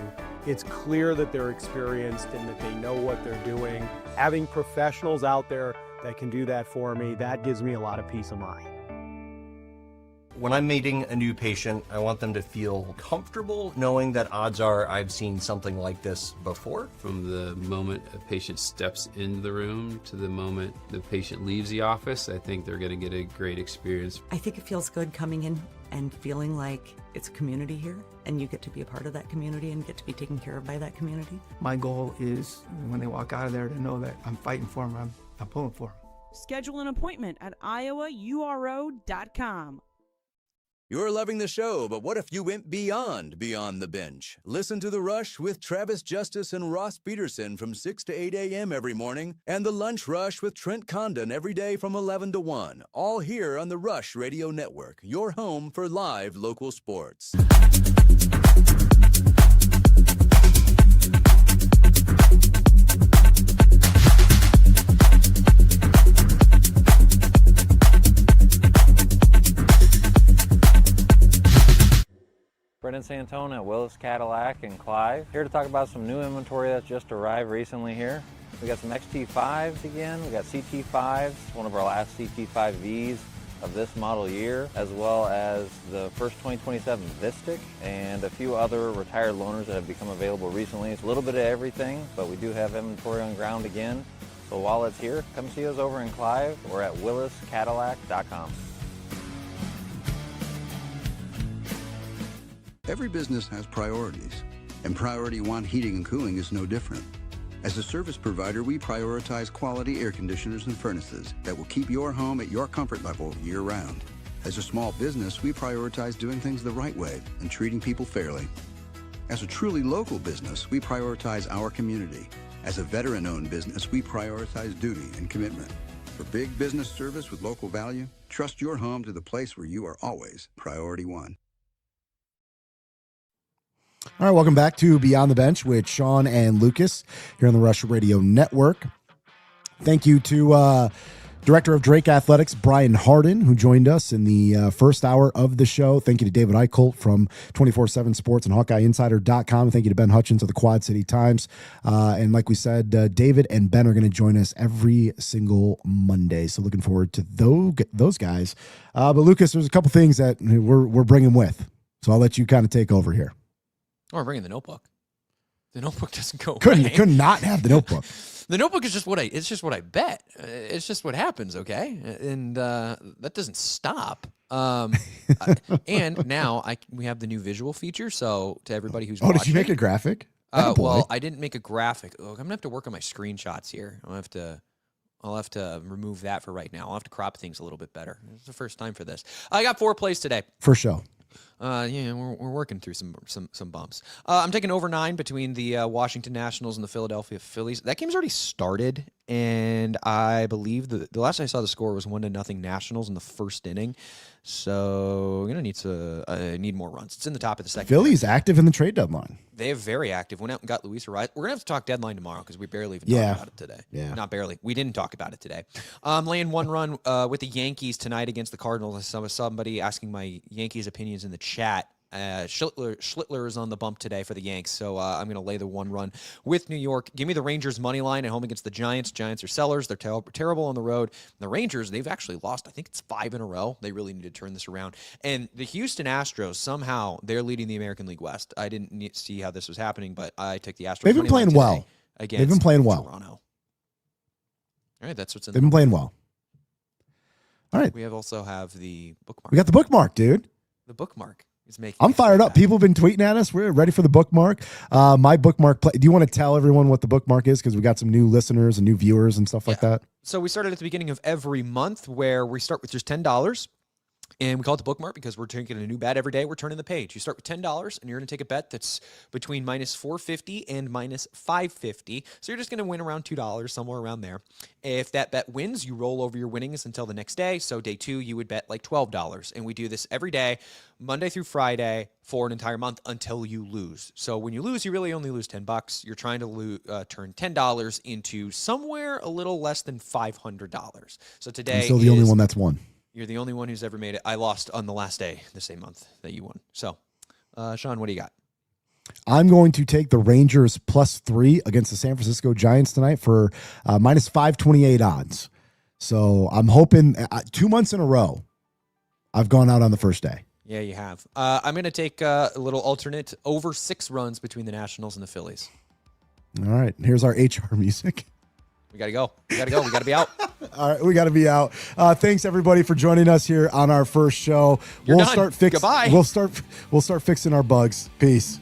It's clear that they're experienced and that they know what they're doing. Having professionals out there that can do that for me, that gives me a lot of peace of mind. When I'm meeting a new patient, I want them to feel comfortable knowing that odds are I've seen something like this before. From the moment a patient steps into the room to the moment the patient leaves the office, I think they're going to get a great experience. I think it feels good coming in and feeling like it's a community here and you get to be a part of that community and get to be taken care of by that community. My goal is when they walk out of there to know that I'm fighting for them, I'm pulling for them. Schedule an appointment at iowauro.com. You're loving the show, but what if you went beyond the bench? Listen to The Rush with Travis Justice and Ross Peterson from 6 to 8 a.m. every morning, and The Lunch Rush with Trent Condon every day from 11 to 1, all here on the Rush Radio Network, your home for live local sports. Brendan Santone at Willis Cadillac in Clive. Here to talk about some new inventory that's just arrived recently here. We got some XT5s again, we got CT5s, one of our last CT5Vs of this model year, as well as the first 2027 Vistic and a few other retired loaners that have become available recently. It's a little bit of everything, but we do have inventory on ground again. So while it's here, come see us over in Clive or at williscadillac.com. Every business has priorities, and Priority One Heating and Cooling is no different. As a service provider, we prioritize quality air conditioners and furnaces that will keep your home at your comfort level year-round. As a small business, we prioritize doing things the right way and treating people fairly. As a truly local business, we prioritize our community. As a veteran-owned business, we prioritize duty and commitment. For big business service with local value, trust your home to the place where you are always Priority One. All right, welcome back to Beyond the Bench with Sean and Lucas here on the Rush Radio Network. Thank you to Director of Drake Athletics, Brian Hardin, who joined us in the first hour of the show. Thank you to David Eickholt from 24/7 Sports and HawkeyeInsider.com. Thank you to Ben Hutchens of the Quad City Times. And like we said, David and Ben are going to join us every single Monday. So looking forward to those guys. But Lucas, there's a couple things that we're bringing with. So I'll let you kind of take over here. Oh, we're bringing the notebook. The notebook doesn't go Couldn't away. could not have the notebook. The notebook is just what I bet. It's just what happens, okay? And that doesn't stop. And now we have the new visual feature. So to everybody who's watching, did you make a graphic? Well, I didn't make a graphic. Look, I'm gonna have to work on my screenshots here. I'll have to remove that for right now. I'll have to crop things a little bit better. It's the first time for this. I got 4 plays today. For show. Yeah, we're working through some bumps. I'm taking over 9 between the Washington Nationals and the Philadelphia Phillies. That game's already started, and I believe the last I saw the score was 1-0 Nationals in the first inning. So we're gonna need more runs. It's in the top of the second. Philly's active in the trade deadline. They're very active. Went out and got Luis Ariz. We're gonna have to talk deadline tomorrow because we barely even talked about it today. Yeah, not barely. We didn't talk about it today. Laying 1 run with the Yankees tonight against the Cardinals. I saw somebody asking my Yankees opinions in the chat. Schlittler is on the bump today for the Yanks, so I'm going to lay the 1 run with New York. Give me the Rangers money line at home against the Giants. Giants are sellers. They're terrible on the road. And the Rangers, they've actually lost, I think it's 5 in a row. They really need to turn this around. And the Houston Astros, somehow, they're leading the American League West. I didn't see how this was happening, but I took the Astros. They've been playing well. They've been playing well. Toronto. All right, that's what's in. They've been playing well. All right. We also have the bookmark. We got the bookmark, dude. The bookmark. I'm fired up. People have been tweeting at us. We're ready for the bookmark. My bookmark. Do you want to tell everyone what the bookmark is? Because we got some new listeners and new viewers and stuff like that. So we started at the beginning of every month where we start with just $10. And we call it the bookmark because we're taking a new bet every day. We're turning the page. You start with $10 and you're going to take a bet that's between minus 450 and minus 550. So you're just going to win around $2, somewhere around there. If that bet wins, you roll over your winnings until the next day. So day 2, you would bet like $12. And we do this every day, Monday through Friday, for an entire month until you lose. So when you lose, you really only lose $10. You're trying to turn $10 into somewhere a little less than $500. So today, I'm still the only one that's won. You're the only one who's ever made it. I lost on the last day, the same month that you won. So, Sean, what do you got? I'm going to take the Rangers +3 against the San Francisco Giants tonight for minus 528 odds. So I'm hoping 2 months in a row, I've gone out on the first day. Yeah, you have. I'm going to take a little alternate over 6 runs between the Nationals and the Phillies. All right. Here's our HR music. We got to go. We got to be out. All right, we got to be out. Thanks everybody for joining us here on our first show. You're done. Goodbye. We'll start fixing our bugs. Peace.